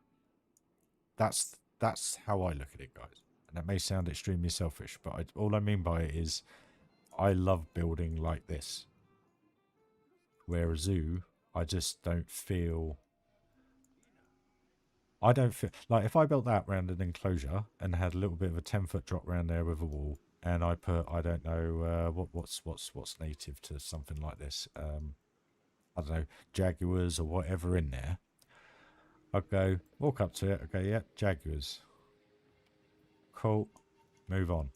Speaker 1: That's how I look at it, guys. And that may sound extremely selfish, but all I mean by it is I love building like this. Where a zoo, I just don't feel. I don't feel like if I built that around an enclosure and had a little bit of a 10-foot drop around there with a wall, and I put, I don't know, what's native to something like this. I don't know, jaguars or whatever in there. I'd go walk up to it. Okay, yeah, jaguars. Cool. Move on.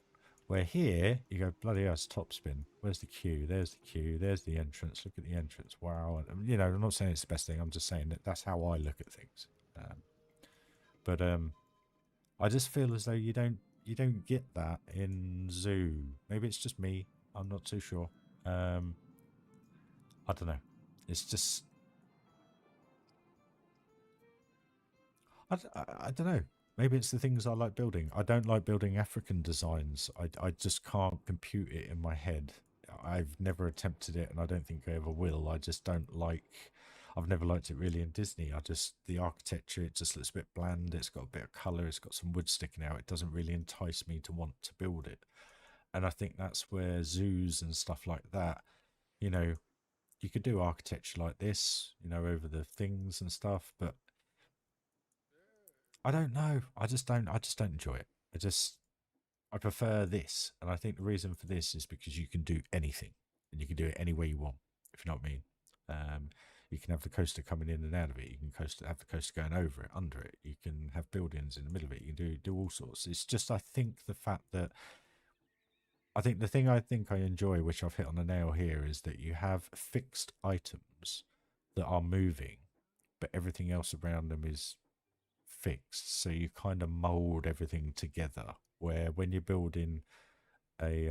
Speaker 1: Where here, you go, bloody hell, it's top spin. Where's the queue? There's the queue. There's the entrance. Look at the entrance. Wow. And, you know, I'm not saying it's the best thing. I'm just saying that that's how I look at things. But I just feel as though you don't get that in zoo. Maybe it's just me. I'm not too sure. I don't know. It's just I don't know. Maybe it's the things I like building. I don't like building African designs. I just can't compute it in my head. I've never attempted it, and I don't think I ever will. I just don't like. I've never liked it really in Disney. I just the architecture. It just looks a bit bland. It's got a bit of color. It's got some wood sticking out. It doesn't really entice me to want to build it. And I think that's where zoos and stuff like that. You know, you could do architecture like this. You know, over the things and stuff, but I don't know. I just don't enjoy it. I prefer this. And I think the reason for this is because you can do anything and you can do it any way you want, if you know what I mean. You can have the coaster coming in and out of it. You can have the coaster going over it, under it. You can have buildings in the middle of it. You can do all sorts. It's just, I think the fact that, I think the thing I think I enjoy, which I've hit on the nail here, is that you have fixed items that are moving, but everything else around them is fixed, so you kind of mold everything together. Where when you're building a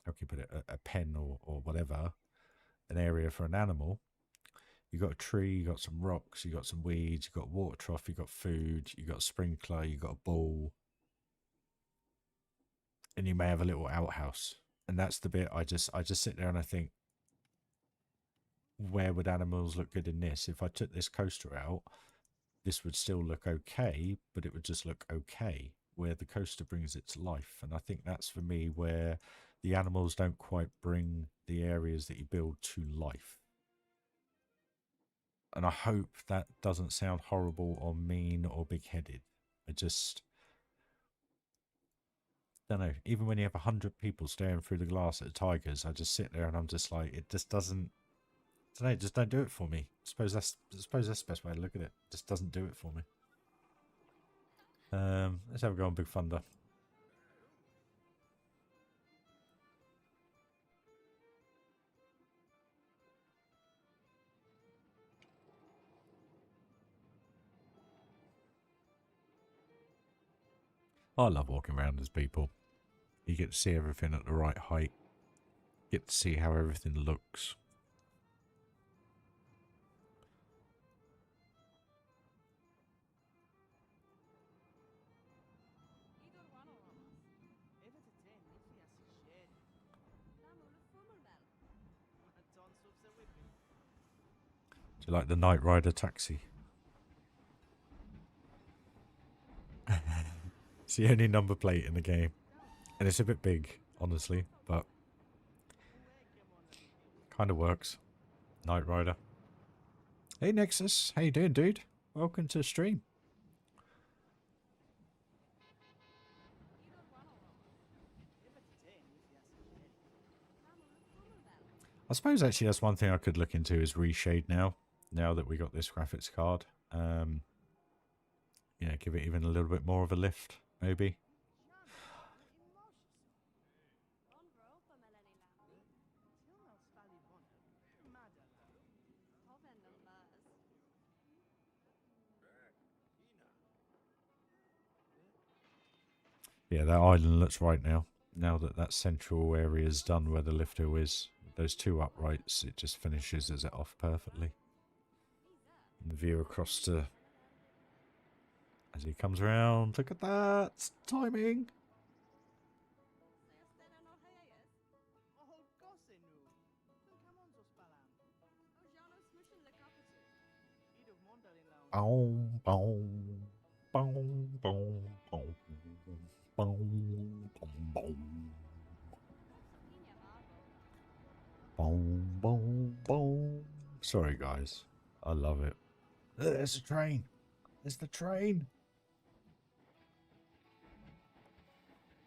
Speaker 1: how can you put it, a pen or whatever, an area for an animal, you got a tree, you got some rocks, you got some weeds, you got a water trough, you got food, you got a sprinkler, you got a ball, and you may have a little outhouse. And that's the bit I just sit there and I think, where would animals look good in this? If I took this coaster out, this would still look okay, but it would just look okay. where the coaster brings its life. And I think that's for me where the animals don't quite bring the areas that you build to life. And I hope that doesn't sound horrible or mean or big-headed. I just don't know. Even when you have 100 people staring through the glass at the tigers, I just sit there and I'm just like, it just doesn't. I don't know, just don't do it for me. I suppose that's the best way to look at it. It just doesn't do it for me. Let's have a go on Big Thunder. I love walking around as people. You get to see everything at the right height. Get to see how everything looks. Do you like the Night Rider taxi? It's the only number plate in the game. And it's a bit big, honestly, but kind of works. Night Rider. Hey Nexus, how you doing, dude? Welcome to the stream. I suppose actually that's one thing I could look into is reshade now that we got this graphics card. Yeah, give it even a little bit more of a lift, maybe. Yeah, that island looks right now. Now that that central area is done where the lift hill is, those two uprights, it just finishes it off perfectly. And the view across to... As he comes around, look at that! Timing! Boom, boom, boom, boom, boom, boom, boom. Boom, boom, boom. Sorry, guys. I love it. There's a train. There's the train.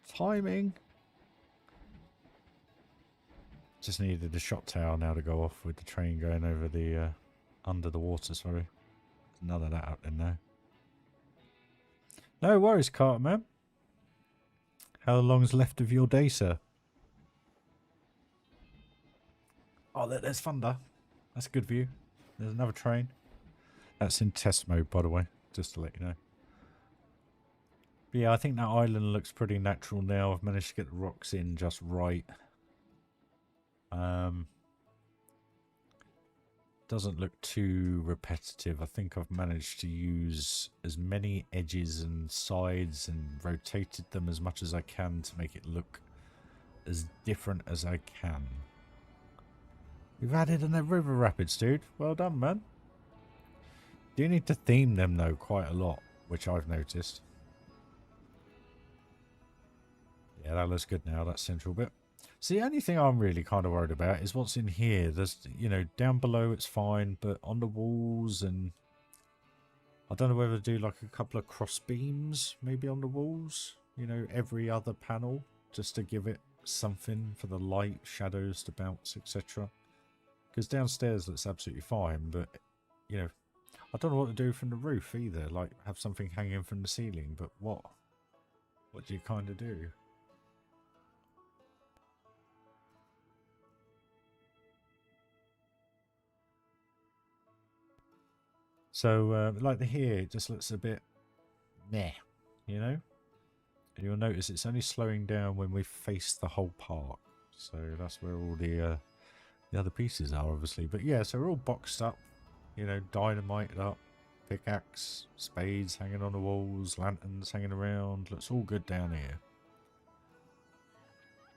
Speaker 1: Timing. Just needed a shot tower now to go off with the train going over the under the water. Sorry, none of that happening now. No worries, Carter man. How long's left of your day, sir? Oh, there's thunder. That's a good view. There's another train. That's in test mode, by the way, just to let you know. But yeah, I think that island looks pretty natural now. I've managed to get the rocks in just right. Doesn't look too repetitive. I think I've managed to use as many edges and sides and rotated them as much as I can to make it look as different as I can. We've added a river rapids, dude. Well done, man. Do need to theme them though quite a lot, which I've noticed. Yeah, that looks good now, that central bit. So the only thing I'm really kind of worried about is what's in here. There's, you know, down below it's fine, but on the walls, and I don't know whether to do like a couple of cross beams maybe on the walls, you know, every other panel, just to give it something for the light, shadows to bounce, etc. Because downstairs looks absolutely fine, but, you know, I don't know what to do from the roof either, like have something hanging from the ceiling, but what do you kind of do? So, like the here, it just looks a bit meh, you know? And you'll notice it's only slowing down when we face the whole park. So that's where all the other pieces are, obviously. But yeah, so we're all boxed up, you know, dynamited up, pickaxe, spades hanging on the walls, lanterns hanging around. Looks all good down here.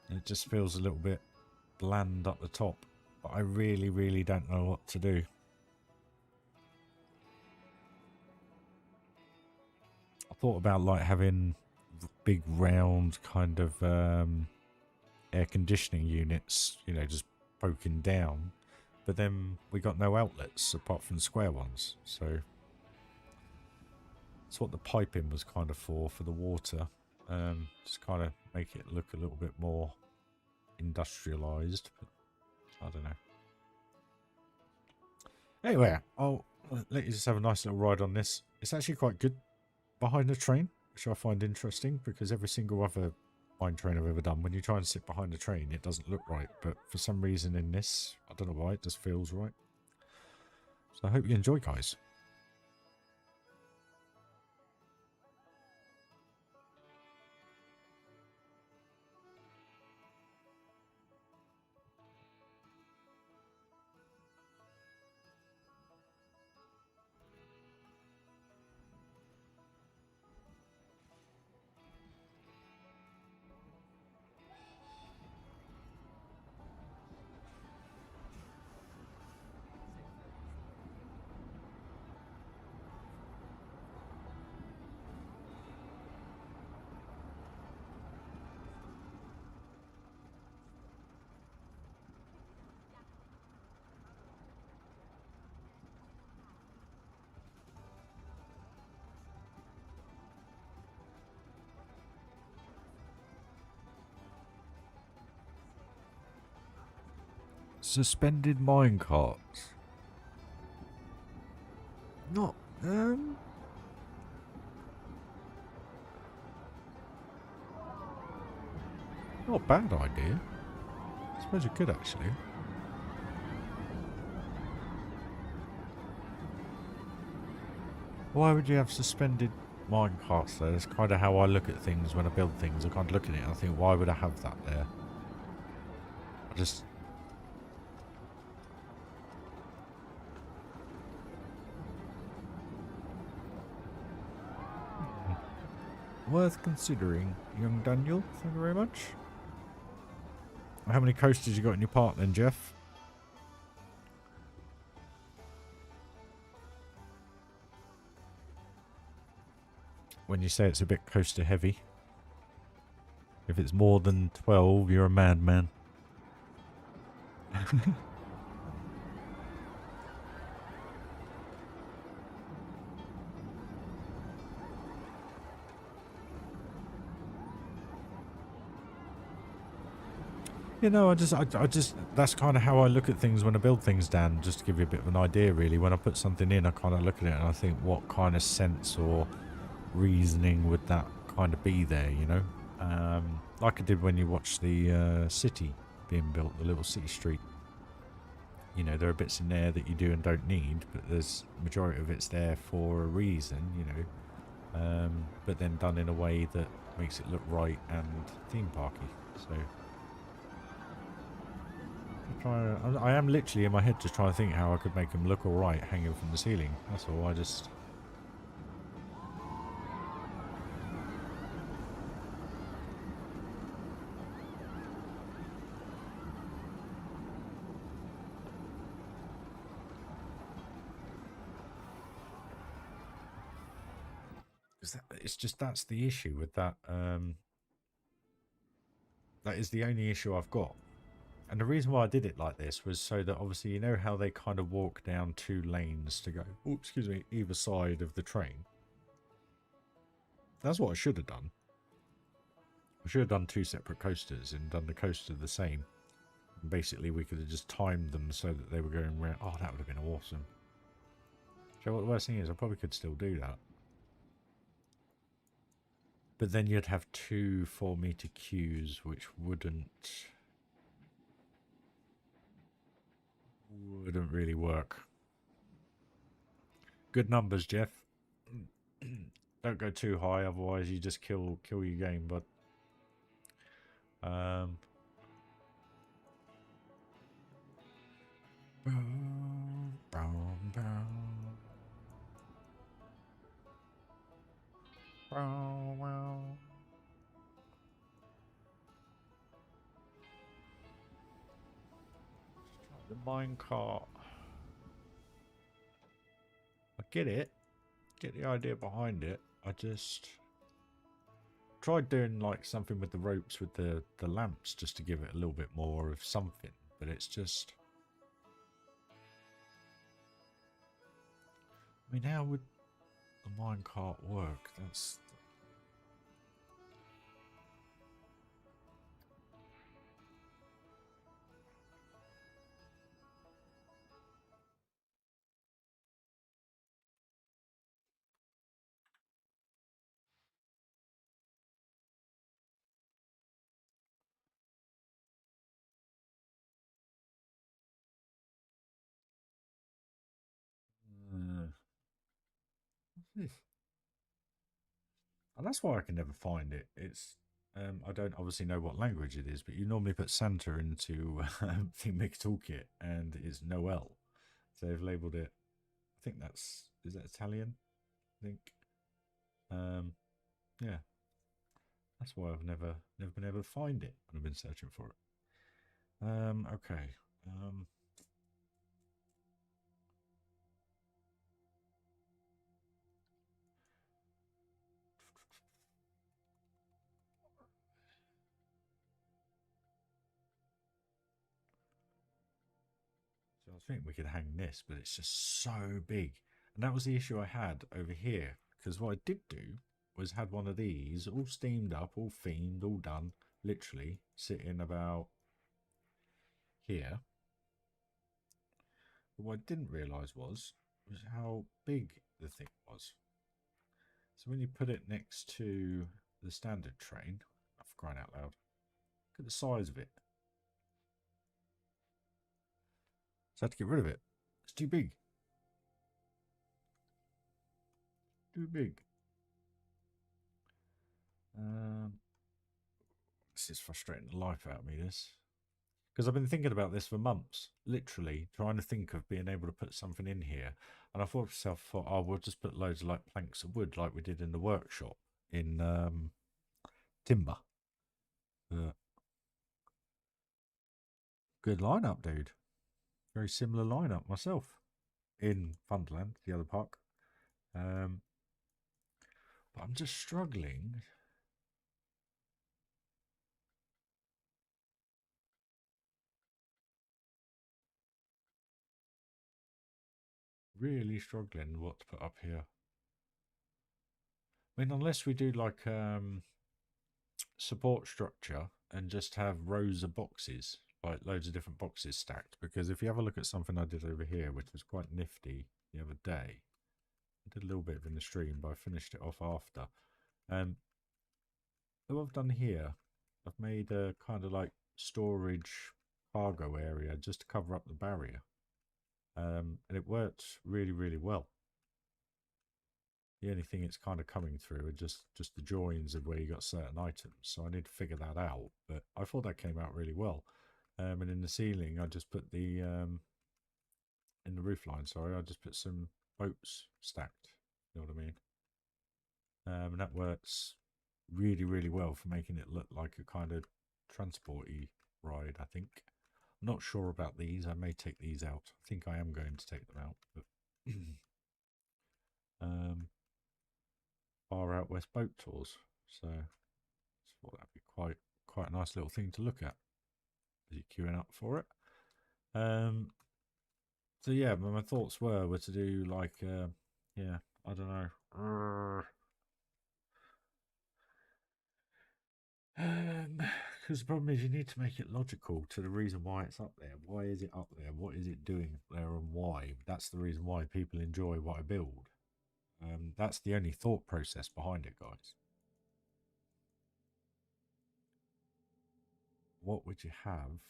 Speaker 1: And it just feels a little bit bland up the top. But I really, really don't know what to do. I thought about like having big round kind of air conditioning units, you know, just broken down. But then we got no outlets apart from square ones. So that's what the piping was kind of for the water. Just kind of make it look a little bit more industrialized. But I don't know. Anyway, I'll let you just have a nice little ride on this. It's actually quite good behind a train, which I find interesting because every single other mine train I've ever done, when you try and sit behind a train, it doesn't look right. But for some reason in this, I don't know why, it just feels right. So I hope you enjoy, guys. Suspended mine carts. Not, not a bad idea. I suppose you could actually. Why would you have suspended mine carts there? That's kind of how I look at things when I build things. I kind of look at it and I think, why would I have that there? I just... Worth considering, young Daniel. Thank you very much. How many coasters you got in your park then, Jeff? When you say it's a bit coaster heavy. If it's more than 12, you're a madman. You know, I just, that's kind of how I look at things when I build things, Dan, just to give you a bit of an idea, really. When I put something in, I kind of look at it and I think, what kind of sense or reasoning would that kind of be there, you know? Like I did when you watch the city being built, the little city street. You know, there are bits in there that you do and don't need, but there's majority of it's there for a reason, you know. But then done in a way that makes it look right and theme parky, so... I am literally in my head just trying to think how I could make them look alright hanging from the ceiling. That's all. I just... It's just that's the issue with that. That is the only issue I've got. And the reason why I did it like this was so that obviously you know how they kind of walk down 2 lanes to go, oh, excuse me, either side of the train. That's what I should have done. I should have done 2 separate coasters and done the coaster the same. And basically we could have just timed them so that they were going around. Oh, that would have been awesome. So what the worst thing is, I probably could still do that. But then you'd have 2 4-meter queues, which wouldn't really work. Good numbers, Jeff. Don't go too high, otherwise you just kill your game, bud. The minecart. I get it. Get the idea behind it. I just tried doing like something with the ropes with the lamps just to give it a little bit more of something, but it's just. I mean, how would the minecart work? That's. What's this? And that's why I can never find it. It's I don't obviously know what language it is, but you normally put Santa into Make Toolkit, and it's Noel. So they've labelled it. I think is that Italian? I think. Yeah, that's why I've never been able to find it when I've been searching for it. Okay. So I was thinking we could hang this, but it's just so big. And that was the issue I had over here. Because what I did do was had one of these all steamed up, all themed, all done, literally sitting about here. But what I didn't realise was how big the thing was. So when you put it next to the standard train, for crying out loud, look at the size of it. So I had to get rid of it. It's too big. Too big. This is frustrating the life out of me, this. Because I've been thinking about this for months, literally trying to think of being able to put something in here. And I thought to myself, oh, we'll just put loads of like planks of wood like we did in the workshop in timber. Good lineup, dude. Very similar lineup myself in Funderland, the other park. But I'm just struggling. Really struggling what to put up here. I mean, unless we do like support structure and just have rows of boxes, like loads of different boxes stacked. Because if you have a look at something I did over here, which was quite nifty the other day, I did a little bit of in the stream, but I finished it off after. What I've done here, I've made a kind of like storage cargo area just to cover up the barrier. And it worked really, really well. The only thing it's kind of coming through are just the joins of where you got certain items. So I need to figure that out. But I thought that came out really well. And in the ceiling, I just put the in the roof line. Sorry, I just put some boats stacked. You know what I mean? And that works really, really well for making it look like a kind of transporty ride. I think. I'm not sure about these. I may take these out. I think I am going to take them out. But Far Out West boat tours. So that'd be quite a nice little thing to look at as you're queuing up for it. So yeah, my thoughts were to do like yeah, I don't know. Because the problem is you need to make it logical to the reason why it's up there. Why is it up there? What is it doing up there and why? That's the reason why people enjoy what I build. That's the only thought process behind it, guys. What would you have?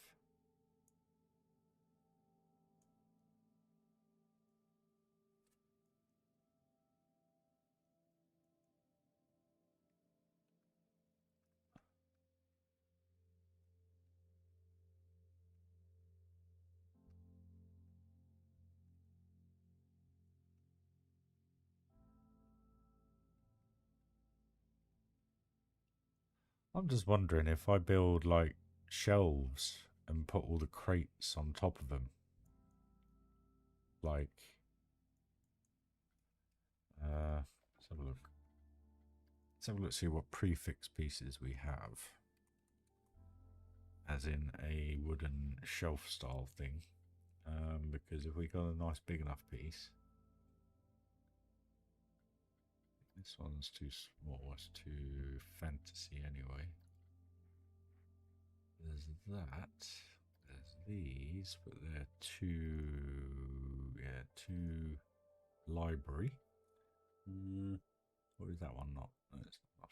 Speaker 1: I'm just wondering if I build like shelves and put all the crates on top of them. Like, let's have a look. Let's have a look, see what prefix pieces we have. As in a wooden shelf style thing. Because if we got a nice big enough piece. This one's too small, it's too fantasy anyway. There's that. There's these, but they're too, yeah, too library. Or is that one not? No, it's not enough.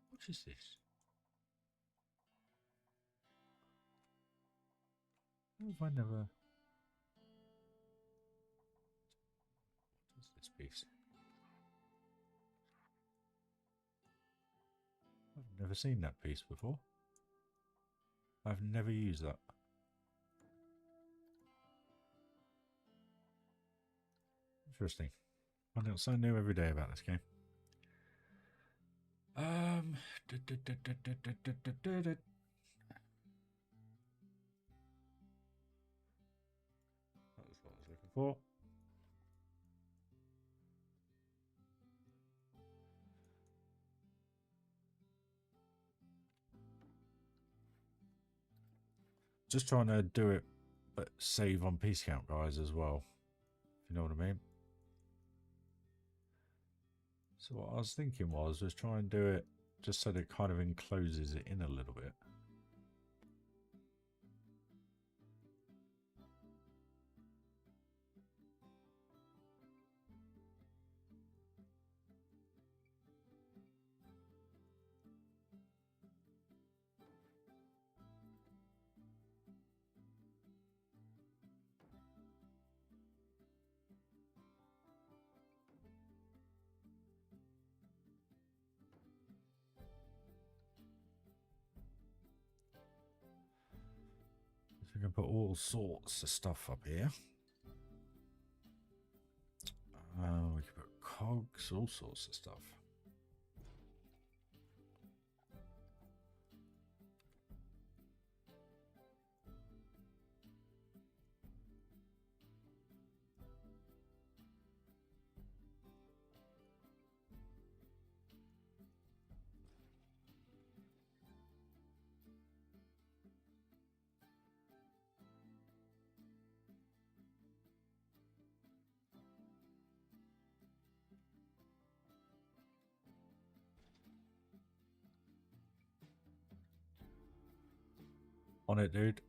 Speaker 1: What is this? How have I never? What is this piece? I've never seen that piece before. I've never used that. Interesting. Finding out something new every day about this game. That's what I was looking for. Just trying to do it, but save on piece count, guys, as well. If you know what I mean. So what I was thinking was try and do it just so that it kind of encloses it in a little bit. We can put all sorts of stuff up here. We can put cogs, all sorts of stuff. On it, dude.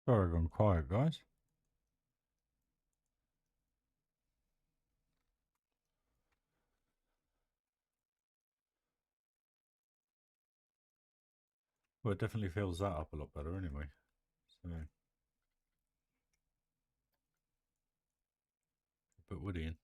Speaker 1: Sorry, I've gone quiet, guys. Well, it definitely fills that up a lot better anyway. So, put Woody in.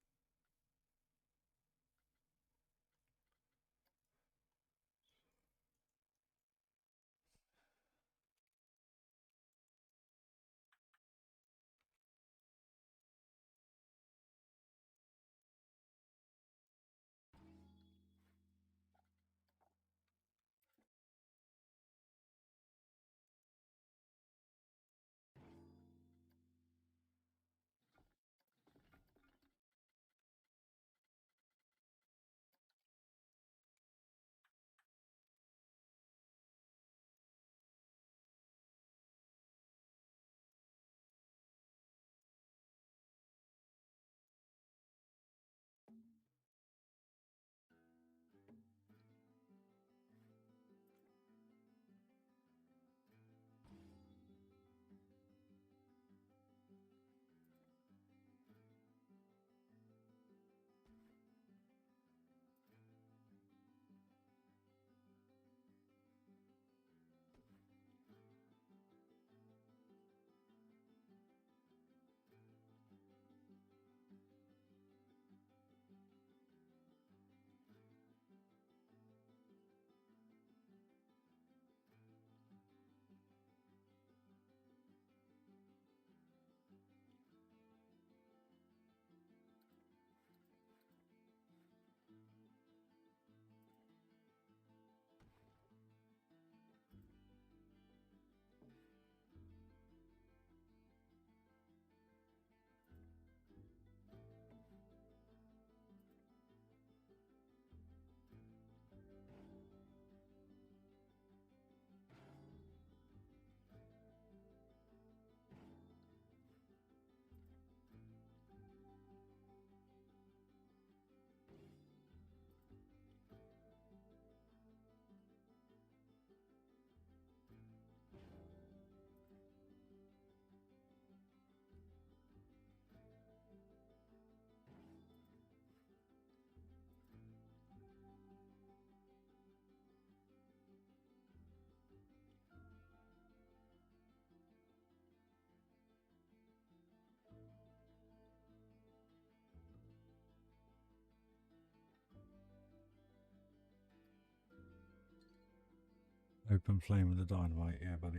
Speaker 1: Open flame with the dynamite, yeah, buddy.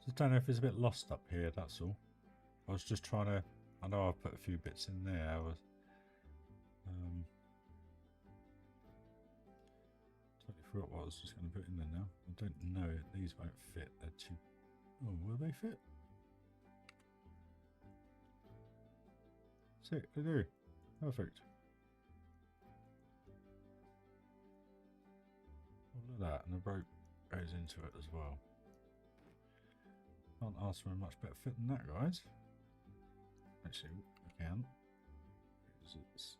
Speaker 1: Just don't know if it's a bit lost up here, that's all. I was just trying to... I know I've put a few bits in there. I was... totally forgot what I was just going to put in there now. I don't know. These won't fit. They're too... Oh, will they fit? Sick, they do. Perfect. Oh, look at that. And the rope goes into it as well. Can't ask for a much better fit than that, guys. Actually, we can. It's...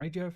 Speaker 1: Hey, Jeff.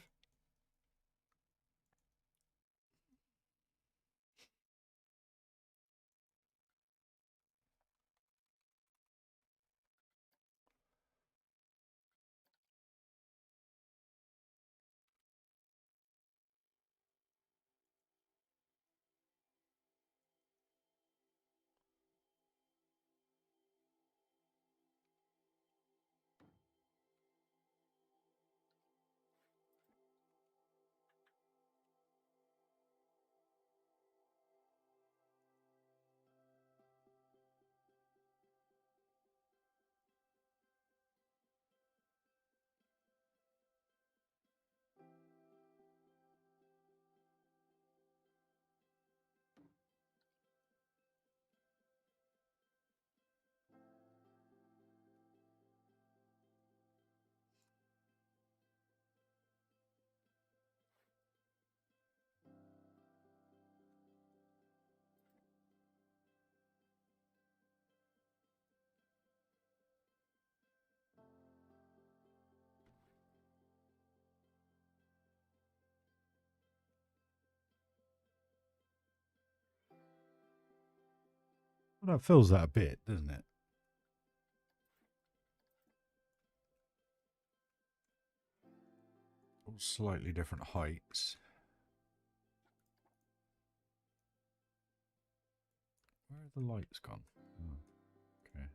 Speaker 1: Well, that fills that a bit, doesn't it? All slightly different heights. Where have the lights gone? Oh, okay.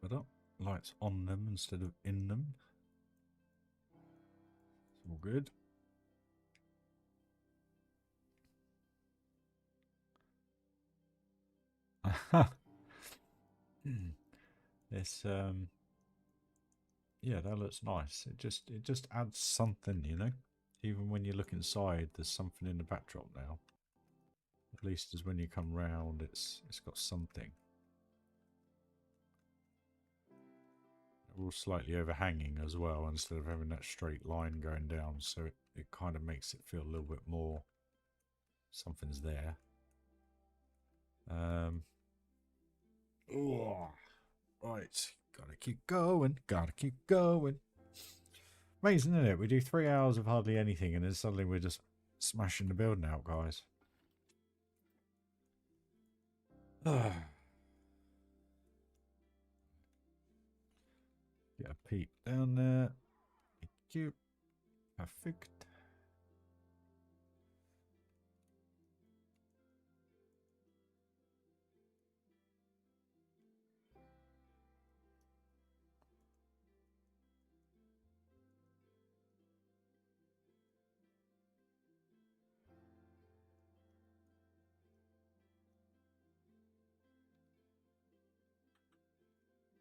Speaker 1: But up, lights on them instead of in them. It's all good. This yeah, that looks nice. It just adds something, you know. Even when you look inside, there's something in the backdrop now. At least as when you come round, it's got something. They're all slightly overhanging as well, instead of having that straight line going down. So it kind of makes it feel a little bit more something's there. Oh, right. Gotta keep going. Gotta keep going. Amazing, isn't it? We do 3 hours of hardly anything, and then suddenly we're just smashing the building out, guys. Get a peep down there. Thank you. Perfect.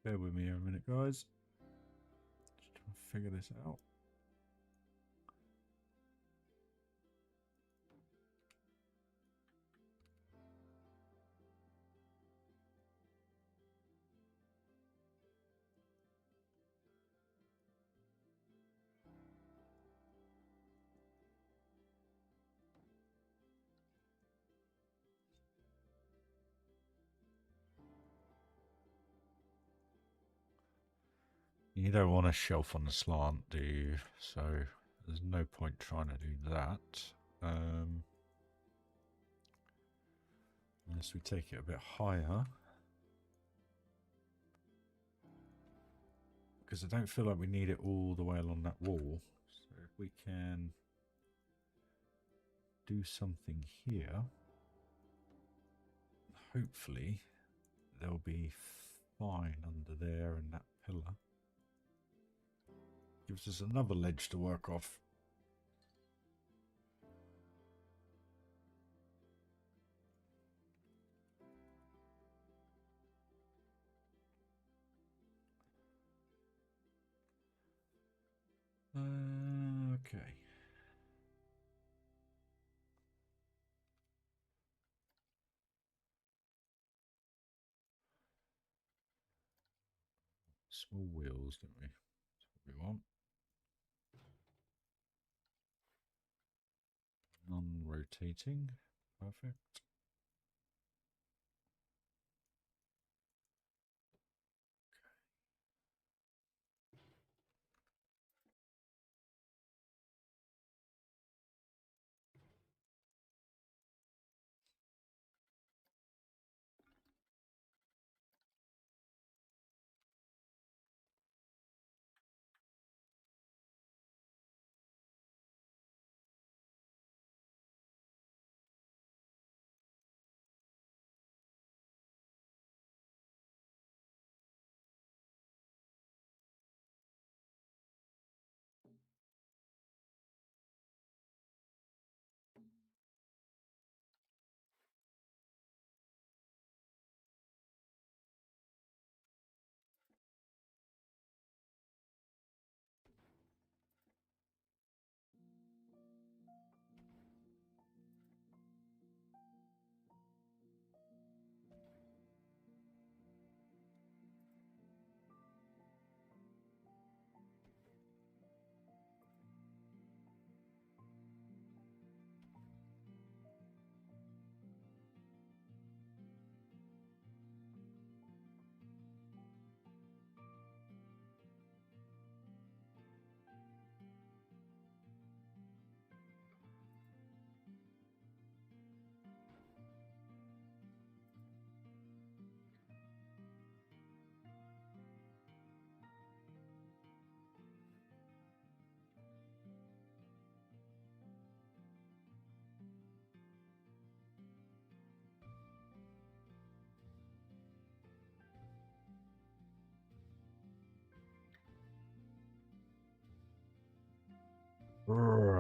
Speaker 1: Bear with me a minute, guys. Just trying to figure this out. You don't want a shelf on the slant, do you? So there's no point trying to do that. Unless we take it a bit higher. Because I don't feel like we need it all the way along that wall. So if we can do something here, hopefully they'll be fine under there and that pillar. Gives us another ledge to work off. small wheels, don't we? That's what we want. Non-rotating. Perfect.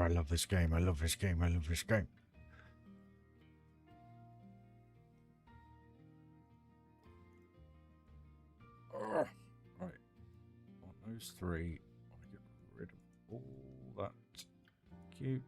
Speaker 1: I love this game. I love this game. I love this game. Right. On those three, I get rid of all that. Cute.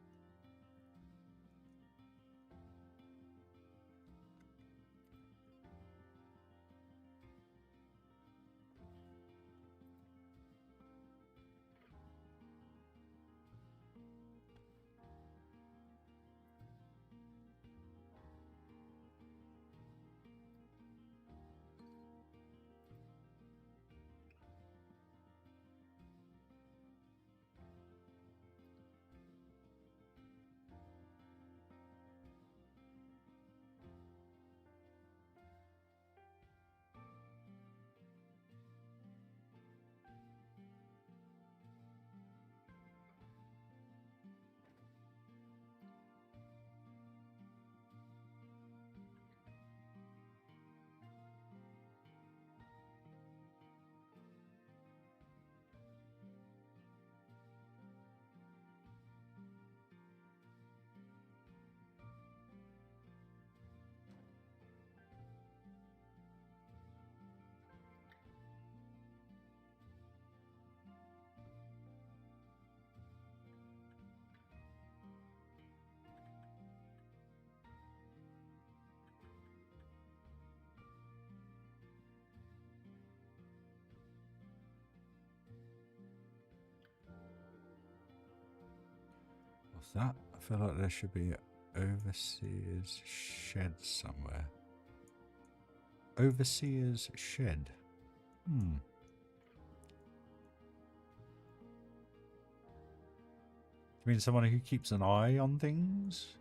Speaker 1: What's that? I feel like there should be an overseer's shed somewhere. Overseer's shed. You mean someone who keeps an eye on things?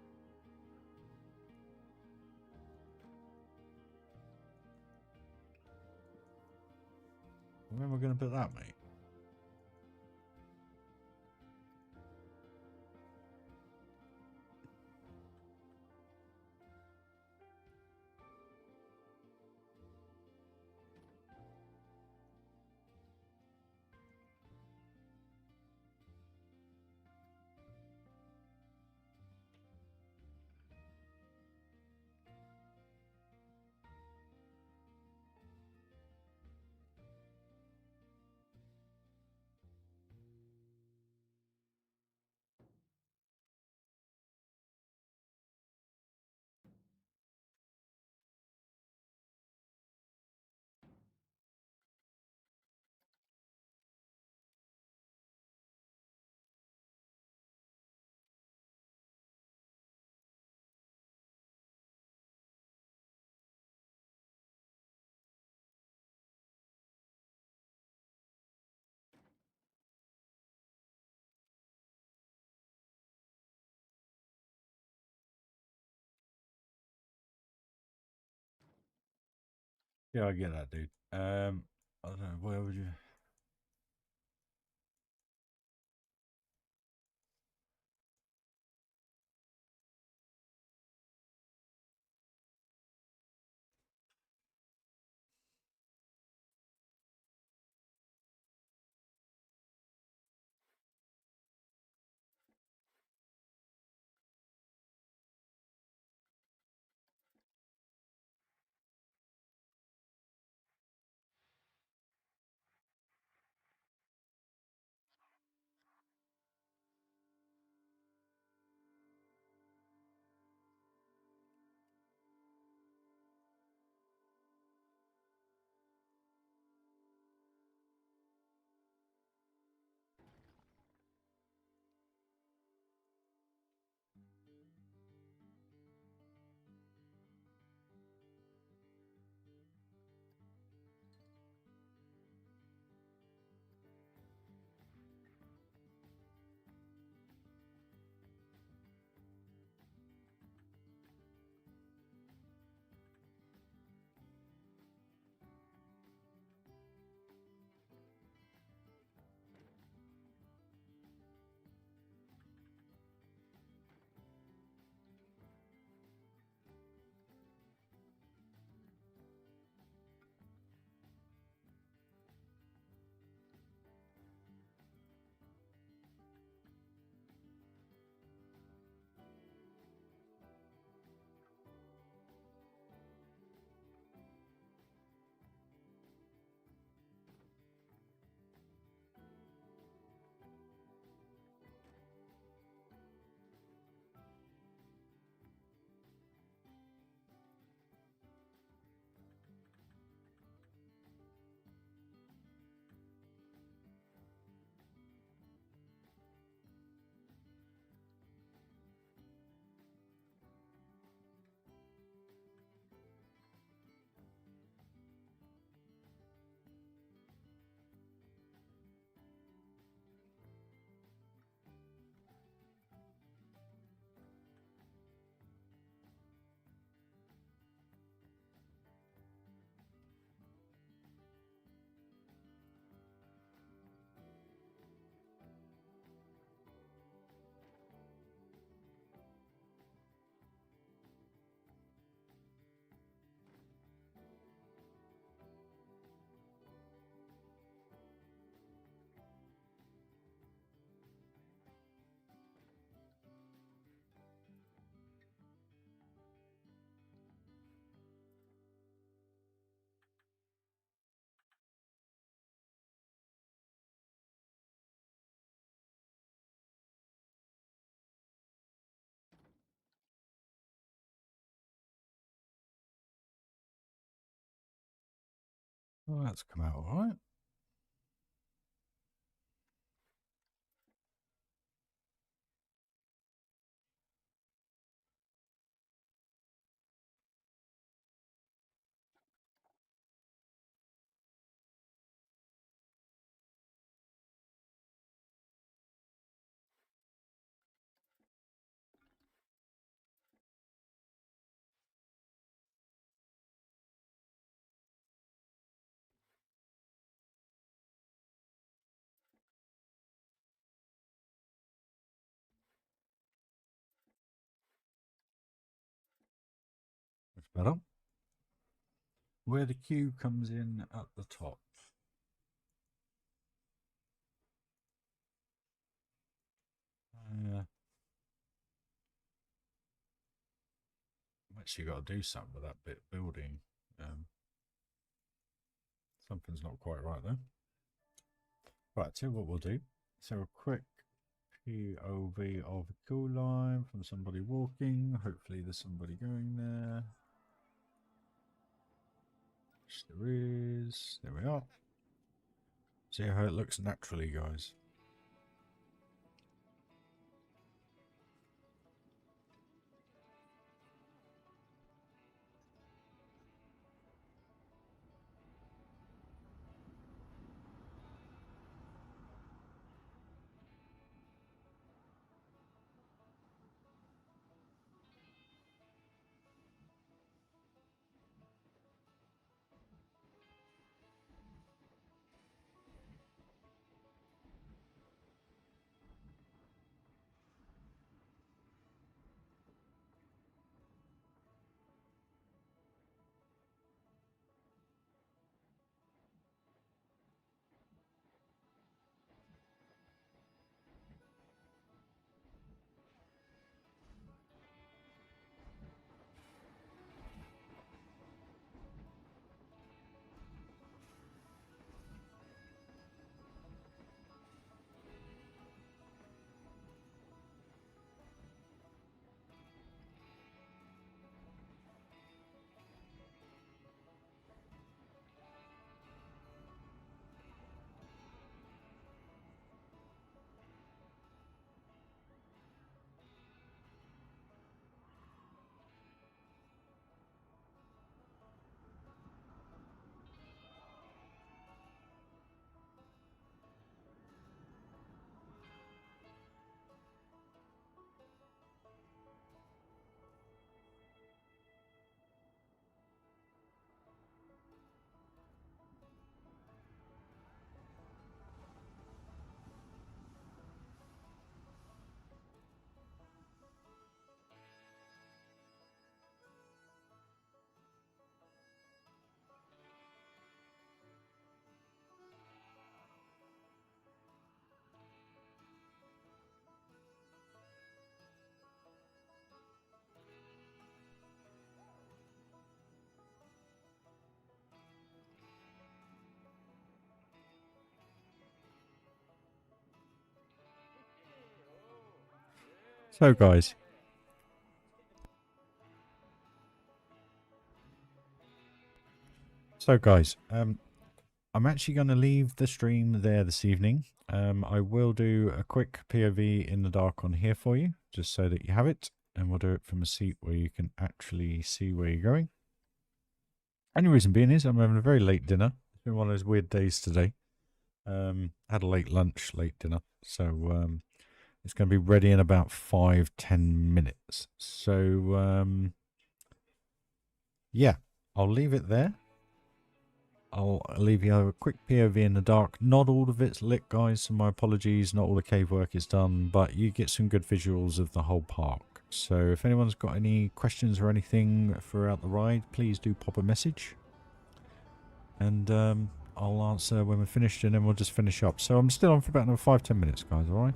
Speaker 1: Where am I going to put that, mate? Yeah, I get that, dude. I don't know, where would you... Well, that's come out all right. That's better. Where the Q comes in at the top. Actually got to do something with that bit building. Something's not quite right there. Right, so what we'll do. So a quick POV of a cool line from somebody walking. Hopefully there's somebody going there. Yes, there is. There we are. See how it looks naturally, guys. So guys, I'm actually going to leave the stream there this evening. I will do a quick POV in the dark on here for you, just so that you have it, and we'll do it from a seat where you can actually see where you're going. Only reason being is I'm having a very late dinner. It's been one of those weird days today. Had a late lunch, late dinner, so it's going to be ready in about 5-10 minutes. So yeah, I'll leave it there. I'll leave you a quick POV in the dark. Not all of it's lit, guys, so my apologies. Not all the cave work is done, but you get some good visuals of the whole park. So if anyone's got any questions or anything throughout the ride, please do pop a message. And I'll answer when we're finished, and then we'll just finish up. So I'm still on for about another 5-10 minutes, guys, alright?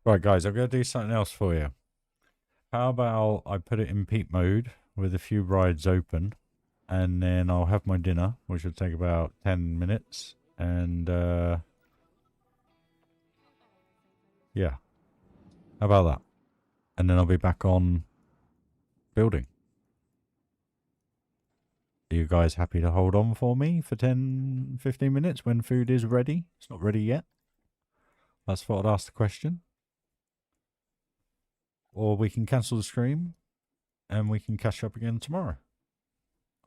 Speaker 1: Right, guys, I'm going to do something else for you. How about I put it in peak mode with a few rides open, and then I'll have my dinner, which will take about 10 minutes, and yeah, how about that? And then I'll be back on building. Are you guys happy to hold on for me for 10-15 minutes when food is ready? It's not ready yet. That's what I'd ask the question. Or we can cancel the stream and we can catch up again tomorrow.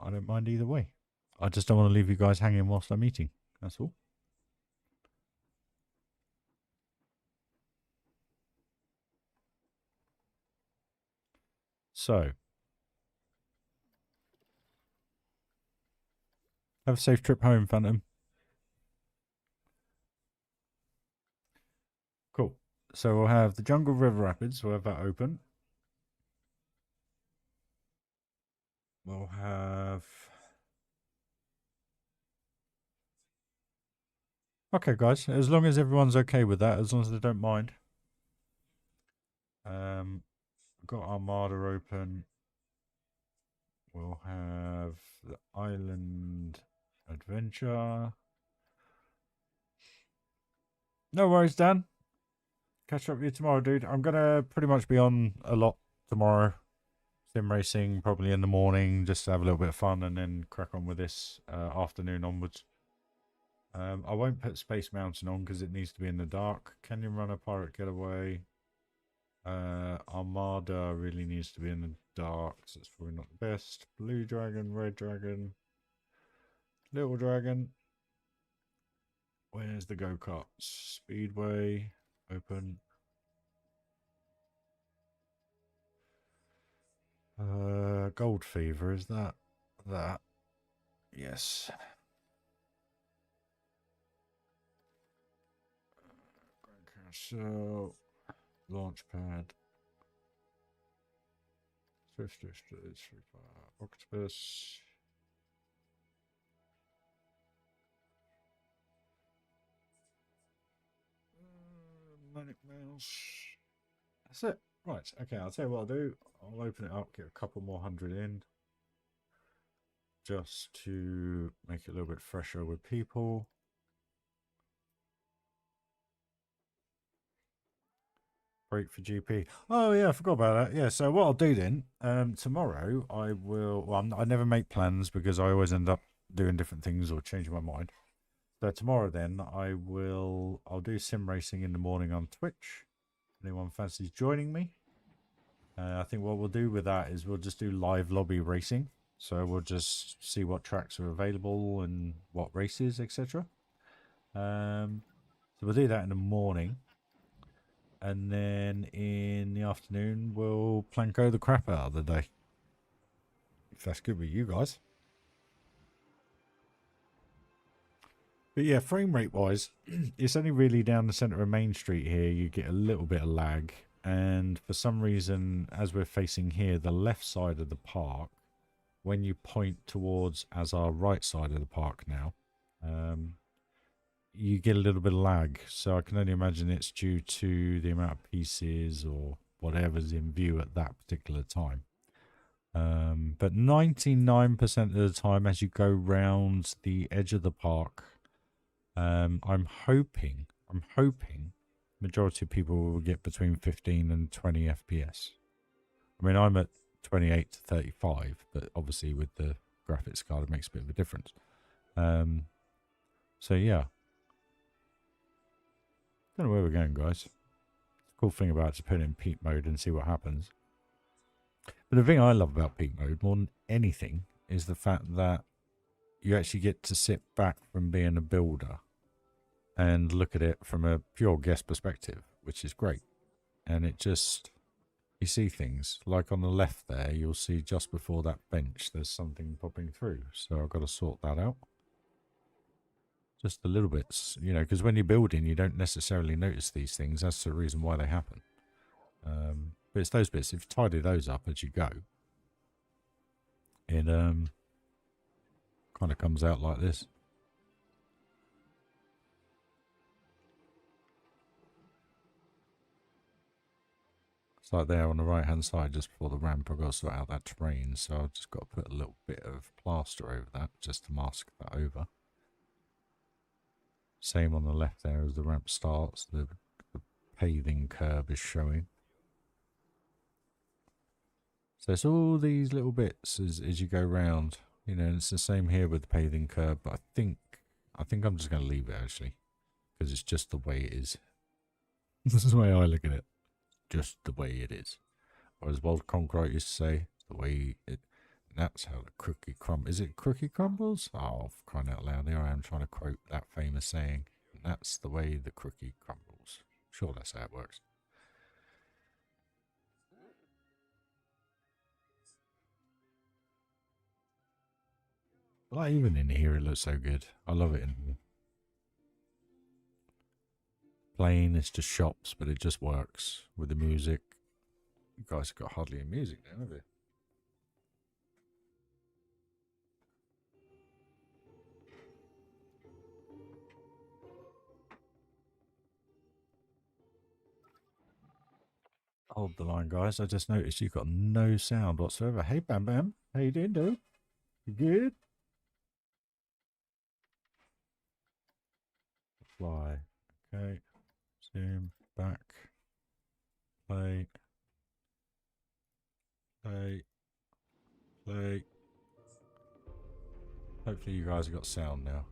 Speaker 1: I don't mind either way. I just don't want to leave you guys hanging whilst I'm eating. That's all. So, have a safe trip home, Phantom. Cool. So we'll have the Jungle River Rapids. We'll have that open. We'll have... Okay, guys. As long as everyone's okay with that, as long as they don't mind. Got Armada open. We'll have the Island Adventure. No worries, Dan. catch up with you tomorrow, dude. I'm gonna pretty much be on a lot tomorrow. Sim racing probably in the morning, just to have a little bit of fun, and then crack on with this afternoon onwards. I won't put Space Mountain on because it needs to be in the dark. Canyon Runner, Pirate Getaway, Armada really needs to be in the dark, so it's probably not the best. Blue Dragon, Red Dragon, Little Dragon. Where's the go-karts? Speedway, open. Gold Fever, is that? That. Yes. Grand Carousel, Launchpad, Swift Drifters, Octopus. Manic Mouse. That's it. Right, okay, I'll tell you what I'll do. I'll open it up, get a couple more hundred in. Just to make it a little bit fresher with people. Break for GP. Oh yeah, I forgot about that. Yeah, so what I'll do then, tomorrow I will, well, I never make plans because I always end up doing different things or changing my mind. So tomorrow then I'll do sim racing in the morning on Twitch. Anyone fancies joining me? I think what we'll do with that is we'll just do live lobby racing. So we'll just see what tracks are available and what races, etc. So we'll do that in the morning. And then in the afternoon, we'll planko the crap out of the day. If that's good with you guys. But yeah, frame rate wise, it's only really down the centre of Main Street here. You get a little bit of lag. And for some reason, as we're facing here, the left side of the park, when you point towards as our right side of the park now, you get a little bit of lag. So I can only imagine it's due to the amount of pieces or whatever's in view at that particular time. But 99% of the time as you go round the edge of the park, I'm hoping majority of people will get between 15 and 20 FPS. I mean, I'm at 28 to 35, but obviously with the graphics card, it makes a bit of a difference. So yeah. Don't know where we're going, guys. The cool thing about it is put in peak mode and see what happens. But the thing I love about peak mode more than anything is the fact that you actually get to sit back from being a builder and look at it from a pure guest perspective, which is great. And it just, you see things like on the left there, you'll see just before that bench, there's something popping through. So I've got to sort that out. Just the little bits, you know, because when you're building, you don't necessarily notice these things. That's the reason why they happen. But it's those bits. If you tidy those up as you go, it kind of comes out like this. It's like there on the right hand side, just before the ramp. I've got to sort out that terrain, so I've just got to put a little bit of plaster over that just to mask that over. Same on the left there as the ramp starts, the paving curb is showing. So it's all these little bits as you go round, you know, and it's the same here with the paving curb, but I think I'm just going to leave it actually, because it's just the way it is. This is the way I look at it, just the way it is. Or as Walt Concrete used to say, the way it, that's how the cookie crumbles. Is it cookie crumbles? Oh, for crying out loud, there I am trying to quote that famous saying. And that's the way the cookie crumbles. Sure, that's how it works. Like even in here, it looks so good. I love it in here. Plain, it's just shops, but it just works with the music. You guys have got hardly any music now, have you? Hold the line, guys. I just noticed you've got no sound whatsoever. Hey, Bam Bam. How you doing, dude? You good? Fly. Okay. Zoom back. Play. Play. Play. Hopefully you guys have got sound now.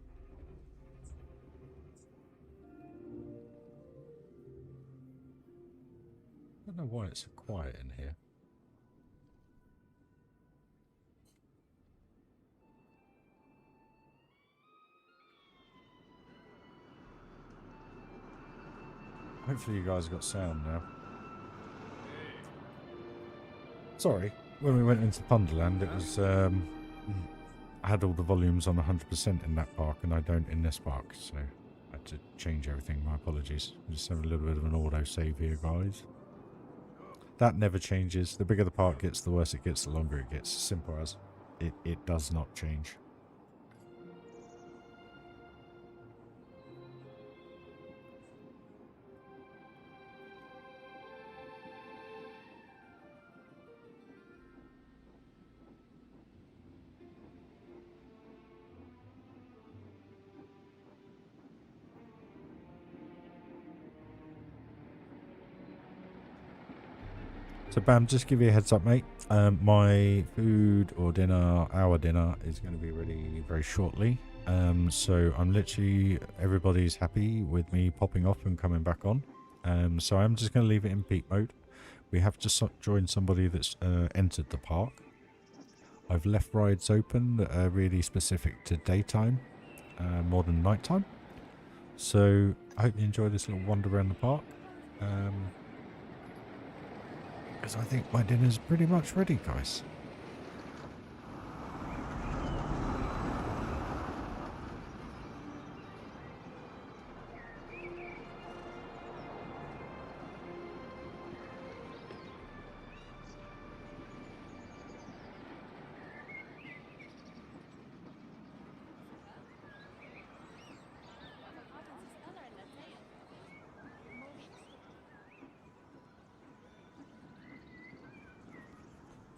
Speaker 1: I don't know why it's so quiet in here. Hopefully you guys have got sound now. Sorry, when we went into Punderland, it was I had all the volumes on 100% in that park, and I don't in this park, so I had to change everything. My apologies. I'm just having a little bit of an auto save here, guys. That never changes. The bigger the park gets, the worse it gets, the longer it gets. Simple as. It does not change. So Bam, just give you a heads up, mate. My food or dinner, our dinner, is going to be ready very shortly. So I'm literally, everybody's happy with me popping off and coming back on. So I'm just going to leave it in peak mode. We have to join somebody that's entered the park. I've left rides open that are really specific to daytime, more than nighttime. So I hope you enjoy this little wander around the park. Because I think my dinner's pretty much ready, guys.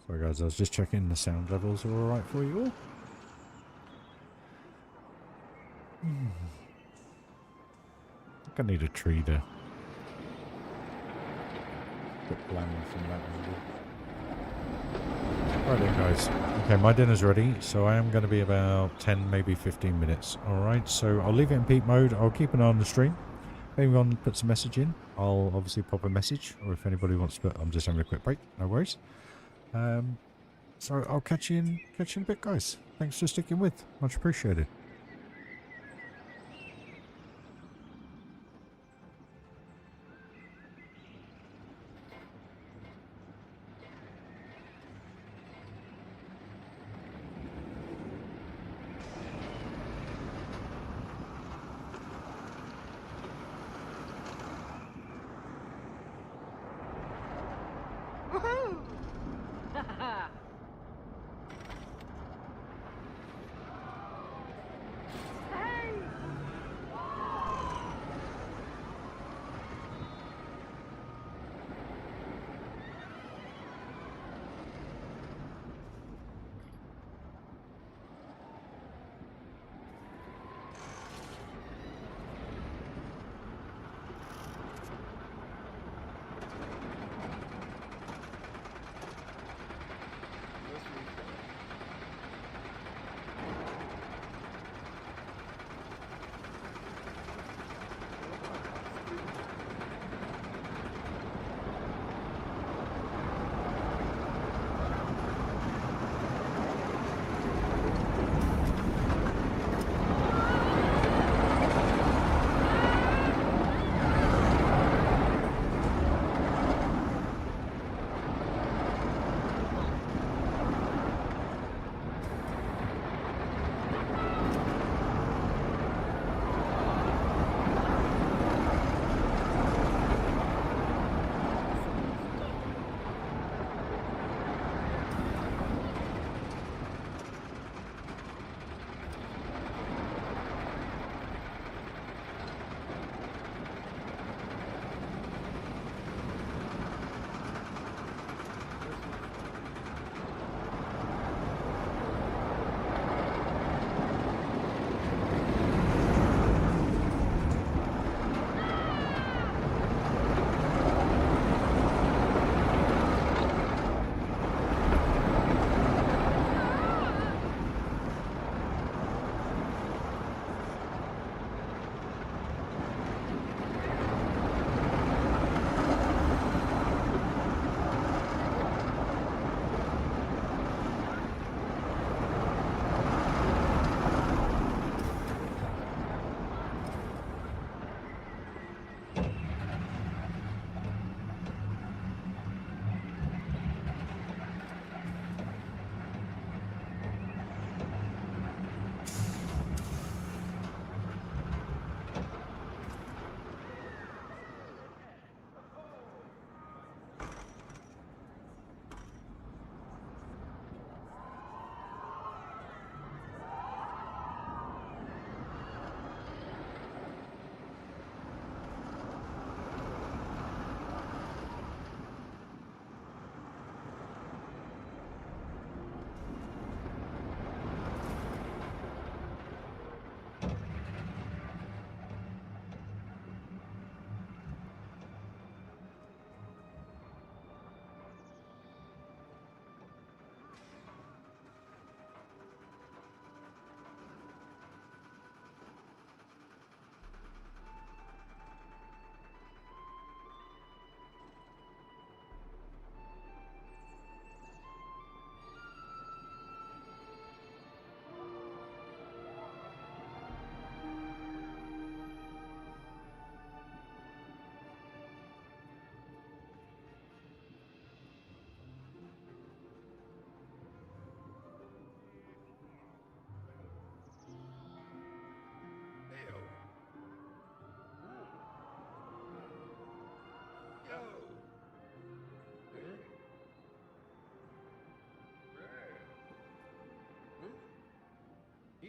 Speaker 1: Sorry guys, I was just checking the sound levels are alright for you all. I think I need a tree to put land from that angle. Right then guys, okay, my dinner's ready, so I am going to be about 10, maybe 15 minutes. Alright, so I'll leave it in peak mode. I'll keep an eye on the stream. If anyone puts a message in, I'll obviously pop a message, or if anybody wants to put, I'm just having a quick break, no worries. So I'll catch you in a bit, guys. Thanks for sticking with. Much appreciated.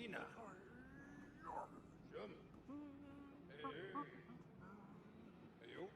Speaker 2: Ina. Jum. Hey. Heyo.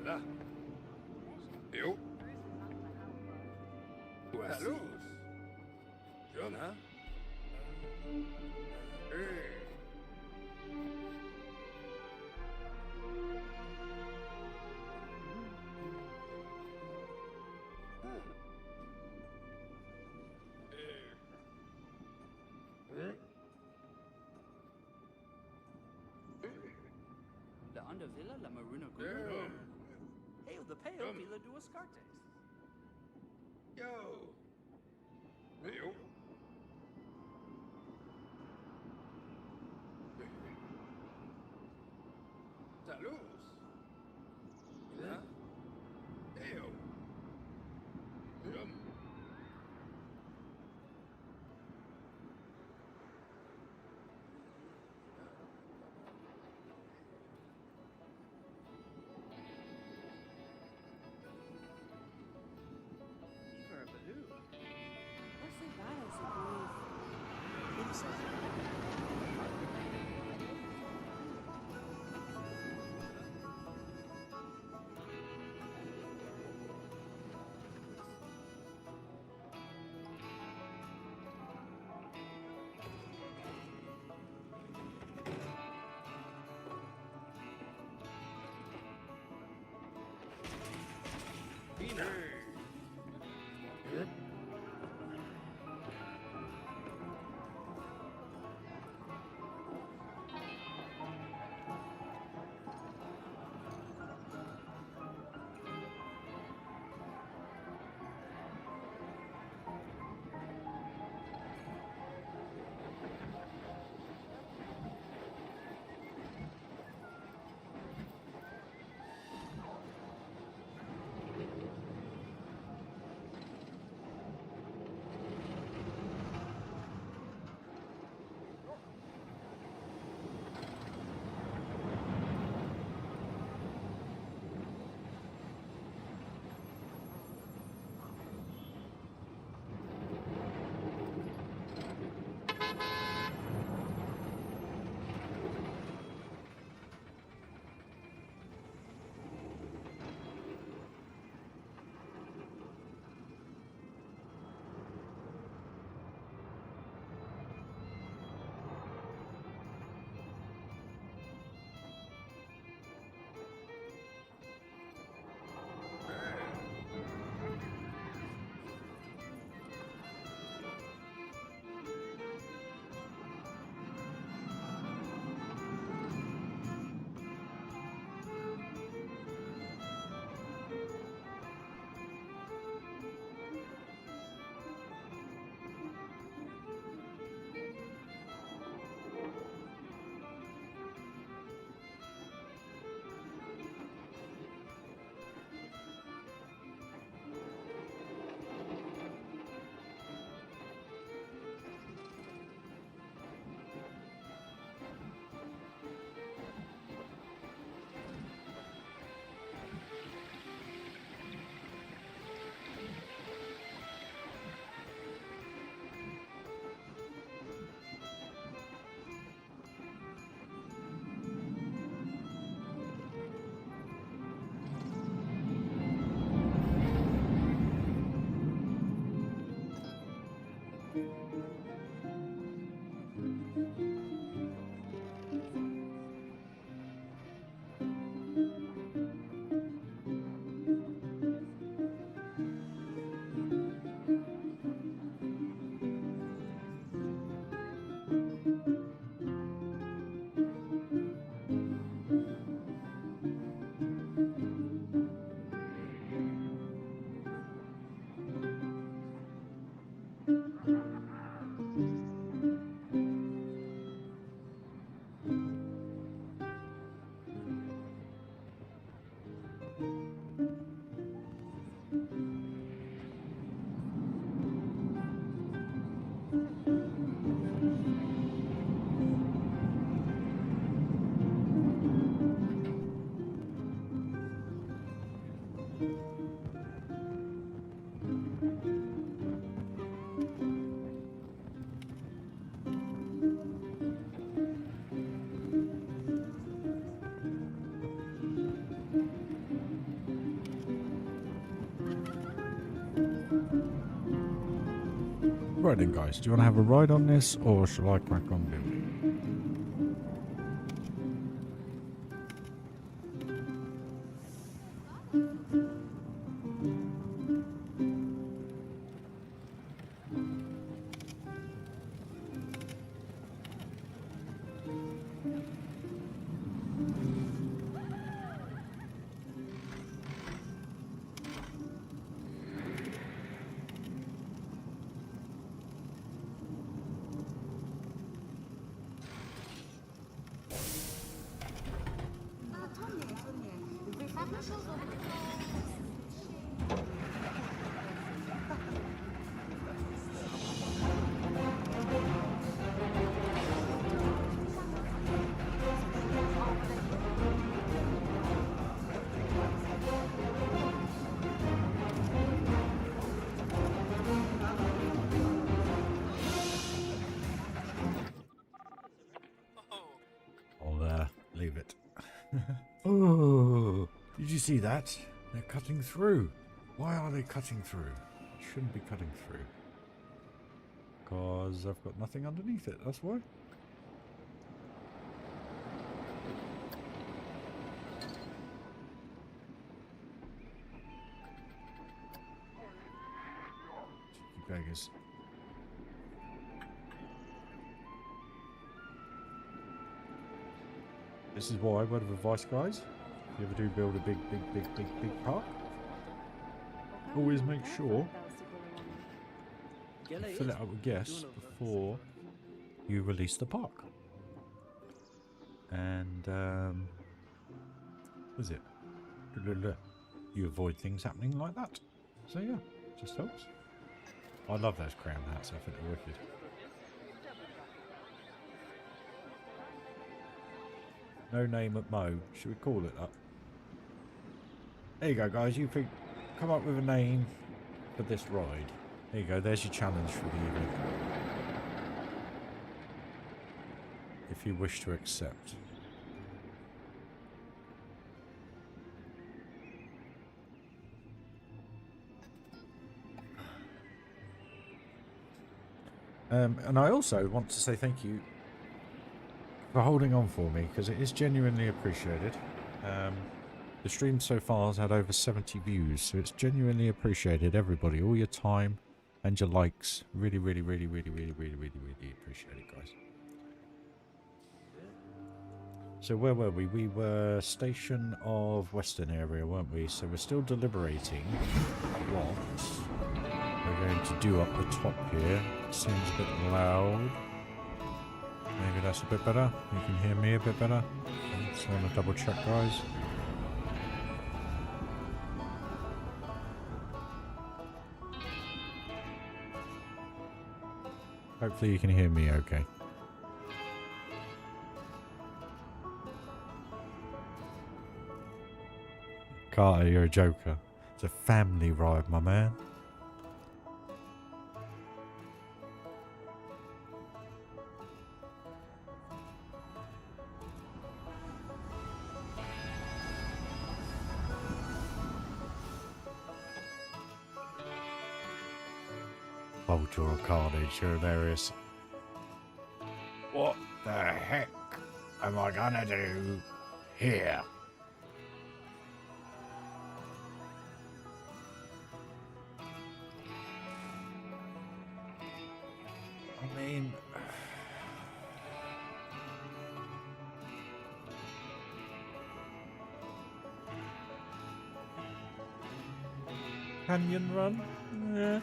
Speaker 2: Là. Heyo. Allô. John, hein?
Speaker 3: Ronda Villa la Maruna
Speaker 2: Yo.
Speaker 3: Guru. Heyo the Peo
Speaker 2: Come.
Speaker 3: Villa Duas Cartes.
Speaker 2: Yo. Heyo. Salud. Mira. Heyo. Yum.
Speaker 3: Beaver Baloo.
Speaker 4: Você vai a esse
Speaker 2: Pina. Yep.
Speaker 1: Right then, guys, do you want to have a ride on this, or shall I crack on building? believe it. Oh, did you see that? They're cutting through. Why are they cutting through? Shouldn't be cutting through. Because I've got nothing underneath it, that's why. Cheeky beggars. This is why, word of advice, guys. If you ever do build a big park, always make sure you fill it up with guests before you release the park. And, what is it? You avoid things happening like that. So yeah, just helps. I love those crown hats, I think they're wicked. No name at Mo. Should we call it that? There you go, guys. You think, come up with a name for this ride. There you go. There's your challenge for the evening. If you wish to accept. And I also want to say thank you for holding on for me, because it is genuinely appreciated. The stream so far has had over 70 views, so it's genuinely appreciated, everybody. All your time and your likes. Really appreciate it, guys. So where were we? We were station of Western area, weren't we? So we're still deliberating what we're going to do up the top here. Seems a bit loud. Maybe that's a bit better. You can hear me a bit better. Just want to double check, guys. Hopefully you can hear me okay. Carter, you're a joker. It's a family ride, my man. Vulture carnage, you're hilarious. What the heck am I gonna do here? I mean, canyon run? Yeah.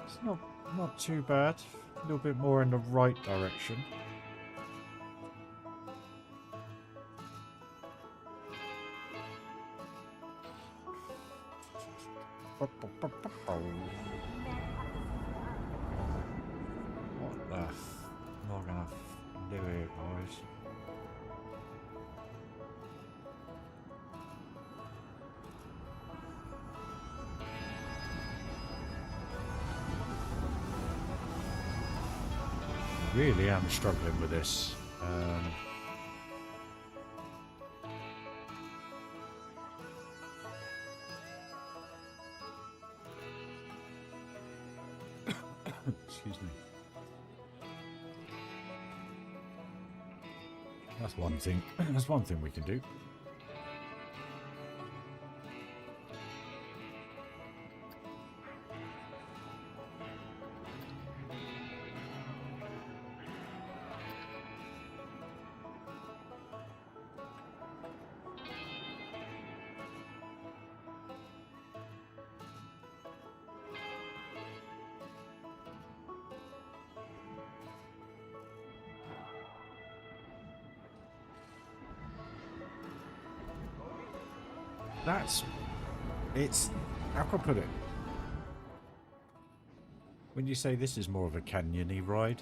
Speaker 1: It's not too bad. A little bit more in the right direction. What the f... I'm not gonna do it, boys. Really am struggling with this. Excuse me. That's one thing. That's one thing we can do. How can I put it? When you say this is more of a canyony ride,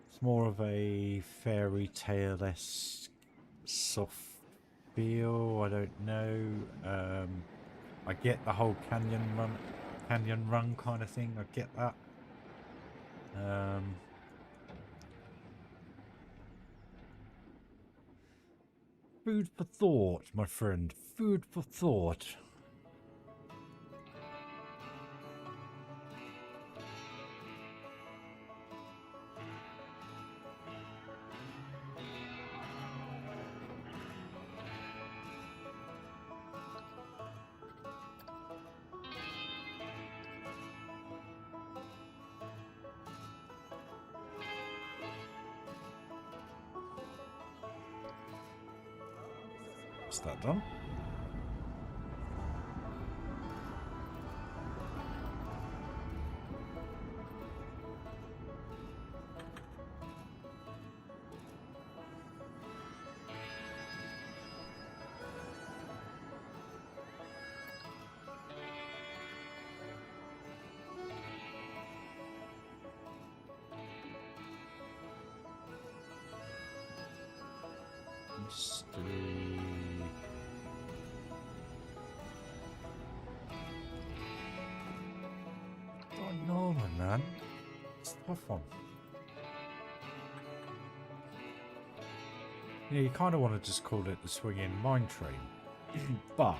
Speaker 1: it's more of a fairy tale-esque soft feel. I don't know. I get the whole canyon run canyon run kind of thing. I get that. Food for thought, my friend. Food for thought. Is that done? Mystery. Don't know, man. It's a tough one. Yeah, you kind of want to just call it the swinging mine train, but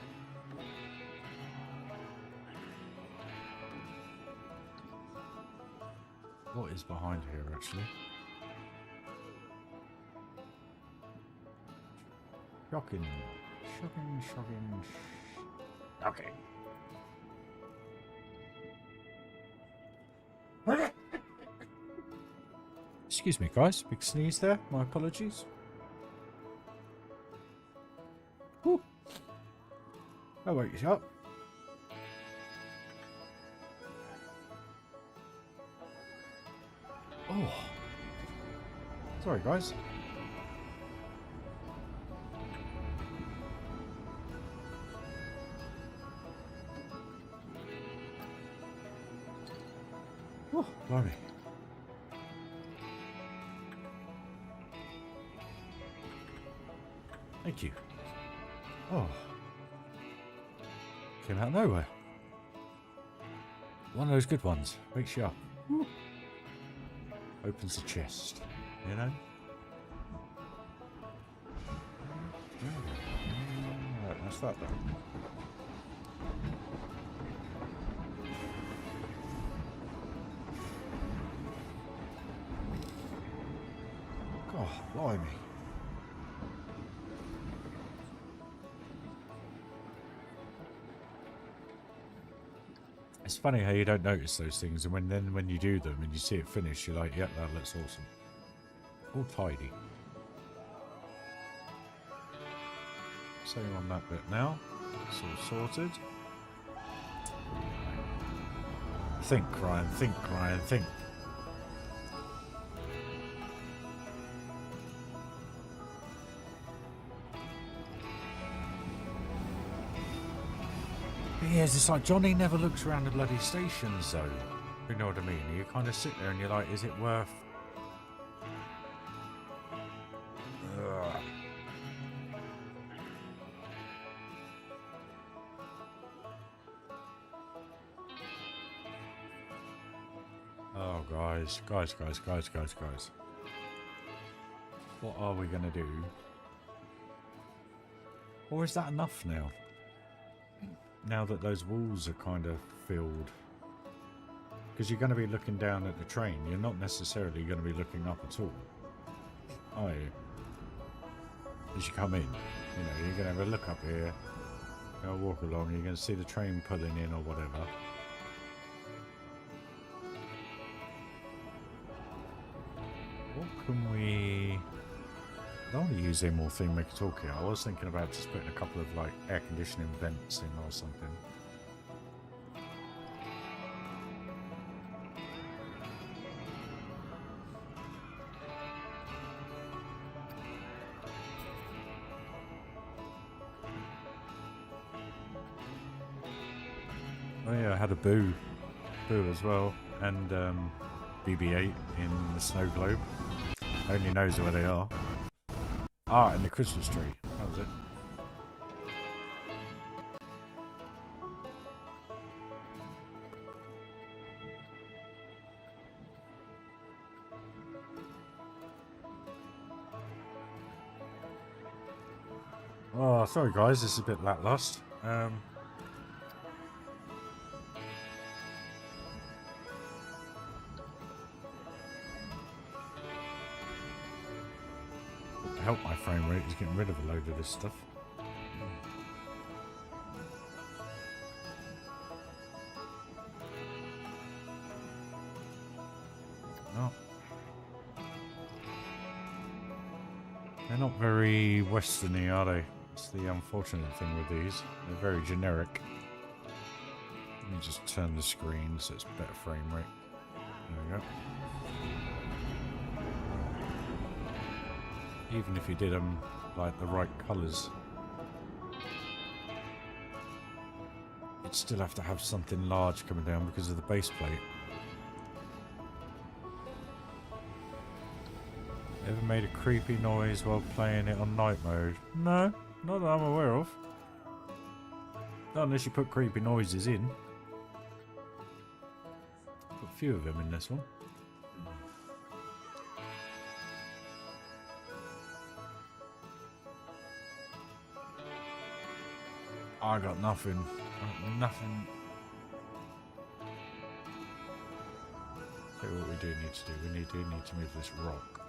Speaker 1: what is behind here, actually? Shocking. Shocking, shocking, shocking. Excuse me, guys. Big sneeze there. My apologies. Whew. I'll wake you up. Oh. Sorry, guys. Oh, blimey. Thank you. Oh. Came out of nowhere. One of those good ones. Wakes you up. Woo. Opens the chest. You know? Right, that's that done. God, blimey. It's funny how you don't notice those things, and when you do them and you see it finished, you're like, yep, that looks awesome. All tidy. Same on that bit now. It's all sorted. Think, Ryan, think, Ryan, think. Yes, it's like Johnny never looks around the bloody stations, though. You know what I mean? You kind of sit there and you're like, is it worth... Ugh. Oh, guys. Guys. What are we going to do? Or is that enough now? Now that those walls are kind of filled. Because you're going to be looking down at the train. You're not necessarily going to be looking up at all. Are you? As you come in. You know, you're going to have a look up here. You're going to walk along. You're going to see the train pulling in or whatever. What can we... I don't want to use any more thing make a talk here. I was thinking about just putting a couple of like air conditioning vents in or something. Oh yeah, I had a boo as well, and BB-8 in the snow globe. Only knows where they are. Ah, and the Christmas tree. That was it. Oh, sorry guys, this is a bit lackluster. To help my frame rate is getting rid of a load of this stuff. No. They're not very westerny, are they? That's the unfortunate thing with these. They're very generic. Let me just turn the screen so it's better frame rate. There we go. Even if you did them like the right colours, you'd still have to have something large coming down because of the base plate. Ever made a creepy noise while playing it on night mode? No, not that I'm aware of. Not unless you put creepy noises in. Got a few of them in this one. I got nothing. Nothing. So what we do need to do, we need to move this rock.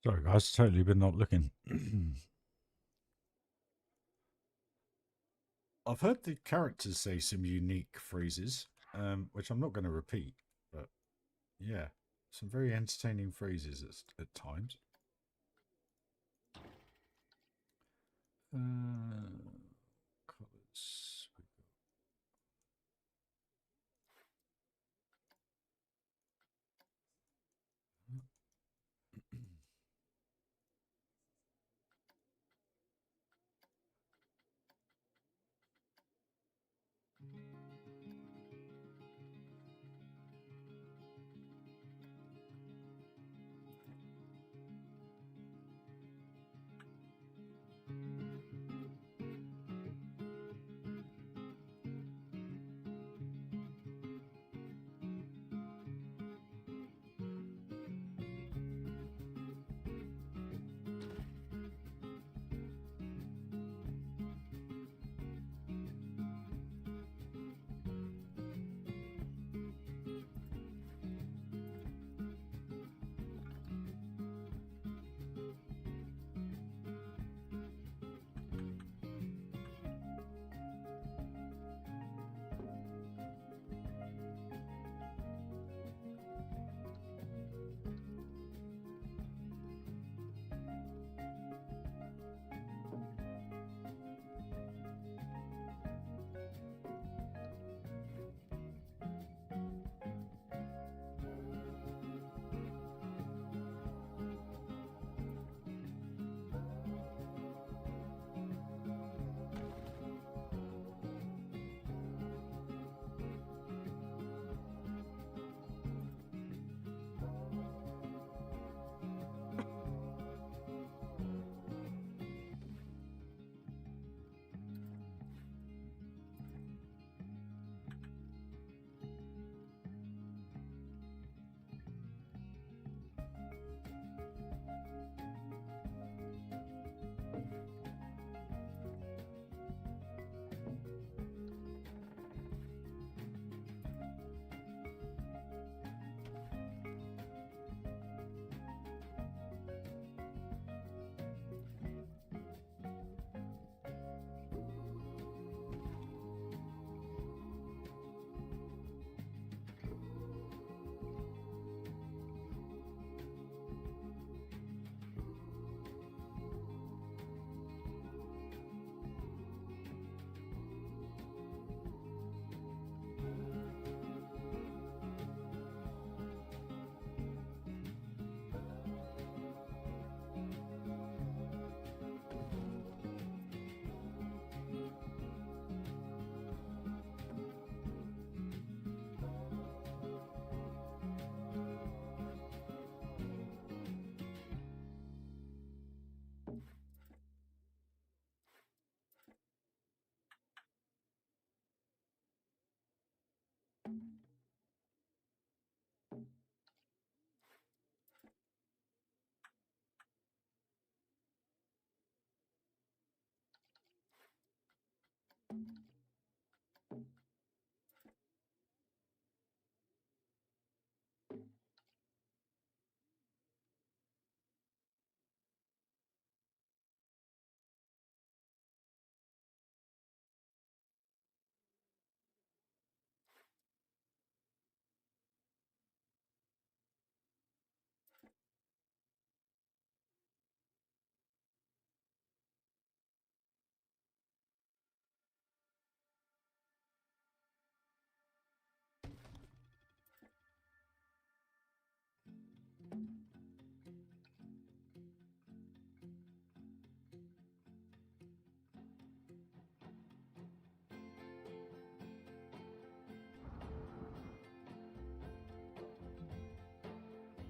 Speaker 1: Sorry, guys, totally been not looking. I've heard the characters say some unique phrases, which I'm not going to repeat, but yeah, some very entertaining phrases at times. Colours.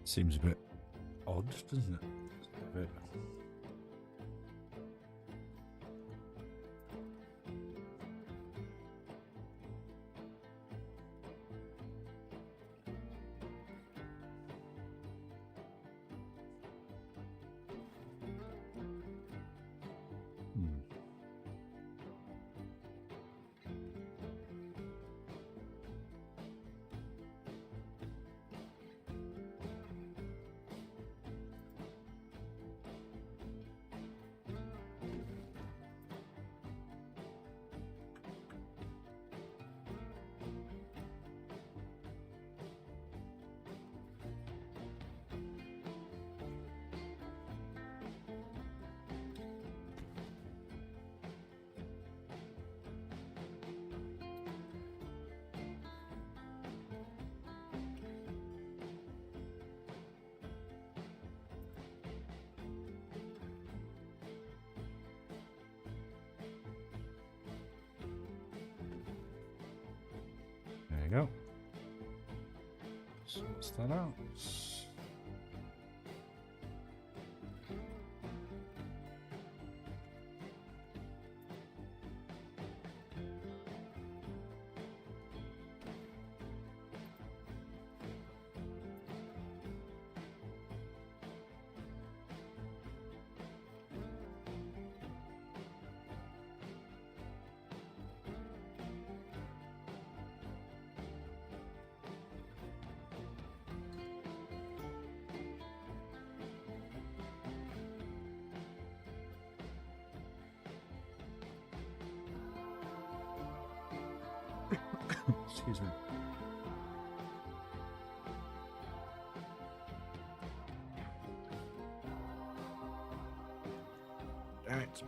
Speaker 1: Seems a bit odd, doesn't it? A bit. go. Sorts that out. Excuse me. Damn it.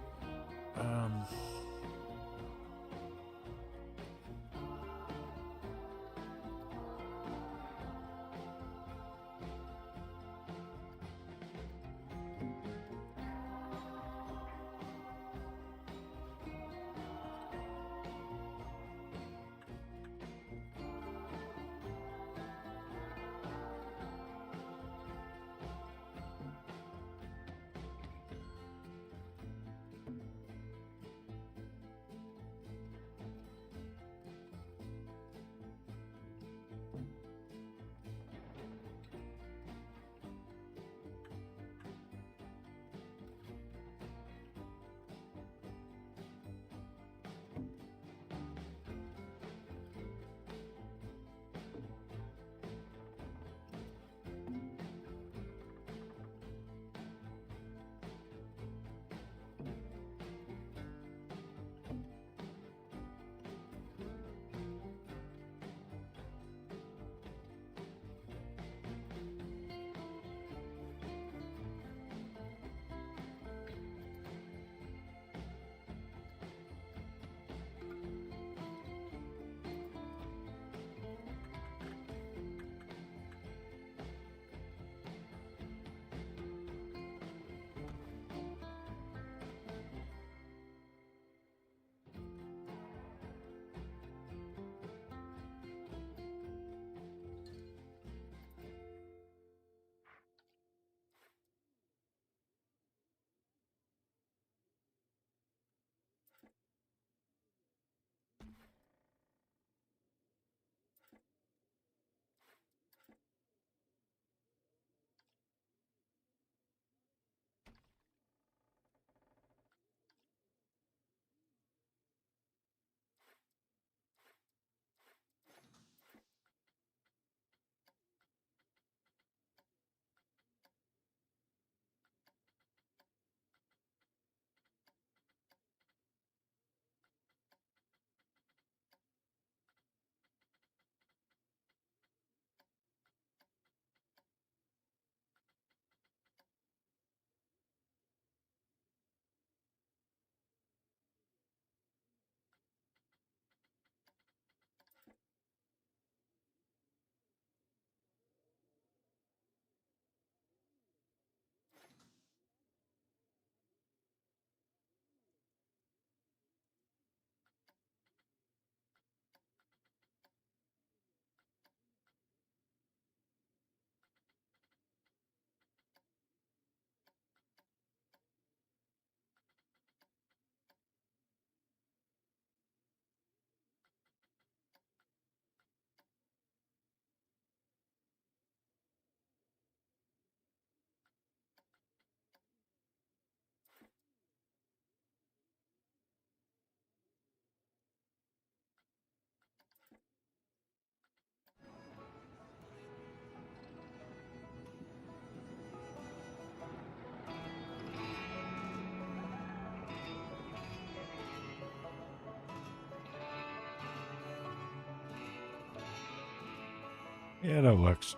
Speaker 1: Yeah, that works.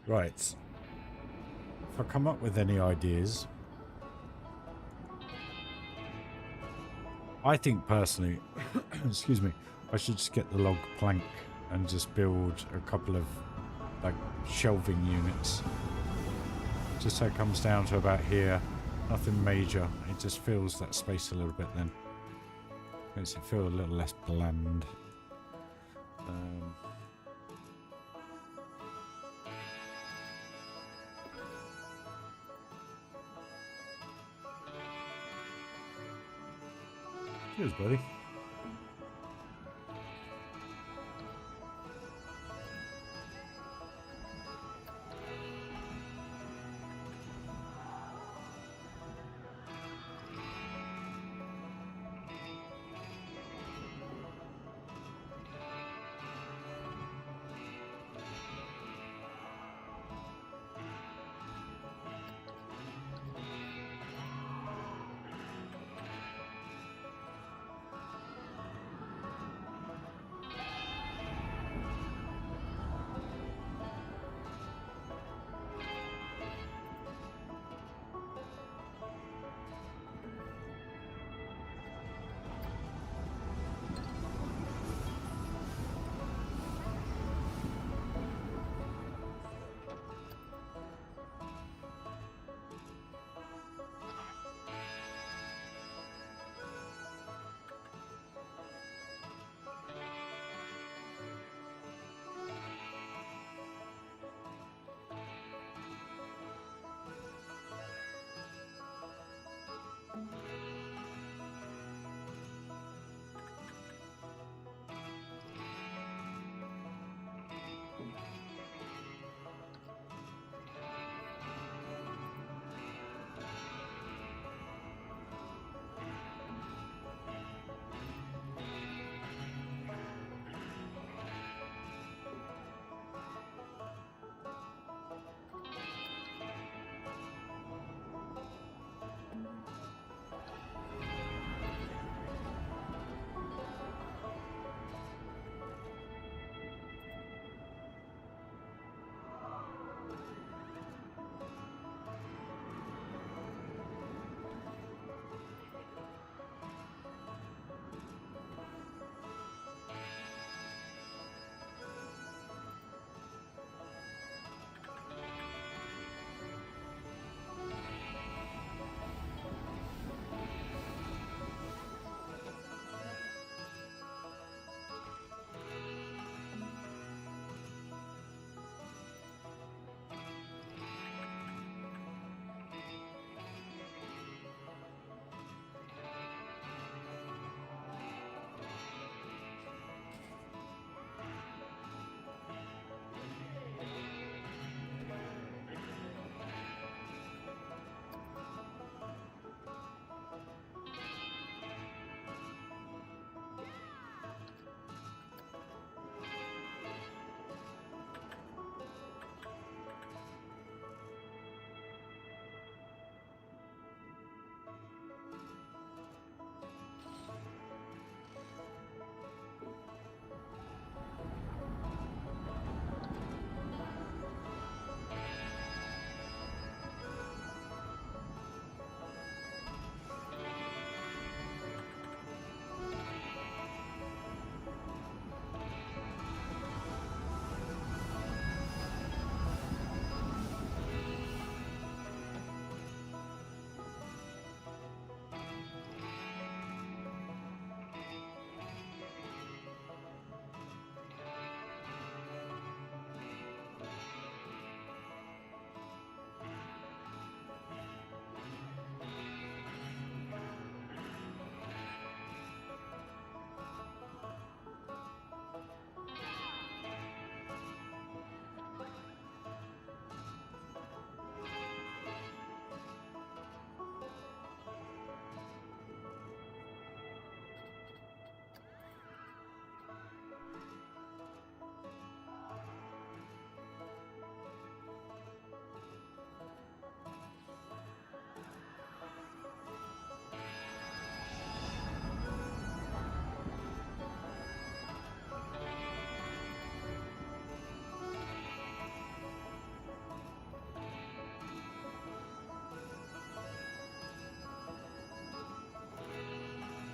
Speaker 1: Right. If I come up with any ideas, I think personally, excuse me, I should just get the log plank and just build a couple of like shelving units. Just so it comes down to about here. Nothing major. It just fills that space a little bit then. Makes it feel a little less bland. Cheers, buddy.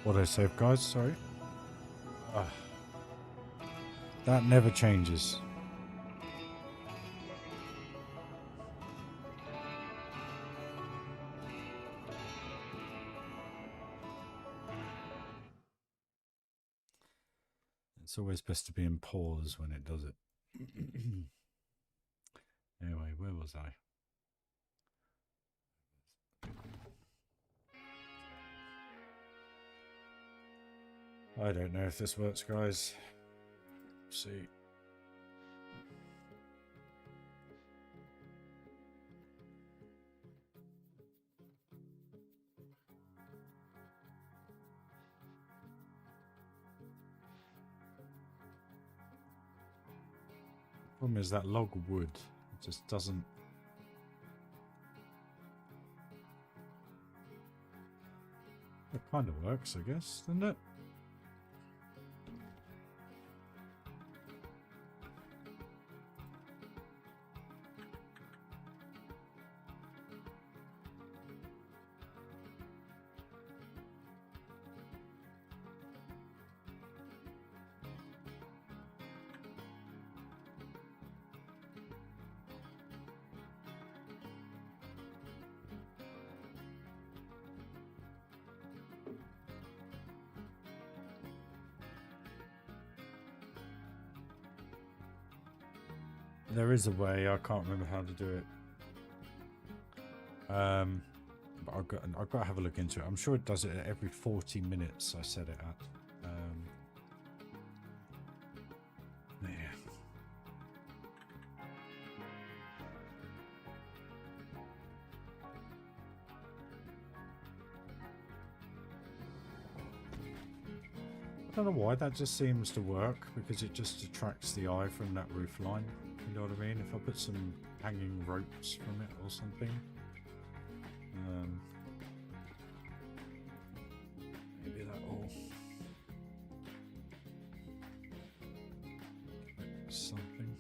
Speaker 1: What did I save, guys? Sorry. That never changes. It's always best to be in pause when it does it. Anyway, where was I? I don't know if this works, guys. Let's see. Problem is that log of wood just doesn't. It kind of works, I guess, doesn't it? There is a way, I can't remember how to do it. But I've got to have a look into it. I'm sure it does it at every 40 minutes I set it at. Yeah. I don't know why that just seems to work, because it just attracts the eye from that roof line. You know what I mean? If I put some hanging ropes from it or something. Maybe that'll... something.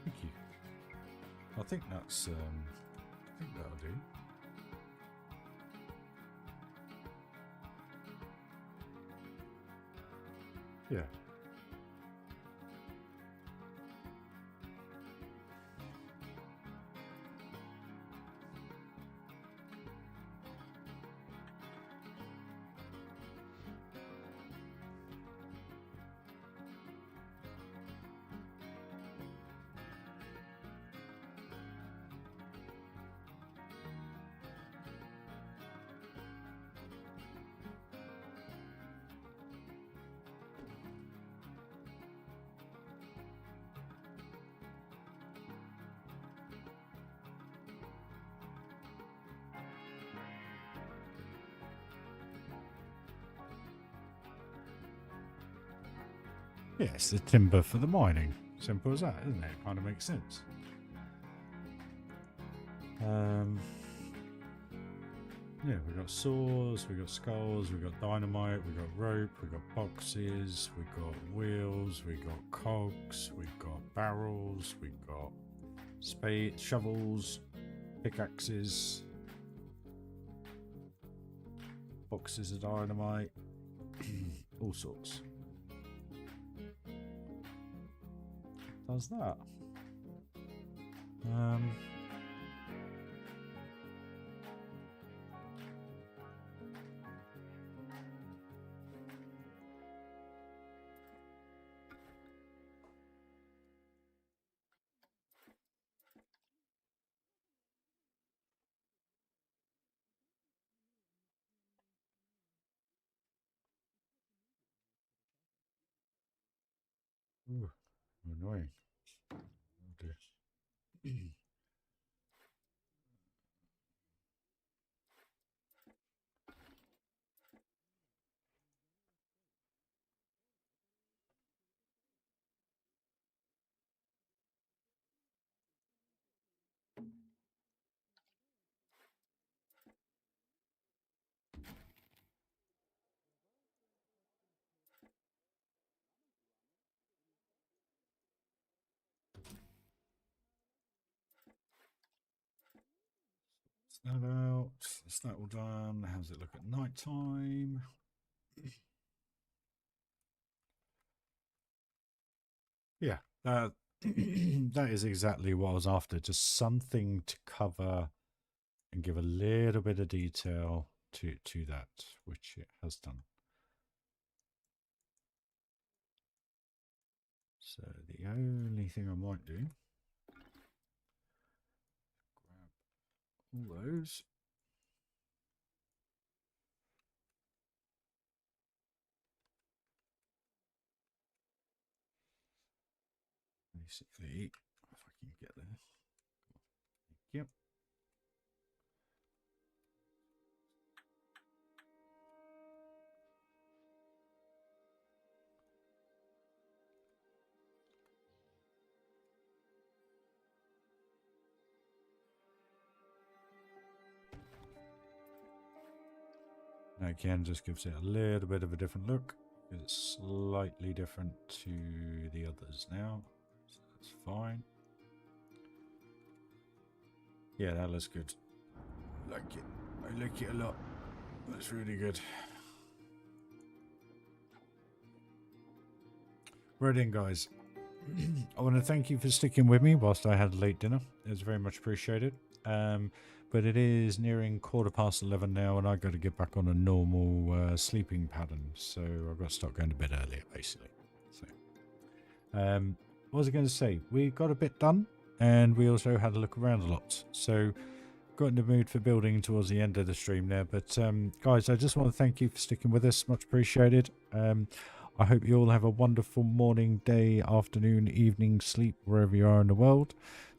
Speaker 1: Thank you. I think that's I think that'll do. Yeah. Yes, the timber for the mining. Simple as that, isn't it? It kind of makes sense. Yeah, we've got saws, we've got skulls, we've got dynamite, we've got rope, we've got boxes, we've got wheels, we've got cogs, we've got barrels, we've got spades, shovels, pickaxes, boxes of dynamite, all sorts. Does that? Ooh, annoying. Oh dear. that out. That's that all done. How's it look at night time? Yeah, that is exactly what I was after. Just something to cover and give a little bit of detail to that, which it has done. So the only thing I might do, grab all those. Basically, if I can get there. Yep. Now again, just gives it a little bit of a different look. It's slightly different to the others now, so that's fine. Yeah, that looks good. I like it. I like it a lot. That's really good. Right in, guys. I want to thank you for sticking with me whilst I had a late dinner. It's very much appreciated. But it is nearing 11:15 now, and I've got to get back on a normal sleeping pattern. So I've got to start going to bed earlier, basically. So, what was I going to say? We got a bit done, and we also had a look around a lot. So got in the mood for building towards the end of the stream there. But guys, I just want to thank you for sticking with us. Much appreciated. I hope you all have a wonderful morning, day, afternoon, evening, sleep, wherever you are in the world.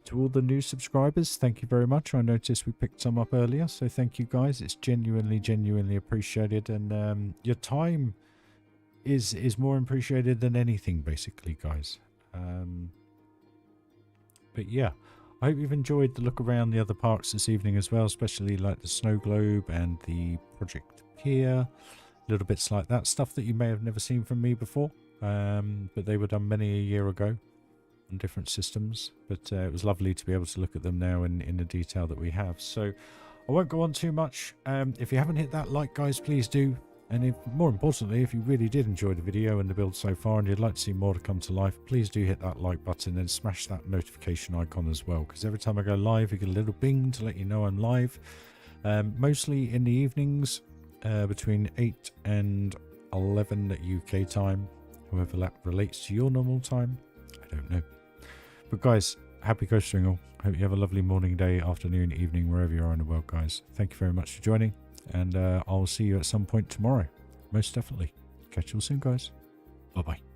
Speaker 1: To all the new subscribers, thank you very much. I noticed we picked some up earlier, so thank you guys. It's genuinely appreciated, and your time is more appreciated than anything, basically, guys. But yeah, I hope you've enjoyed the look around the other parks this evening as well, especially like the snow globe and the Project Pier. Little bits like that, stuff that you may have never seen from me before, but they were done many a year ago on different systems. But it was lovely to be able to look at them now in the detail that we have. So I won't go on too much. If you haven't hit that like, guys, please do. And if, more importantly, if you really did enjoy the video and the build so far and you'd like to see more to come to life, please do hit that like button and smash that notification icon as well, because every time I go live you get a little bing to let you know I'm live, mostly in the evenings, between 8 and 11 at UK time, however that relates to your normal time, I don't know. But guys, happy coastering all. Hope you have a lovely morning, day, afternoon, evening, wherever you are in the world, guys. Thank you very much for joining, and I'll see you at some point tomorrow, most definitely. Catch you all soon, guys. Bye bye.